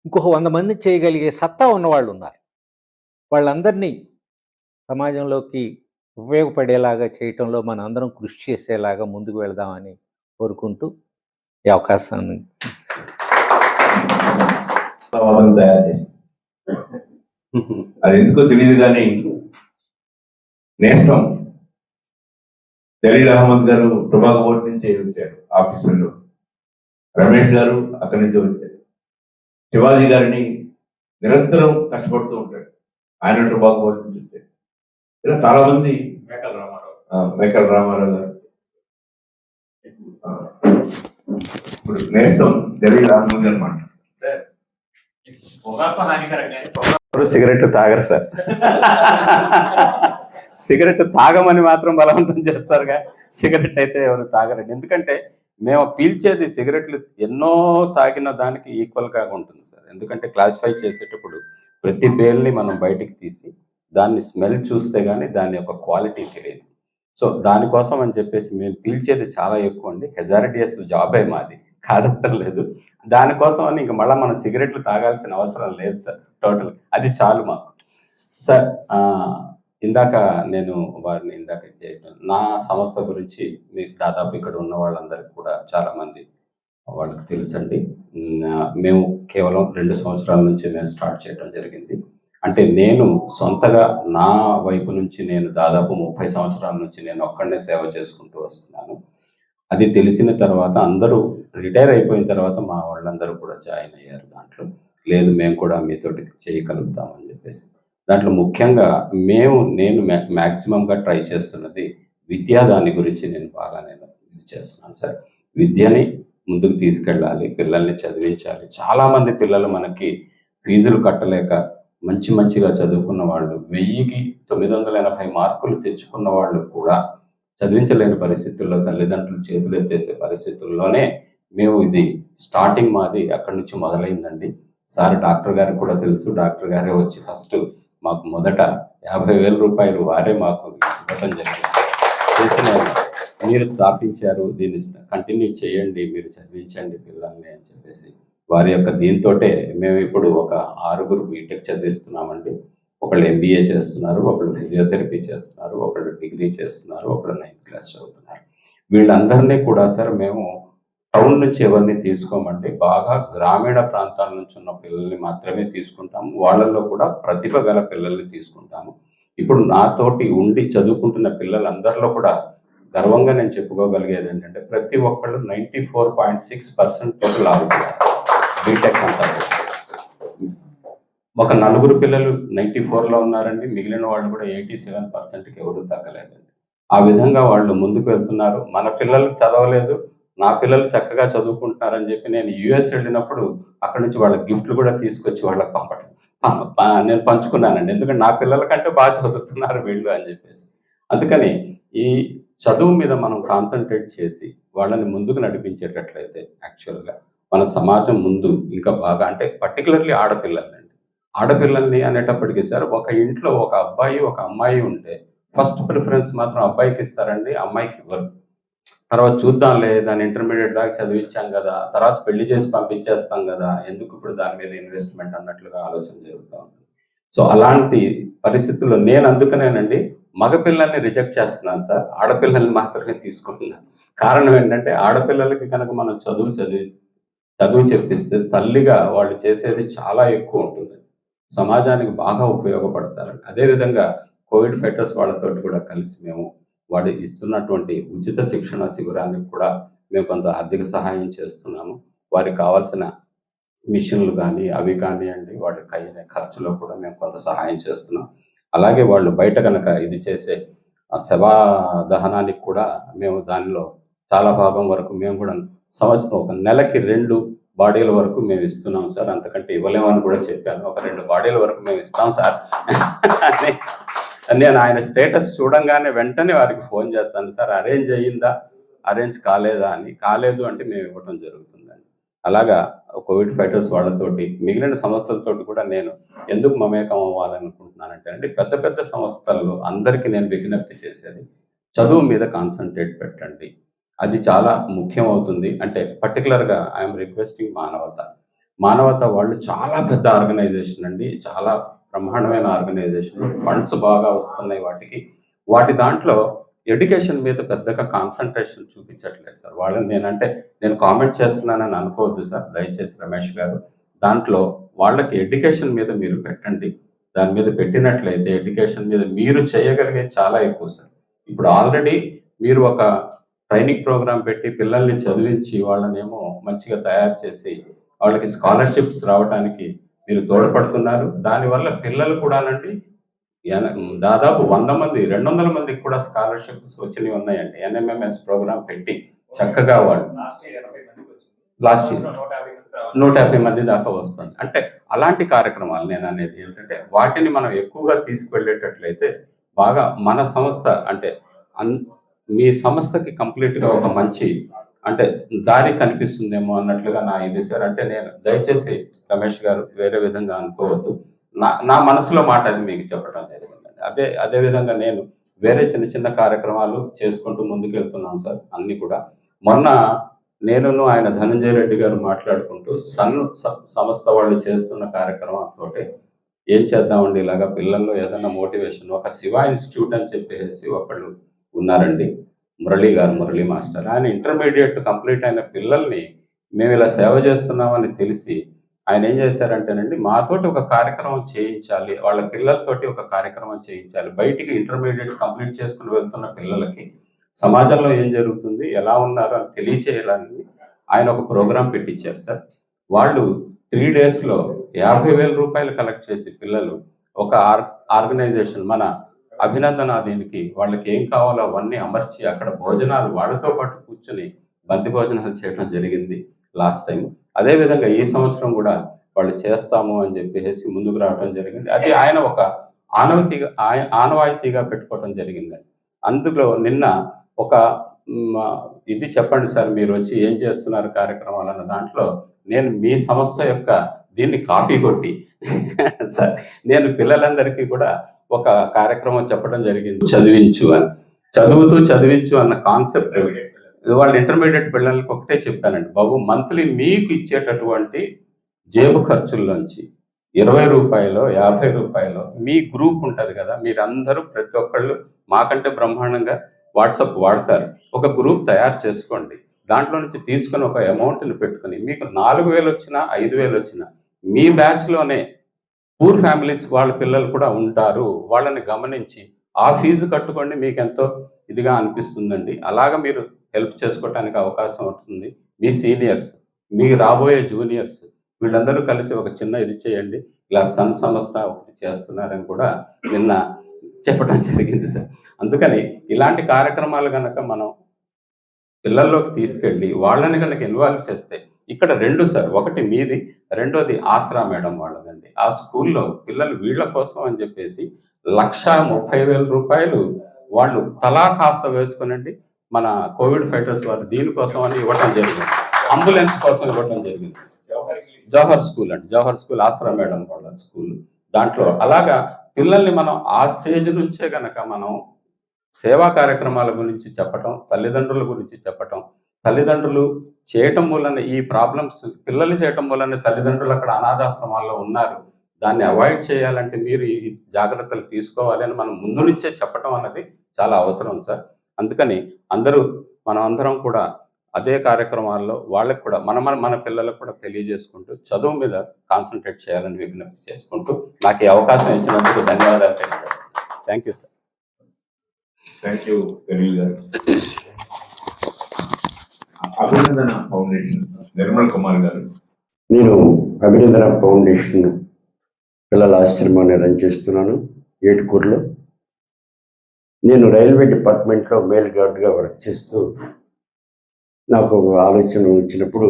ఇంకొక 100 మంది చేయగలిగే సత్తా ఉన్నవాళ్ళు ఉన్నారు. వాళ్ళందరినీ సమాజంలోకి ఉపయోగపడేలాగా చేయటంలో మన అందరం కృషి చేసేలాగా ముందుకు వెళదామని కోరుకుంటూ ఈ అవకాశాన్ని తయారు చేసి అది ఎందుకో తెలియదు కానీ నేస్తం జలీల్ అహ్మద్ గారు టొబాకో బోర్డు నుంచి వచ్చారు ఆఫీసుల్లో, రమేష్ గారు అక్కడి నుంచి వచ్చారు, శివాజీ గారిని నిరంతరం కష్టపడుతూ ఉంటాడు, ఆయన టొబాకో బోర్డు నుంచి వచ్చారు. ఇలా చాలా మంది, మేకల రామారావు గారు, ఇప్పుడు నేస్తం జలీల్ అహ్మద్ అనమాట. సిగరెట్ తాగరు సార్. సిగరెట్ తాగమని మాత్రం బలవంతం చేస్తారుగా, సిగరెట్ అయితే ఎవరు తాగరండి. ఎందుకంటే మేము పీల్చేది సిగరెట్లు ఎన్నో తాగిన దానికి ఈక్వల్గా ఉంటుంది సార్. ఎందుకంటే క్లాసిఫై చేసేటప్పుడు ప్రతి బేల్ని మనం బయటికి తీసి దాన్ని స్మెల్ చూస్తే కానీ దాని యొక్క క్వాలిటీ తెలియదు. సో దానికోసం అని చెప్పేసి మేము పీల్చేది చాలా ఎక్కువ అండి. హెజారిటియస్ జాబే మాది, కాదటం లేదు. దానికోసం అని ఇంక మళ్ళీ మనం సిగరెట్లు తాగాల్సిన అవసరం లేదు సార్. టోటల్ అది చాలు మాకు సార్. ఇందాక నేను వారిని చేయటం, నా సంస్థ గురించి మీకు దాదాపు ఇక్కడ ఉన్న వాళ్ళందరికీ కూడా చాలామంది వాళ్ళకి తెలుసండి. మేము కేవలం 2 సంవత్సరాల నుంచి మేము స్టార్ట్ చేయడం జరిగింది. అంటే నేను సొంతగా నా వైపు నుంచి నేను దాదాపు 30 సంవత్సరాల నుంచి నేను ఒక్కడనే సేవ చేసుకుంటూ వస్తున్నాను. అది తెలిసిన తర్వాత అందరూ రిటైర్ అయిపోయిన తర్వాత మా వాళ్ళందరూ కూడా జాయిన్ అయ్యారు దాంట్లో. లేదు మేము కూడా మీతోటి చేయగలుగుతామని చెప్పేసి. దాంట్లో ముఖ్యంగా నేను మ్యాక్సిమంగా ట్రై చేస్తున్నది దాని గురించి నేను బాగా ఇది చేస్తున్నాను సార్. విద్యని ముందుకు తీసుకెళ్ళాలి, పిల్లల్ని చదివించాలి. చాలామంది పిల్లలు మనకి ఫీజులు కట్టలేక మంచిగా చదువుకున్న వాళ్ళు, 1000కి 980 మార్కులు తెచ్చుకున్న వాళ్ళు కూడా చదివించలేని పరిస్థితుల్లో తల్లిదండ్రులు చేతులు ఎత్తేసే పరిస్థితుల్లోనే మేము ఇది స్టార్టింగ్ మాది అక్కడి నుంచి మొదలైందండి. సార్ డాక్టర్ గారికి కూడా తెలుసు. డాక్టర్ గారే వచ్చి ఫస్ట్ మాకు మొదట 50,000 రూపాయలు వారే మాకు ఇవ్వడం జరిగింది. చేసిన మీరు స్థాపించారు, దీన్ని కంటిన్యూ చేయండి, మీరు చదివించండి పిల్లల్ని అని చెప్పేసి వారి యొక్క దీంతోటే మేము ఇప్పుడు ఒక 6 బీటెక్ చదివిస్తున్నామండి. ఒకళ్ళు MBA చేస్తున్నారు, ఒకళ్ళు ఫిజియోథెరపీ చేస్తున్నారు, ఒకళ్ళు డిగ్రీ చేస్తున్నారు, ఒకళ్ళు 9th క్లాస్ చదువుతున్నారు. వీళ్ళందరినీ కూడా సార్ మేము టౌన్ నుంచి ఎవరిని తీసుకోమండి, బాగా గ్రామీణ ప్రాంతాల నుంచి ఉన్న పిల్లల్ని మాత్రమే తీసుకుంటాము. వాళ్ళల్లో కూడా ప్రతిభ గల పిల్లల్ని తీసుకుంటాము. ఇప్పుడు నాతోటి ఉండి చదువుకుంటున్న పిల్లలందరిలో కూడా గర్వంగా నేను చెప్పుకోగలిగేది ఏంటంటే ప్రతి ఒక్కళ్ళు 94.6% తోటి లాగుతున్నారు బీటెక్ అంతా. ఒక నలుగురు పిల్లలు 94లో ఉన్నారండి, మిగిలిన వాళ్ళు కూడా 87%కి ఎవరు తగ్గలేదండి. ఆ విధంగా వాళ్ళు ముందుకు వెళ్తున్నారు. మన పిల్లలు చదవలేదు, నా పిల్లలు చక్కగా చదువుకుంటున్నారని చెప్పి నేను యుఎస్ వెళ్ళినప్పుడు అక్కడ నుంచి వాళ్ళ గిఫ్ట్లు కూడా తీసుకొచ్చి వాళ్ళకి పంపడం నేను పంచుకున్నానండి. ఎందుకంటే నా పిల్లల కంటే బాగా చదువుతున్నారు వీళ్ళు అని చెప్పేసి. అందుకని ఈ చదువు మీద మనం కాన్సన్ట్రేట్ చేసి వాళ్ళని ముందుకు నడిపించేటట్లయితే యాక్చువల్గా మన సమాజం ముందు ఇంకా బాగా, అంటే పర్టికులర్లీ ఆడపిల్లల్ని అనేటప్పటికీ సార్, ఒక ఇంట్లో ఒక అబ్బాయి ఒక అమ్మాయి ఉంటే ఫస్ట్ ప్రిఫరెన్స్ మాత్రం అబ్బాయికి ఇస్తారండి, అమ్మాయికి ఇవ్వరు. తర్వాత చూద్దాంలే, దాన్ని ఇంటర్మీడియట్ దాకా చదివించాం కదా, తర్వాత పెళ్లి చేసి పంపించేస్తాం కదా, ఎందుకు ఇప్పుడు దాని మీద ఇన్వెస్ట్మెంట్ అన్నట్లుగా ఆలోచన జరుగుతూ ఉంది. సో అలాంటి పరిస్థితుల్లో నేను అందుకనేనండి మగపిల్లల్ని రిజెక్ట్ చేస్తున్నాను సార్, ఆడపిల్లల్ని మాత్రమే తీసుకుంటున్నాను. కారణం ఏంటంటే ఆడపిల్లలకి కనుక మనం చదువు చెప్పిస్తే తల్లిగా వాళ్ళు చేసేది చాలా ఎక్కువ ఉంటుంది, సమాజానికి బాగా ఉపయోగపడతారండి. అదేవిధంగా కోవిడ్ ఫైటర్స్ వాళ్ళతోటి కూడా కలిసి మేము వాడు ఇస్తున్నటువంటి ఉచిత శిక్షణ శిబిరానికి కూడా మేము కొంత ఆర్థిక సహాయం చేస్తున్నాము. వారికి కావాల్సిన మిషన్లు కానీ అవి కానివ్వండి, వాటికి అయిన ఖర్చులో కూడా మేము కొంత సహాయం చేస్తున్నాం. అలాగే వాళ్ళు బయట కనుక ఇది చేసే శవా దహనానికి కూడా మేము దానిలో చాలా భాగం వరకు మేము కూడా ఒక నెలకి 2 బాడీల వరకు మేము ఇస్తున్నాం సార్, అంతకంటే ఇవ్వలేమని కూడా చెప్పాను. ఒక 2 బాడీల వరకు మేము ఇస్తాం సార్ నేను ఆయన స్టేటస్ చూడంగానే వెంటనే వారికి ఫోన్ చేస్తాను, సార్ అరేంజ్ అయ్యిందా, అరేంజ్ కాలేదా అని. కాలేదు అంటే మేము ఇవ్వటం జరుగుతుందండి. అలాగా కోవిడ్ ఫైటర్స్ వాళ్ళతోటి మిగిలిన సంస్థలతోటి కూడా నేను ఎందుకు మమేకం అవ్వాలనుకుంటున్నానంటే అండి, పెద్ద పెద్ద సంస్థల్లో అందరికీ నేను విజ్ఞప్తి చేసేది చదువు మీద కాన్సన్ట్రేట్ పెట్టండి, అది చాలా ముఖ్యం అవుతుంది. అంటే పర్టికులర్గా ఐఎమ్ రిక్వెస్టింగ్ మానవత వాళ్ళు చాలా పెద్ద ఆర్గనైజేషన్ అండి, చాలా బ్రహ్మాండమైన ఆర్గనైజేషన్, ఫండ్స్ బాగా వస్తున్నాయి వాటి దాంట్లో ఎడ్యుకేషన్ మీద పెద్దగా కాన్సన్ట్రేషన్ చూపించట్లేదు సార్. వాళ్ళని నేను కామెంట్ చేస్తున్నానని అనుకోవద్దు సార్, దయచేసి రమేష్ గారు. దాంట్లో వాళ్ళకి ఎడ్యుకేషన్ మీద మీరు పెట్టండి, దాని మీద పెట్టినట్లయితే ఎడ్యుకేషన్ మీద మీరు చేయగలిగేది చాలా ఎక్కువ సార్. ఇప్పుడు ఆల్రెడీ మీరు ఒక ట్రైనింగ్ ప్రోగ్రామ్ పెట్టి పిల్లల్ని చదివించి వాళ్ళనేమో మంచిగా తయారు చేసి వాళ్ళకి స్కాలర్షిప్స్ రావడానికి మీరు తోడ్పడుతున్నారు. దానివల్ల పిల్లలు కూడానండి దాదాపు 100 మంది 200 మందికి కూడా స్కాలర్షిప్స్ వచ్చినవి ఉన్నాయండి. ఎన్ఎంఎంఎస్ ప్రోగ్రామ్ పెట్టి చక్కగా వాళ్ళు లాస్ట్ ఇయర్ 150 మంది దాకా వస్తుంది. అంటే అలాంటి కార్యక్రమాలు నేను అనేది ఏంటంటే వాటిని మనం ఎక్కువగా తీసుకువెళ్ళేటట్లయితే బాగా మన సంస్థ అంటే మీ సంస్థకి కంప్లీట్గా ఒక మంచి అంటే దారి కనిపిస్తుందేమో అన్నట్లుగా నా ఇది సార్. అంటే నేను దయచేసి రమేష్ గారు వేరే విధంగా అనుకోవద్దు, నా మనసులో మాట అది మీకు చెప్పడం జరిగిందండి. అదే విధంగా నేను వేరే చిన్న చిన్న కార్యక్రమాలు చేసుకుంటూ ముందుకు వెళ్తున్నాను సార్. అన్ని కూడా మొన్న నేను ఆయన ధనంజయ రెడ్డి గారు మాట్లాడుకుంటూ సంస్థ వాళ్ళు చేస్తున్న కార్యక్రమంతో ఏం చేద్దామండి, ఇలాగా పిల్లల్లో ఏదైనా మోటివేషన్, ఒక శివ ఇన్స్టిట్యూట్ అని చెప్పేసి ఒకళ్ళు ఉన్నారండి, మురళీ మాస్టర్. ఆయన ఇంటర్మీడియట్ కంప్లీట్ అయిన పిల్లల్ని మేము ఇలా సేవ చేస్తున్నామని తెలిసి ఆయన ఏం చేశారంటేనండి, మాతోటి ఒక కార్యక్రమం చేయించాలి, వాళ్ళ పిల్లలతోటి ఒక కార్యక్రమం చేయించాలి. బయటికి ఇంటర్మీడియట్ కంప్లీట్ చేసుకుని వెళ్తున్న పిల్లలకి సమాజంలో ఏం జరుగుతుంది, ఎలా ఉన్నారు అని తెలియచేయాలని ఆయన ఒక ప్రోగ్రాం పెట్టించారు సార్. వాళ్ళు 3 డేస్లో 50,000 రూపాయలు కలెక్ట్ చేసి పిల్లలు ఒక ఆర్గనైజేషన్ మన అభినందన దీనికి వాళ్ళకి ఏం కావాలో అవన్నీ అమర్చి అక్కడ భోజనాలు వాళ్ళతో పాటు కూర్చొని బంతి భోజనాలు చేయడం జరిగింది లాస్ట్ టైం. అదేవిధంగా ఈ సంవత్సరం కూడా వాళ్ళు చేస్తాము అని చెప్పేసి ముందుకు రావడం జరిగింది. అది ఆయన ఒక ఆనవాయితీగా పెట్టుకోవడం జరిగిందండి. అందులో నిన్న ఒక ఇది చెప్పండి సార్, మీరు వచ్చి ఏం చేస్తున్నారు కార్యక్రమాలు అన్న దాంట్లో నేను మీ సంస్థ యొక్క దీన్ని కాపీ కొట్టి సార్ నేను పిల్లలందరికీ కూడా ఒక కార్యక్రమం చెప్పడం జరిగింది, చదివించు అన్న కాన్సెప్ట్. వాళ్ళ ఇంటర్మీడియట్ పిల్లలకి ఒకటే చెప్పానండి, బాబు మంత్లీ మీకు ఇచ్చేటటువంటి జేబు ఖర్చుల్లోంచి 20 రూపాయలు 50 రూపాయలు మీ గ్రూప్ ఉంటుంది కదా, మీరందరూ ప్రతి ఒక్కళ్ళు మాకంటే బ్రహ్మాండంగా వాట్సాప్ వాడతారు, ఒక గ్రూప్ తయారు చేసుకోండి, దాంట్లో నుంచి తీసుకొని ఒక అమౌంట్ని పెట్టుకుని మీకు 4,000 వచ్చినా 5,000 వచ్చినా మీ బ్యాచ్లోనే పూర్ ఫ్యామిలీస్ వాళ్ళ పిల్లలు కూడా ఉంటారు, వాళ్ళని గమనించి ఆ ఫీజు కట్టుకోండి, మీకు ఎంతో ఇదిగా అనిపిస్తుందండి. అలాగా మీరు హెల్ప్ చేసుకోవడానికి అవకాశం ఉంటుంది. మీ సీనియర్స్, మీ రాబోయే జూనియర్స్ వీళ్ళందరూ కలిసి ఒక చిన్న ఇది చేయండి. ఇలా సన్ సంస్థ ఒకటి చేస్తున్నారని కూడా నిన్న చెప్పడం జరిగింది సార్. అందుకని ఇలాంటి కార్యక్రమాలు కనుక మనం పిల్లల్లోకి తీసుకెళ్ళి వాళ్ళని కనుక ఇన్వాల్వ్ చేస్తే ఇక్కడ 2 సార్, ఒకటి మీది, రెండోది ఆసరా మేడం వాళ్ళదండి. ఆ స్కూల్లో పిల్లలు వీళ్ళ కోసం అని చెప్పేసి 1,30,000 రూపాయలు వాళ్ళు తలా కాస్త వేసుకునండి మన కోవిడ్ ఫైటర్స్ వారు దీనికోసం అని ఇవ్వటం జరిగింది. అంబులెన్స్ కోసం ఇవ్వటం జరిగింది. జవహర్ స్కూల్ అండి, జవహర్ స్కూల్ ఆసరా మేడం వాళ్ళ స్కూల్. దాంట్లో అలాగా పిల్లల్ని మనం ఆ స్టేజ్ నుంచే గనక మనం సేవా కార్యక్రమాల గురించి చెప్పటం, తల్లిదండ్రుల గురించి చెప్పటం, తల్లిదండ్రులు చేయటం వలన ఈ ప్రాబ్లమ్స్ పిల్లలు చేయటం వలన తల్లిదండ్రులు అక్కడ అనాథాశ్రమాల్లో ఉన్నారు, దాన్ని అవాయిడ్ చేయాలంటే మీరు ఈ జాగ్రత్తలు తీసుకోవాలి అని మనం ముందు నుంచే చెప్పటం అన్నది చాలా అవసరం సార్. అందుకని మనం అందరం కూడా అదే కార్యక్రమాల్లో వాళ్ళకి కూడా మన పిల్లలకు కూడా తెలియజేసుకుంటూ చదువు మీద కాన్సన్ట్రేట్ చేయాలని విజ్ఞప్తి చేసుకుంటూ నాకు ఈ అవకాశం ఇచ్చినందుకు ధన్యవాదాలు తెలియజేస్తాను. Thank you sir. Thank you Anil గారు. అభినందన ఫౌండేషన్ నిర్మల్ కుమార్ గారు. నేను అభినందన ఫౌండేషన్ పిల్లల ఆశ్రమాన్ని రన్ చేస్తున్నాను ఏటుకూరులో. నేను రైల్వే డిపార్ట్మెంట్లో మేల్ గార్డ్గా వర్క్ చేస్తూ నాకు ఒక ఆలోచన వచ్చినప్పుడు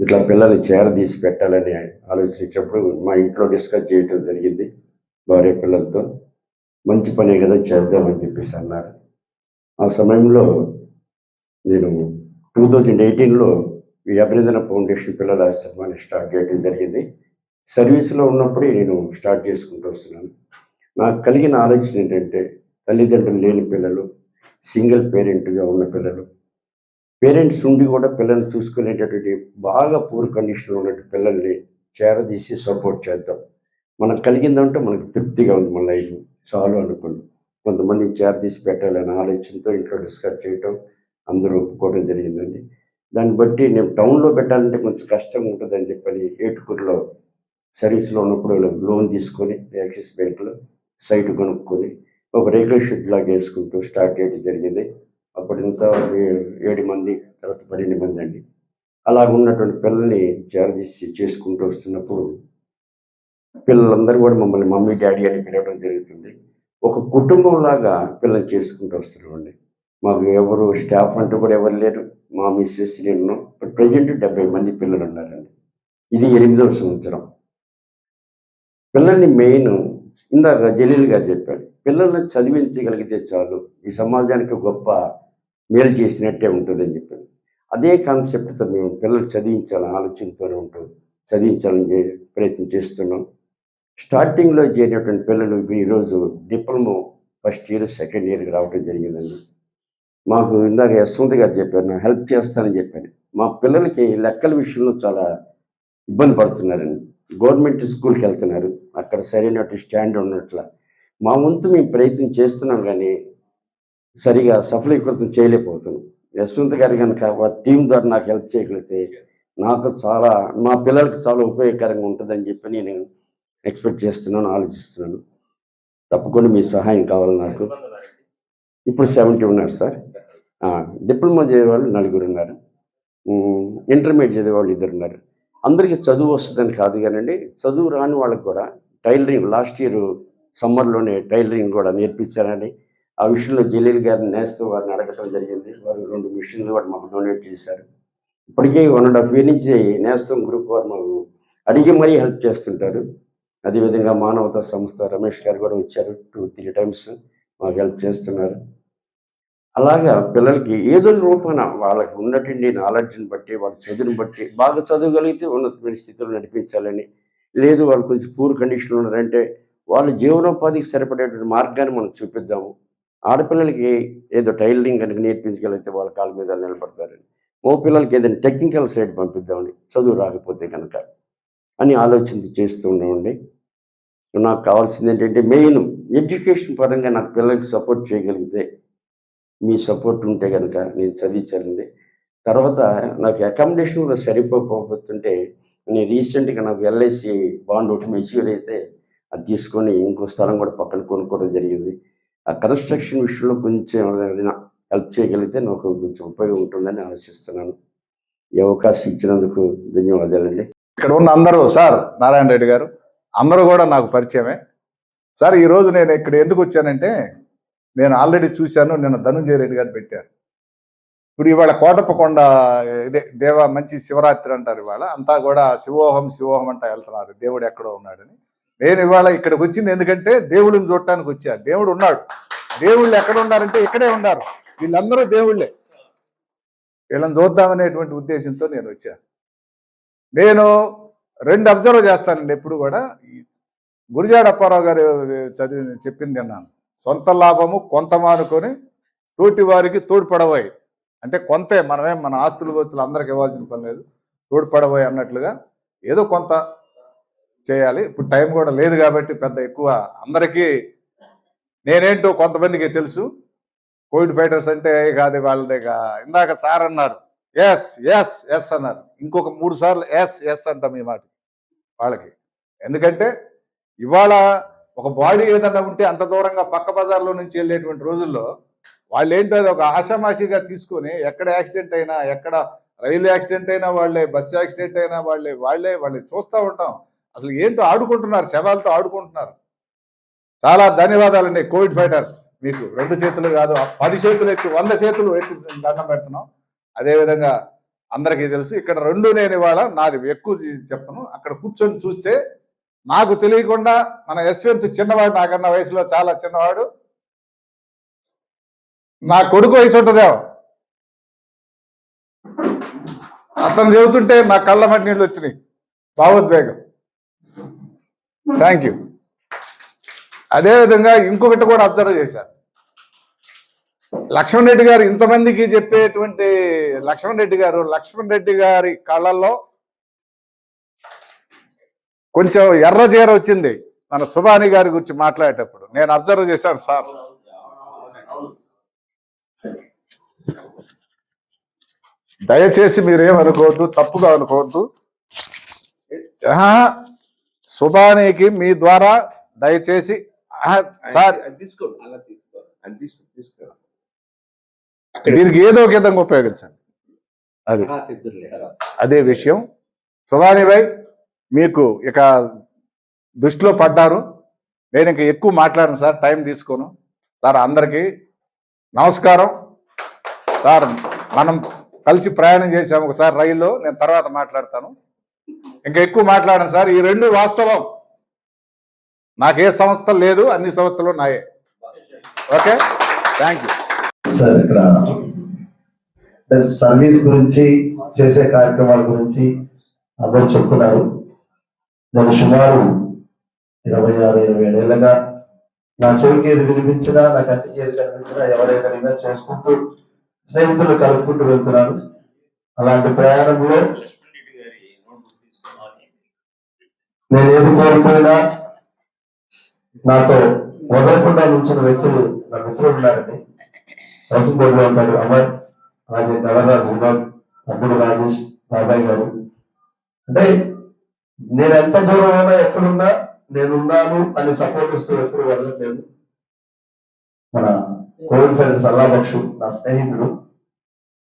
ఇట్లా పిల్లల్ని చేరదీసి పెట్టాలని ఆలోచన ఇచ్చినప్పుడు మా ఇంట్లో డిస్కస్ చేయటం జరిగింది భార్య పిల్లలతో. మంచి పనే కదా చేద్దామని చెప్పేసి అన్నారు. ఆ సమయంలో నేను 2018లో ఈ అభినందన ఫౌండేషన్ పిల్లల ఆశ్రమాన్ని స్టార్ట్ చేయడం జరిగింది. సర్వీస్లో ఉన్నప్పుడే నేను స్టార్ట్ చేసుకుంటూ వస్తున్నాను. నాకు కలిగిన ఆలోచన ఏంటంటే తల్లిదండ్రులు లేని పిల్లలు, సింగిల్ పేరెంట్గా ఉన్న పిల్లలు, పేరెంట్స్ ఉండి కూడా పిల్లల్ని చూసుకునేటటువంటి బాగా పూర్ కండిషన్లో ఉన్న పిల్లల్ని చేరదీసి సపోర్ట్ చేద్దాం. మనకు కలిగిందంటే మనకు తృప్తిగా ఉంది, మన లైఫ్ చాలు అనుకోండి. కొంతమంది చేరదీసి పెట్టాలనే ఆలోచనతో ఇంట్లో డిస్కస్ చేయటం, అందరూ ఒప్పుకోవడం జరిగిందండి. దాన్ని బట్టి నేను టౌన్లో పెట్టాలంటే కొంచెం కష్టం ఉంటుందని చెప్పని ఏటుకూరులో సర్వీస్లో ఉన్నప్పుడు లోన్ తీసుకొని యాక్సిస్ బ్యాంకులో సైట్ కొనుక్కొని ఒక రేకుల షెడ్ లాగా వేసుకుంటూ స్టార్ట్ చేయడం జరిగింది. అప్పుడంతా 7 మంది, తర్వాత 12 మంది అండి. అలాగ ఉన్నటువంటి పిల్లల్ని చేరదీసి చేసుకుంటూ వస్తున్నప్పుడు పిల్లలందరూ కూడా మమ్మల్ని మమ్మీ డాడీ అని పిలవడం జరుగుతుంది. ఒక కుటుంబంలాగా పిల్లల్ని చేసుకుంటూ వస్తున్నామండి. మాకు ఎవరు స్టాఫ్ అంటూ కూడా ఎవరు లేరు. మా మిస్సెస్ నేను ఇప్పుడు ప్రజెంట్ 70 మంది పిల్లలు ఉన్నారండి. ఇది 8వ సంవత్సరం. పిల్లల్ని మెయిన్ ఇందాక జలీల్ గారు చెప్పారు, పిల్లల్ని చదివించగలిగితే చాలు ఈ సమాజానికి గొప్ప మేలు చేసినట్టే ఉంటుందని చెప్పారు. అదే కాన్సెప్ట్తో మేము పిల్లలు చదివించాలని ఆలోచనతోనే ఉంటాం, చదివించాలని ప్రయత్నం చేస్తున్నాం. స్టార్టింగ్లో చేరినటువంటి పిల్లలు ఈరోజు డిప్లొమా ఫస్ట్ ఇయర్, సెకండ్ ఇయర్కి రావడం జరిగిందండి. మాకు ఇందాక యశ్వంత్ గారు చెప్పారు, నేను హెల్ప్ చేస్తానని చెప్పాను. మా పిల్లలకి లెక్కల విషయంలో చాలా ఇబ్బంది పడుతున్నారండి. గవర్నమెంట్ స్కూల్కి వెళ్తున్నారు, అక్కడ సరైనటువంటి స్టాండ్ ఉన్నట్ల. మా వంతు మేము ప్రయత్నం చేస్తున్నాం కానీ సరిగా సఫలీకృతం చేయలేకపోతున్నాం. యశ్వంత్ గారు కనుక వారి టీం ద్వారా నాకు హెల్ప్ చేయగలిగితే నాకు చాలా, మా పిల్లలకి చాలా ఉపయోగకరంగా ఉంటుందని చెప్పి నేను ఎక్స్పెక్ట్ చేస్తున్నాను, ఆలోచిస్తున్నాను. తప్పకుండా మీ సహాయం కావాలి నాకు. ఇప్పుడు 70 ఉన్నారు సార్. డిప్లొమా చదివేవాళ్ళు 4 ఉన్నారు, ఇంటర్మీడియట్ చదివేవాళ్ళు 2 ఉన్నారు. అందరికీ చదువు వస్తుందని కాదు కానండి, చదువు రాని వాళ్ళకి కూడా టైలరింగ్ లాస్ట్ ఇయర్ సమ్మర్లోనే టైలరింగ్ కూడా నేర్పించారని ఆ విషయంలో జలీల్ గారిని నేస్తం వారిని అడగటం జరిగింది. వారు 2 మిషన్లు కూడా మాకు డొనేట్ చేశారు. ఇప్పటికే 1.5 year నుంచి నేస్తం గ్రూప్ వారు మాకు అడిగి మరీ హెల్ప్ చేస్తుంటారు. అదేవిధంగా మానవతా సంస్థ రమేష్ గారు కూడా వచ్చారు, 2-3 times మాకు హెల్ప్ చేస్తున్నారు. అలాగా పిల్లలకి ఏదో రూపాన వాళ్ళకి ఉన్నటువంటి నాలెడ్జ్ని బట్టి, వాళ్ళ చదువుని బట్టి బాగా చదవగలిగితే ఉన్నతమైన స్థితిలో నడిపించాలని, లేదు వాళ్ళు కొంచెం పూర్ కండిషన్లో ఉన్నారంటే వాళ్ళ జీవనోపాధికి సరిపడేటువంటి మార్గాన్ని మనం చూపిద్దాము. ఆడపిల్లలకి ఏదో టైలరింగ్ కనుక నేర్పించగలిగితే వాళ్ళ కాళ్ళ మీద నిలబడతారని, ఓ పిల్లలకి ఏదైనా టెక్నికల్ సైడ్ పంపిద్దామని చదువు రాకపోతే కనుక అని ఆలోచన చేస్తూ ఉన్నామండి. నాకు కావాల్సింది ఏంటంటే మెయిన్ ఎడ్యుకేషన్ పరంగా నాకు పిల్లలకి సపోర్ట్ చేయగలిగితే, మీ సపోర్ట్ ఉంటే కనుక నేను చదివించాలండి. తర్వాత నాకు అకామిడేషన్ కూడా సరిపోతుంటే నేను రీసెంట్గా నాకు LIC బాండ్ ఒకటి మెచ్యూర్ అయితే అది తీసుకొని ఇంకో స్థలం కూడా పక్కన కొనుక్కోవడం జరిగింది. ఆ కన్స్ట్రక్షన్ విషయంలో కొంచెం ఏదైనా హెల్ప్ చేయగలిగితే నాకు కొంచెం ఉపయోగం ఉంటుందని ఆలోచిస్తున్నాను. ఈ అవకాశం ఇచ్చినందుకు ధన్యవాదాలండి. ఇక్కడ ఉన్న అందరూ సార్ నారాయణ రెడ్డి గారు అందరూ కూడా నాకు పరిచయమే. సార్ ఈరోజు నేను ఇక్కడ ఎందుకు వచ్చానంటే నేను ఆల్రెడీ చూశాను, నిన్న ధనుంజయ రెడ్డి గారు పెట్టారు. ఇప్పుడు ఇవాళ కోటప్పకొండ ఇదే మంచి శివరాత్రి అంటారు, ఇవాళ అంతా కూడా శివోహం శివోహం అంటా వెళ్తున్నారు, దేవుడు ఎక్కడో ఉన్నాడని. నేను ఇవాళ ఇక్కడికి వచ్చింది ఎందుకంటే దేవుడిని చూడటానికి వచ్చా. దేవుడు ఉన్నాడు, దేవుళ్ళు ఎక్కడ ఉన్నారంటే ఇక్కడే ఉన్నారు, వీళ్ళందరూ దేవుళ్ళే, వీళ్ళని చూద్దామనేటువంటి ఉద్దేశంతో నేను వచ్చా. నేను 2 అబ్జర్వ్ చేస్తానండి ఎప్పుడు కూడా. గురిజాడ అప్పారావు గారు చెప్పింది విన్నాను, సొంత లాభము కొంత మానుకొని తోటి వారికి తోడ్పడబోయి, అంటే కొంతే, మన ఆస్తులు గోస్తులు అందరికి ఇవ్వాల్సిన పని లేదు, తోడ్పడబోయి అన్నట్లుగా ఏదో కొంత చేయాలి. ఇప్పుడు టైం కూడా లేదు కాబట్టి పెద్ద ఎక్కువ అందరికీ నేనేంటో కొంతమందికి తెలుసు. కోవిడ్ ఫైటర్స్ అంటే కాదు వాళ్ళదే. ఇందాక సార్ అన్నారు ఎస్ ఎస్ ఎస్ అన్నారు, ఇంకొక 3 సార్లు ఎస్ ఎస్ అంటాం ఈ మాట వాళ్ళకి. ఎందుకంటే ఇవాళ ఒక బాడీ ఏదన్నా ఉంటే అంత దూరంగా పక్క బజార్లో నుంచి వెళ్ళేటువంటి రోజుల్లో వాళ్ళు ఏంటో ఒక ఆషామాషిగా తీసుకొని ఎక్కడ యాక్సిడెంట్ అయినా, ఎక్కడ రైలు యాక్సిడెంట్ అయినా వాళ్ళే, బస్సు యాక్సిడెంట్ అయినా వాళ్ళే చూస్తూ ఉంటాం. అసలు ఏంటో ఆడుకుంటున్నారు, శవాలతో ఆడుకుంటున్నారు. చాలా ధన్యవాదాలండి కోవిడ్ ఫైటర్స్, మీకు 2 చేతులు కాదు 10 చేతులు ఎత్తి 100 చేతులు ఎత్తి దండం పెడుతున్నాం. అదేవిధంగా అందరికీ తెలుసు ఇక్కడ 2 నేను ఇవాళ నాది ఎక్కువ చెప్పను. అక్కడ కూర్చొని చూస్తే నాకు తెలియకుండా మన యశ్వంత్ చిన్నవాడు, నాకన్నా వయసులో చాలా చిన్నవాడు, నా కొడుకు వయసు ఉంటుందేమో, అతను చెబుతుంటే నా కళ్ళ మట్టి నీళ్ళు వచ్చినాయి, భావోద్వేగం. Thank you. అదేవిధంగా ఇంకొకటి కూడా అబ్జర్వ్ చేశారు, లక్ష్మణ్ రెడ్డి గారు ఇంతమందికి చెప్పేటువంటి లక్ష్మణ్ రెడ్డి గారి కళ్ళల్లో కొంచెం ఎర్రజీర వచ్చింది మన సుబాని గారి గురించి మాట్లాడేటప్పుడు. నేను అబ్జర్వ్ చేశాను సార్. దయచేసి మీరేమనుకోవద్దు, తప్పుగా అనుకోవద్దు. సుబానికి మీ ద్వారా దయచేసి సార్ దీనికి ఏదో ఒక విధంగా ఉపయోగించండి. అదే విషయం. సుబాని భాయ్ మీకు ఇక దృష్టిలో పడ్డారు. నేను ఇంక ఎక్కువ మాట్లాడను సార్, టైం తీసుకోను సార్. అందరికీ నమస్కారం సార్. మనం కలిసి ప్రయాణం చేసాము ఒకసారి రైల్లో, నేను తర్వాత మాట్లాడతాను, ఇంకా ఎక్కువ మాట్లాడను సార్. ఈ 2 వాస్తవం. నాకే సంస్థ లేదు, అన్ని సంస్థలు నాయే. Okay, thank you sir. ఇక్కడ సర్వీస్ గురించి, చేసే కార్యక్రమాల గురించి అందరూ చెప్తున్నారు. నేను సుమారు 26-27 ఏళ్ళగా నా చెవికి ఏది వినిపించినా, నా కంటికి ఏది కనిపించినా, ఎవరైనా చేసుకుంటూ స్నేహితులు కలుపుకుంటూ వెళ్తున్నాను. అలాంటి ప్రయాణంలో నేను ఏది కోల్పోయినా నాతో వదలకుండా నుంచిన వ్యక్తులు నా మిత్రులు ఉన్నారండి. రసంబోర్డులో ఉంటాడు అమర్, అలాగే నవరాజ్ వినోద్, అబ్బుడు రాజేష్, బాబాయ్ గారు. అంటే నేను ఎంత దూరం ఉన్నా, ఎక్కడున్నా నేనున్నాను అని సపోర్ట్ ఇస్తూ ఎప్పుడు వదలట్లేదు. మన కోవిడ్ ఫైటర్స్ అల్లాబక్షు నా స్నేహితుడు.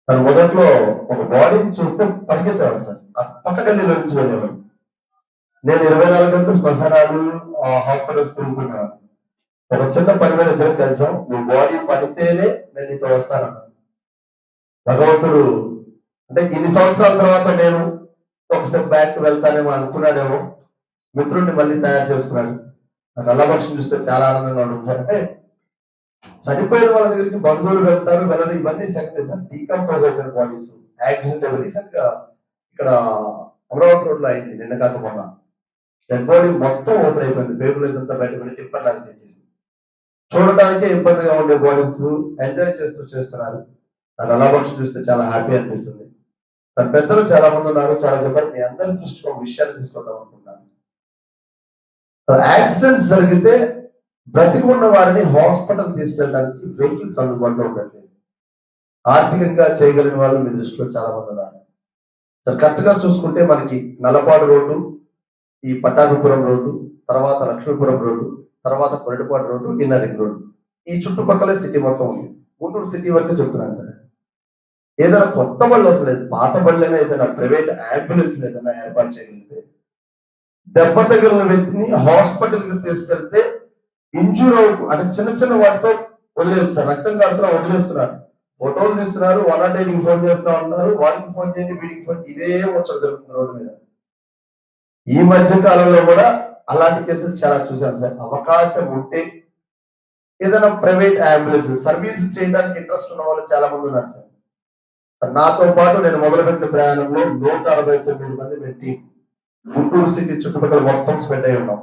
తను మొదట్లో ఒక బాడీని చూస్తే పరిగెత్తేవాడు సార్, పక్కకెళ్ళి నుంచి వెళ్ళేవాడు. నేను 24 గంటలు శ్మశానాలు, హాస్పిటల్స్ తిరుగుతున్నాను. ఒక చిన్న పని మీద ఇద్దరు కలిసాం, నువ్వు బాడీ పడితేనే నేను నీతో వస్తానన్నాను. భగవంతుడు అంటే ఇన్ని సంవత్సరాల తర్వాత నేను ఒక స్టెప్ బ్యాక్ వెళ్తానేమో అనుకున్నాడేమో, మిత్రుడిని మళ్ళీ తయారు చేసుకున్నాడు. నాకు అల్లపక్షం చూస్తే చాలా ఆనందంగా ఉంటుంది సార్. అంటే చనిపోయిన వాళ్ళ దగ్గరికి బంధువులు వెళ్తారు, వెళ్ళరు, ఇవన్నీ సెకండరీ సార్. డీకంపోజ్ అయిపోయిన బాడీస్, యాక్సిడెంట్ రీసెంట్ గా ఇక్కడ అమరావతి రోడ్ లో అయింది నిన్న కాకపోయినా. డెడ్ బాడీ మొత్తం ఓపెన్ అయిపోయింది, పేపర్లు ఇదంతా బయటపడి టిప్పర్ లాగా తెచ్చేసి చూడటానికే ఇబ్బందిగా ఉండే బాడీస్ ఎంజాయ్ చేస్తూ చేస్తున్నారు. నాకు అల్లపక్షం చూస్తే చాలా హ్యాపీ అనిపిస్తుంది. తన పెద్దలు చాలా మంది ఉన్నారు, చాలా చెప్పారు. మీ అందరి దృష్టికి ఒక విషయాన్ని తీసుకొద్దాం అనుకుంటున్నాను. యాక్సిడెంట్స్ జరిగితే బ్రతికి ఉన్న వారిని హాస్పిటల్ తీసుకెళ్ళడానికి వెహికల్స్ అందుబాటులో ఉండట్లేదు. ఆర్థికంగా చేయగలిగిన వాళ్ళు మీ దృష్టిలో చాలా మంది ఉన్నారు. కరెక్ట్గా చూసుకుంటే మనకి నల్లపాడు రోడ్డు, ఈ పట్టాభిపురం రోడ్డు, తర్వాత లక్ష్మీపురం రోడ్డు, తర్వాత Koratipadu road, inner ring road, ఈ చుట్టుపక్కలే సిటీ మొత్తం ఉంది. గుంటూరు సిటీ వరకు చెప్తున్నాను సార్. ఏదైనా కొత్త బళ్ళు అసలు పాత బళ్ళైనా ఏదైనా ప్రైవేట్ అంబులెన్స్ ఏదైనా ఏర్పాటు చేయగలిగితే దెబ్బ తగిలిన వ్యక్తిని హాస్పిటల్కి తీసుకెళ్తే ఇంజూర్ అంటే చిన్న చిన్న వాటితో వదిలేదు సార్, రక్తం కాలుతున్నా వదిలేస్తున్నారు, ఫోటోలు తీస్తున్నారు, 108కి ఫోన్ చేస్తా ఉన్నారు, వాడికి ఫోన్ చేయండి వీడికి ఫోన్, ఇదే వచ్చడం జరుగుతుంది రోడ్డు మీద. ఈ మధ్య కాలంలో కూడా అలాంటి కేసులు చాలా చూసాం సార్. అవకాశం ఉంటే ఏదైనా ప్రైవేట్ అంబులెన్స్ సర్వీస్ చేయడానికి ఇంట్రెస్ట్ ఉన్న వాళ్ళు చాలా మంది ఉన్నారు సార్. నాతో పాటు నేను మొదలుపెట్టిన ప్రయాణంలో 169 మంది పెట్టి గుంటూరు సిటీ చుట్టుపక్కల మొత్తం స్పెండ్ అయి ఉన్నాం.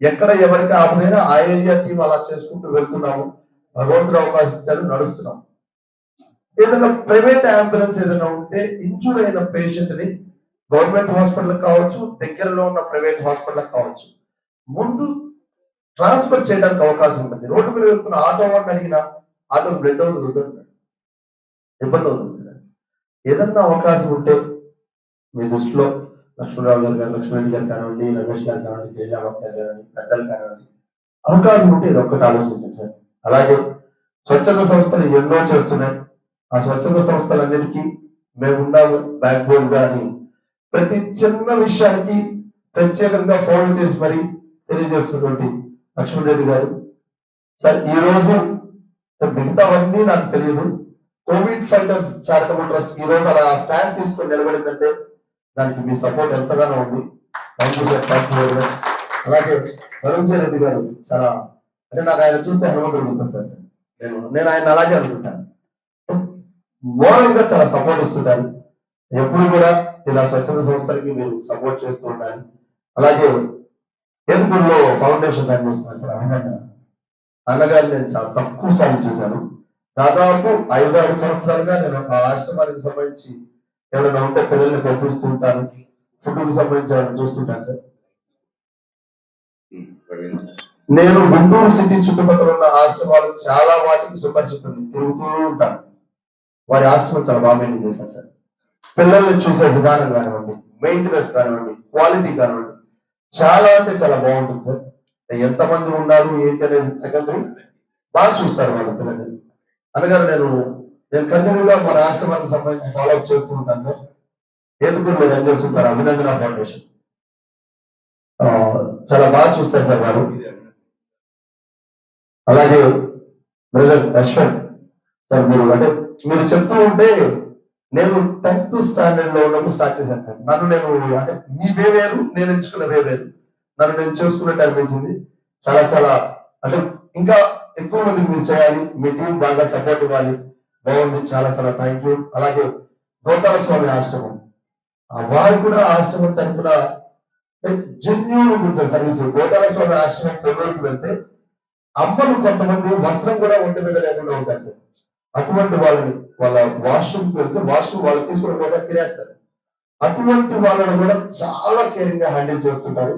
ఎక్కడ ఎవరికి ఆపదైనా ఆ ఏరియా టీం అలా చేసుకుంటూ వెళ్తున్నాము. భగవంతుడు అవకాశం ఇచ్చారు, నడుస్తున్నాం. ఏదైనా ప్రైవేట్ అంబులెన్స్ ఏదైనా ఉంటే ఇంజూర్ అయిన పేషెంట్ ని గవర్నమెంట్ హాస్పిటల్ కావచ్చు, దగ్గరలో ఉన్న ప్రైవేట్ హాస్పిటల్ కావచ్చు, ముందు ట్రాన్స్ఫర్ చేయడానికి అవకాశం ఉంటుంది. రోడ్డు మీద వెళ్తున్న ఆటో వాడిని అడిగిన ఆటో బ్లడ్ అవుతుంది, ఇబ్బంది అవుతుంది సార్. ఏదన్నా అవకాశం ఉంటే మీ దృష్టిలో లక్ష్మణరావు గారు కానీ, లక్ష్మణరెడ్డి గారు కానివ్వండి, రమేష్ గారు కానివ్వండి, జయరామక్క గారు కానివ్వండి, పెద్దలు కానివ్వండి, అవకాశం ఉంటే ఇది ఒక్కటి ఆలోచించండి సార్. అలాగే స్వచ్ఛంద సంస్థలు ఎన్నో చేస్తున్నాయి. ఆ స్వచ్ఛంద సంస్థలన్నిటికీ మేము ఉన్నాము బ్యాక్ బోన్ గాని ప్రతి చిన్న విషయానికి ప్రత్యేకంగా ఫోన్ చేసి మరి తెలియజేస్తున్నటువంటి లక్ష్మణరెడ్డి గారు సార్, ఈ రోజు మిగతావన్నీ నాకు తెలియదు. కోవిడ్ ఫైటర్స్ చారిటబుల్ ట్రస్ట్ ఈ రోజు అలా స్టాండ్ తీసుకొని నిలబడిందంటే దానికి మీ సపోర్ట్ ఎంతగానో ఉంది. Thank you sir, thank you very much. అలాగే ధనంజయ రెడ్డి గారు చాలా, అంటే నాకు ఆయన చూస్తే హనుమంతుడు గుర్తొస్తారు సార్. నేను ఆయన అలాగే అనుకుంటాను. మోరల్ గా చాలా సపోర్ట్ ఇస్తుంటారు. ఎప్పుడు కూడా ఇలా స్వచ్ఛంద సంస్థలకి మీరు సపోర్ట్ చేస్తూ ఉండాలి. అలాగే ఏనుగుల్లో ఫౌండేషన్ రన్ చేస్తున్నారు సార్, అభినందన. అన్నగారు నేను చాలా తక్కువ సార్లు చూశాను. దాదాపు 5-6 సంవత్సరాలుగా నేను ఆ ఆశ్రమానికి సంబంధించి ఎవరైనా ఉంటే పిల్లల్ని పంపిస్తూ ఉంటాను, ఫుడ్కి సంబంధించి ఎవరైనా చూస్తుంటాను సార్. నేను గుంటూరు సిటీ చుట్టుపక్కల ఉన్న ఆశ్రమాలు చాలా వాటికి సుపరిచితులు, తిరుగుతూ ఉంటాను. వారి ఆశ్రమం చాలా బాగా మెయింటైన్ చేశాను సార్. పిల్లల్ని చూసే విధానం కానివ్వండి, మెయింటెనెన్స్ కానివ్వండి, క్వాలిటీ కానివ్వండి, చాలా అంటే చాలా బాగుంటుంది సార్. ఎంతమంది ఉన్నారు ఏంటి అనేది సెకండరీ, బాగా చూస్తారు వాళ్ళ పిల్లల్ని. అనగారు నేను కంటిన్యూగా మన ఆశ్రమానికి సంబంధించి ఫాలోఅప్ చేస్తూ ఉంటాను సార్. ఏనుగురు రన్ చేస్తుంటారు అభినందన ఫౌండేషన్, చాలా బాగా చూస్తారు సార్ వారు. అలాగే బ్రదర్ అశ్వన్ సార్, మీరు చెప్తూ ఉంటే నేను 10th స్టాండర్డ్ లో ఉన్నప్పుడు స్టార్ట్ చేశాను సార్. నేను అంటే మీ వే వేరు, నేను ఎంచుకున్న వే వేరు, నన్ను నేను చూసుకున్నట్టు అనిపించింది. చాలా చాలా అంటే ఇంకా ఎక్కువ మందికి మీరు చేయాలి, మీ టీం బాగా సపోర్ట్ ఇవ్వాలి, బాగుంది. చాలా చాలా థ్యాంక్ యూ. అలాగే గోపాల స్వామి ఆశ్రమం, వారు కూడా ఆశ్రమం తరఫున జెన్యూన్ ఉంటుంది సర్వీస్. గోపాల స్వామి ఆశ్రమం పొందడానికి వెళ్తే అమ్మలు కొంతమంది వస్త్రం కూడా ఒంటి మీద లేకుండా ఉంటారు సార్. అటువంటి వాళ్ళని వాళ్ళ వాష్రూమ్కి వెళ్తే వాష్రూమ్ వాళ్ళు తీసుకుని కోసం తినేస్తారు. అటువంటి వాళ్ళని కూడా చాలా కేరింగ్ గా హ్యాండిల్ చేస్తుంటారు.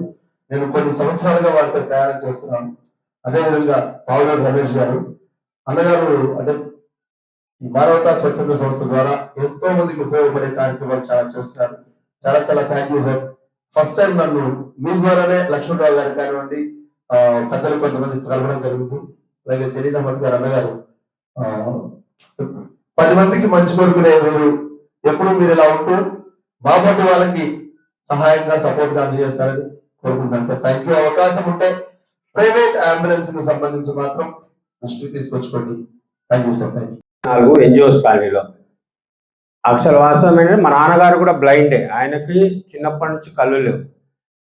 నేను కొన్ని సంవత్సరాలుగా వాళ్ళతో ప్రయాణం చేస్తున్నాను. అదేవిధంగా పావులూరు రమేష్ గారు అన్నగారు అంటే ఈ మానవతా స్వచ్ఛంద సంస్థ ద్వారా ఎంతో మందికి ఉపయోగపడే కార్యక్రమాలు చాలా చేస్తున్నారు. చాలా చాలా thank you sir. First time నన్ను మీ ద్వారానే లక్ష్మణరావు గారు కానివ్వండి, పెద్దలు కొంతమంది కలవడం జరుగుతుంది. అలాగే తెలియనమ్మద్ గారు అన్నగారు 10 మందికి మంచి కోరుకునే మీరు ఎప్పుడు మీరు ఇలా ఉంటూ బాపట్టి వాళ్ళకి సహాయంగా సపోర్ట్ గా అందజేస్తారని కోరుకుంటున్నాను సార్. Thank you. అవకాశం ఉంటే ప్రైవేట్ అంబులెన్స్ కి సంబంధించి మాత్రం దృష్టికి తీసుకొచ్చుకోండి. Thank you sir. Thank you. 4 NGOs కాలనీలో అసలు వాస్తవమైన మా నాన్నగారు కూడా బ్లైండే. ఆయనకి చిన్నప్పటి నుంచి కళ్ళు లేవు.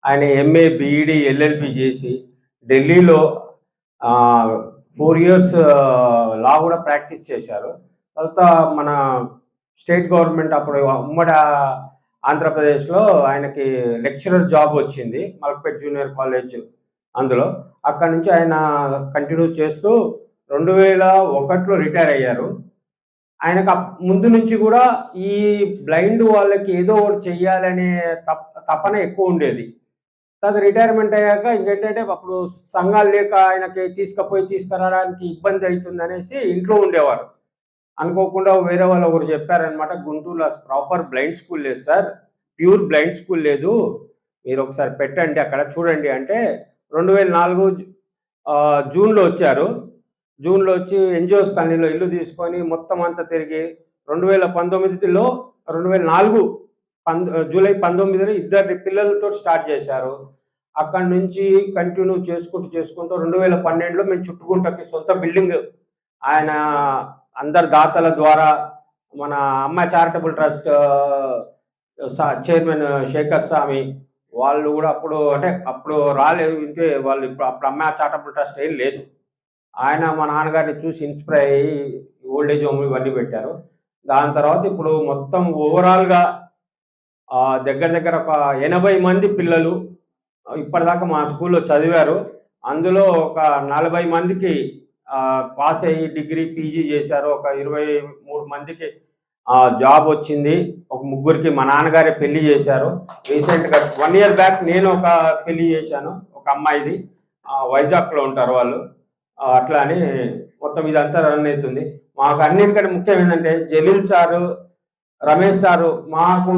ఆయన ఎంఏ బీఈడి ఎల్ఎల్బి చేసి ఢిల్లీలో 4 years లా కూడా ప్రాక్టీస్ చేశారు. తర్వాత మన స్టేట్ గవర్నమెంట్ అప్పుడు ఉమ్మడి ఆంధ్రప్రదేశ్లో ఆయనకి లెక్చరర్ జాబ్ వచ్చింది, మల్క్పేట్ జూనియర్ కాలేజ్. అందులో అక్కడి నుంచి ఆయన కంటిన్యూ చేస్తూ 2001లో రిటైర్ అయ్యారు. ఆయనకు ముందు నుంచి కూడా ఈ బ్లైండ్ వాళ్ళకి ఏదో ఒకటి చెయ్యాలనే తపన ఎక్కువ ఉండేది. తర్వాత రిటైర్మెంట్ అయ్యాక ఇంకేంటంటే అప్పుడు సంఘాలు లేక ఆయనకి తీసుకురావడానికి ఇబ్బంది అవుతుంది అనేసి ఇంట్లో ఉండేవారు. అనుకోకుండా వేరే వాళ్ళు ఒకరు చెప్పారనమాట, గుంటూరులో ప్రాపర్ బ్లైండ్ స్కూల్ లేదు సార్, ప్యూర్ బ్లైండ్ స్కూల్ లేదు, మీరు ఒకసారి పెట్టండి అక్కడ చూడండి అంటే 2004 జూన్లో వచ్చారు. జూన్లో వచ్చి ఎన్జిఓస్ కాలనీలో ఇల్లు తీసుకొని మొత్తం అంతా తిరిగి 2019లో 2004 జూలై 19న ఇద్దరు పిల్లలతో స్టార్ట్ చేశారు. అక్కడి నుంచి కంటిన్యూ చేసుకుంటూ 2012లో మేము చుట్టుకుంటకి సొంత బిల్డింగ్ ఆయన అందరు దాతల ద్వారా మన అమ్మ చారిటబుల్ ట్రస్ట్ చైర్మన్ శేఖర్ స్వామి వాళ్ళు కూడా అప్పుడు రాలేదు. ఇంకే వాళ్ళు అప్పుడు అమ్మ చారిటబుల్ ట్రస్ట్ ఏం లేదు. ఆయన మా నాన్నగారిని చూసి ఇన్స్పైర్ అయ్యి ఓల్డేజ్ హోమ్ ఇవన్నీ పెట్టారు. దాని తర్వాత ఇప్పుడు మొత్తం ఓవరాల్గా దగ్గర ఒక 80 మంది పిల్లలు ఇప్పటిదాకా మా స్కూల్లో చదివారు. అందులో ఒక 40 మందికి పాస్ అయ్యి డిగ్రీ పీజీ చేశారు. ఒక 23 మందికి జాబ్ వచ్చింది. ఒక 3కి మా నాన్నగారే పెళ్లి చేశారు. రీసెంట్గా 1 year బ్యాక్ నేను ఒక పెళ్లి చేశాను, ఒక అమ్మాయిది. వైజాగ్లో ఉంటారు వాళ్ళు. అట్లా అని మొత్తం ఇదంతా రన్ అవుతుంది. మాకు అన్నిటికంటే ముఖ్యం ఏంటంటే జలీల్ సారు, రమేష్ సారు మాకు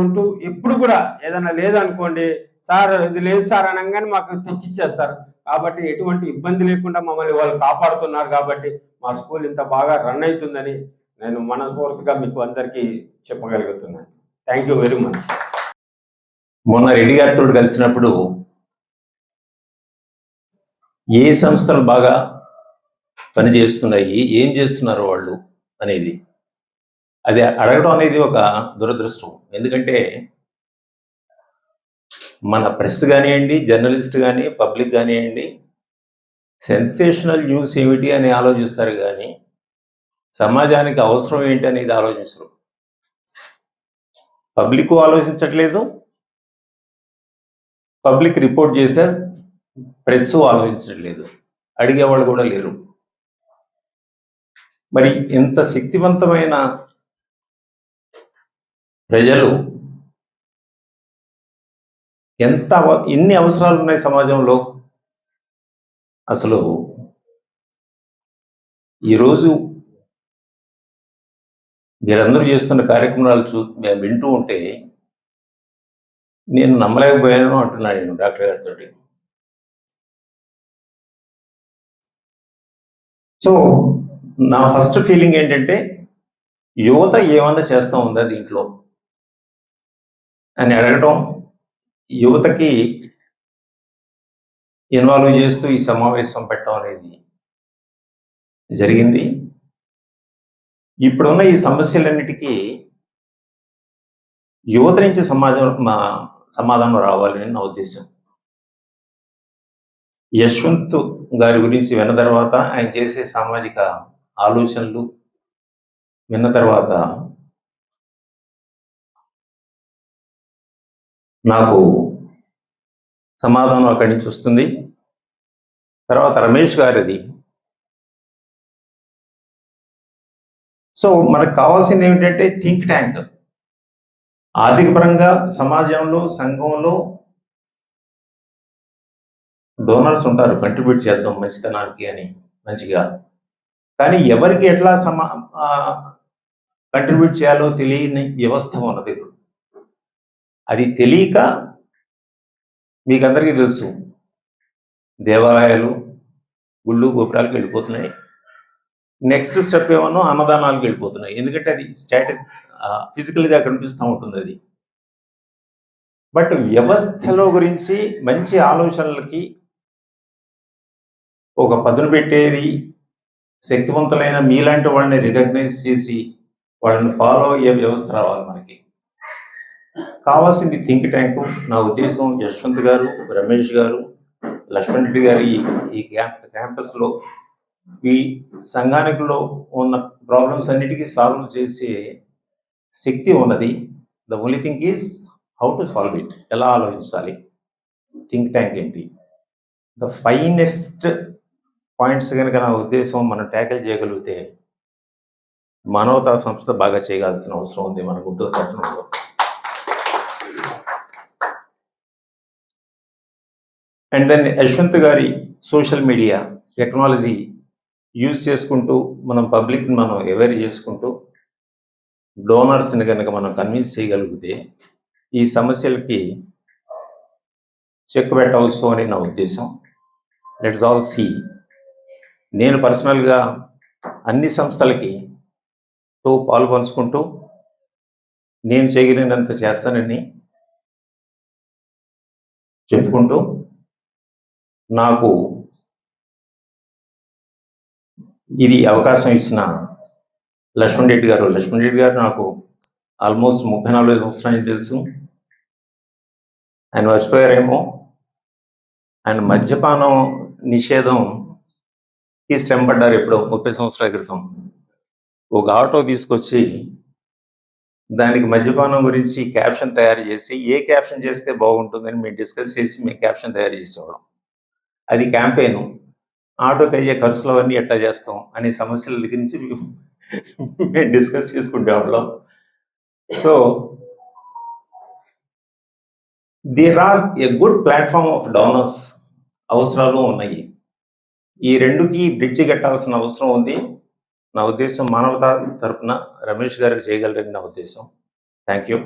ఎప్పుడు కూడా ఏదైనా లేదనుకోండి, సార్ ఇది లేదు సార్ అనగానే మాకు తెచ్చిచ్చేస్తారు. కాబట్టి ఎటువంటి ఇబ్బంది లేకుండా మమ్మల్ని వాళ్ళు కాపాడుతున్నారు. కాబట్టి మా స్కూల్ ఇంత బాగా రన్ అవుతుందని నేను మనస్ఫూర్తిగా మీకు అందరికీ చెప్పగలుగుతున్నాను. Thank you very much. మొన్న రెడ్డి గారితో కలిసినప్పుడు ఏ సంస్థలు బాగా పనిచేస్తున్నాయి, ఏం చేస్తున్నారు వాళ్ళు అనేది అది అడగడం అనేది ఒక దురదృష్టం. ఎందుకంటే మన ప్రెస్ కానివ్వండి, జర్నలిస్ట్ కానీ, పబ్లిక్ కానివ్వండి, సెన్సేషనల్ న్యూస్ ఏమిటి అని ఆలోచిస్తారు కానీ సమాజానికి అవసరం ఏంటి అనేది ఆలోచించరు. పబ్లిక్ ఆలోచించట్లేదు, పబ్లిక్ రిపోర్ట్ చేశారు, ప్రెస్ ఆలోచించట్లేదు, అడిగేవాళ్ళు కూడా లేరు. మరి ఇంత శక్తివంతమైన ప్రజలు ఎన్ని అవసరాలు ఉన్నాయి సమాజంలో. అసలు ఈరోజు మీరందరూ చేస్తున్న కార్యక్రమాలు మేము వింటూ ఉంటే నేను నమ్మలేకపోయాను అంటున్నాను నేను డాక్టర్ గారితో. సో నా ఫస్ట్ ఫీలింగ్ ఏంటంటే యువత ఏమన్నా చేస్తూ ఉందా దీంట్లో అని అడగటం, యువతకి ఇన్వాల్వ్ చేస్తూ ఈ సమావేశం పెట్టడం అనేది జరిగింది. ఇప్పుడున్న ఈ సమస్యలన్నిటికీ యువత నుంచి సమాధానం రావాలని నా ఉద్దేశం. యశ్వంత్ గారి గురించి విన్న తర్వాత, ఆయన చేసే సామాజిక ఆలోచనలు విన్న తర్వాత నాకు సమాధానం అక్కడి నుంచి వస్తుంది. తర్వాత రమేష్ గారిది. సో మనకు కావాల్సింది ఏమిటంటే థింక్ ట్యాంక్. ఆర్థిక పరంగా సమాజంలో, సంఘంలో డోనర్స్ ఉంటారు, కంట్రిబ్యూట్ చేద్దాం మంచితనానికి అని మంచిగా. కానీ ఎవరికి ఎట్లా కంట్రిబ్యూట్ చేయాలో తెలియని వ్యవస్థ ఉన్నది. అది తెలియక మీకు అందరికీ తెలుసు, దేవాలయాలు, గుళ్ళు, గోపురాలకు వెళ్ళిపోతున్నాయి. నెక్స్ట్ స్టెప్ ఏమన్నా అన్నదానాలకు వెళ్ళిపోతున్నాయి. ఎందుకంటే అది ఫిజికల్గా కనిపిస్తూ ఉంటుంది అది. బట్ వ్యవస్థలో గురించి మంచి ఆలోచనలకి ఒక పదును పెట్టేది, శక్తివంతులైన మీలాంటి వాళ్ళని రికగ్నైజ్ చేసి వాళ్ళని ఫాలో అయ్యే వ్యవస్థ రావాలి. మనకి కావాల్సింది థింక్ ట్యాంకు. నా ఉద్దేశం యశ్వంత్ గారు, రమేష్ గారు, లక్ష్మణ్ రెడ్డి గారి ఈ క్యాంపస్లో ఈ సంఘానికలో ఉన్న ప్రాబ్లమ్స్ అన్నిటికీ సాల్వ్ చేసే శక్తి ఉన్నది. The only thing is how to solve it, ఎలా ఆలోచించాలి, థింక్ ట్యాంక్ ఏంటి, ద ఫైనెస్ట్ పాయింట్స్ కనుక నా ఉద్దేశం మనం ట్యాకిల్ చేయగలిగితే మానవతా సంస్థ బాగా చేయగలసిన అవసరం ఉంది మన గుంటూరు పట్టణంలో. అండ్ దెన్ యశ్వంత్ గారి సోషల్ మీడియా టెక్నాలజీ యూజ్ చేసుకుంటూ మనం పబ్లిక్ని మనం అవేర్ చేసుకుంటూ డోనర్స్ని కనుక మనం కన్విన్స్ చేయగలిగితే ఈ సమస్యలకి చెక్ పెట్టవచ్చు అని నా ఉద్దేశం. Let's all see. నేను పర్సనల్గా అన్ని సంస్థలకి తో పాలు పంచుకుంటూ నేను చేయగలిగినంత చేస్తానని చెప్పుకుంటూ నాకు ఇది అవకాశం ఇచ్చిన లక్ష్మణ్ రెడ్డి గారు నాకు ఆల్మోస్ట్ 34 సంవత్సరాలు తెలుసు. ఆయన మర్చిపోయారేమో. ఆయన మద్యపానం నిషేధం శ్రమ పడ్డారు ఎప్పుడో 30 సంవత్సరాల క్రితం. ఒక ఆటో తీసుకొచ్చి దానికి మద్యపానం గురించి క్యాప్షన్ తయారు చేసి ఏ క్యాప్షన్ చేస్తే బాగుంటుందని మేము డిస్కస్ చేసి మేము క్యాప్షన్ తయారు చేసేవాళ్ళం. అది క్యాంపెయిన్. ఆటోకి అయ్యే ఖర్చులు అవన్నీ ఎట్లా చేస్తాం అనే సమస్యల గురించి మేము డిస్కస్ చేసుకుంటేవాళ్ళం. So there are a good platform of donors. అవసరాలు ఉన్నాయి. ఈ రెండుకి బ్రిడ్జి కట్టాల్సిన అవసరం ఉంది. నా ఉద్దేశం మానవతా తరపున రమేష్ గారికి చేయగలరని నా ఉద్దేశం. Thank you.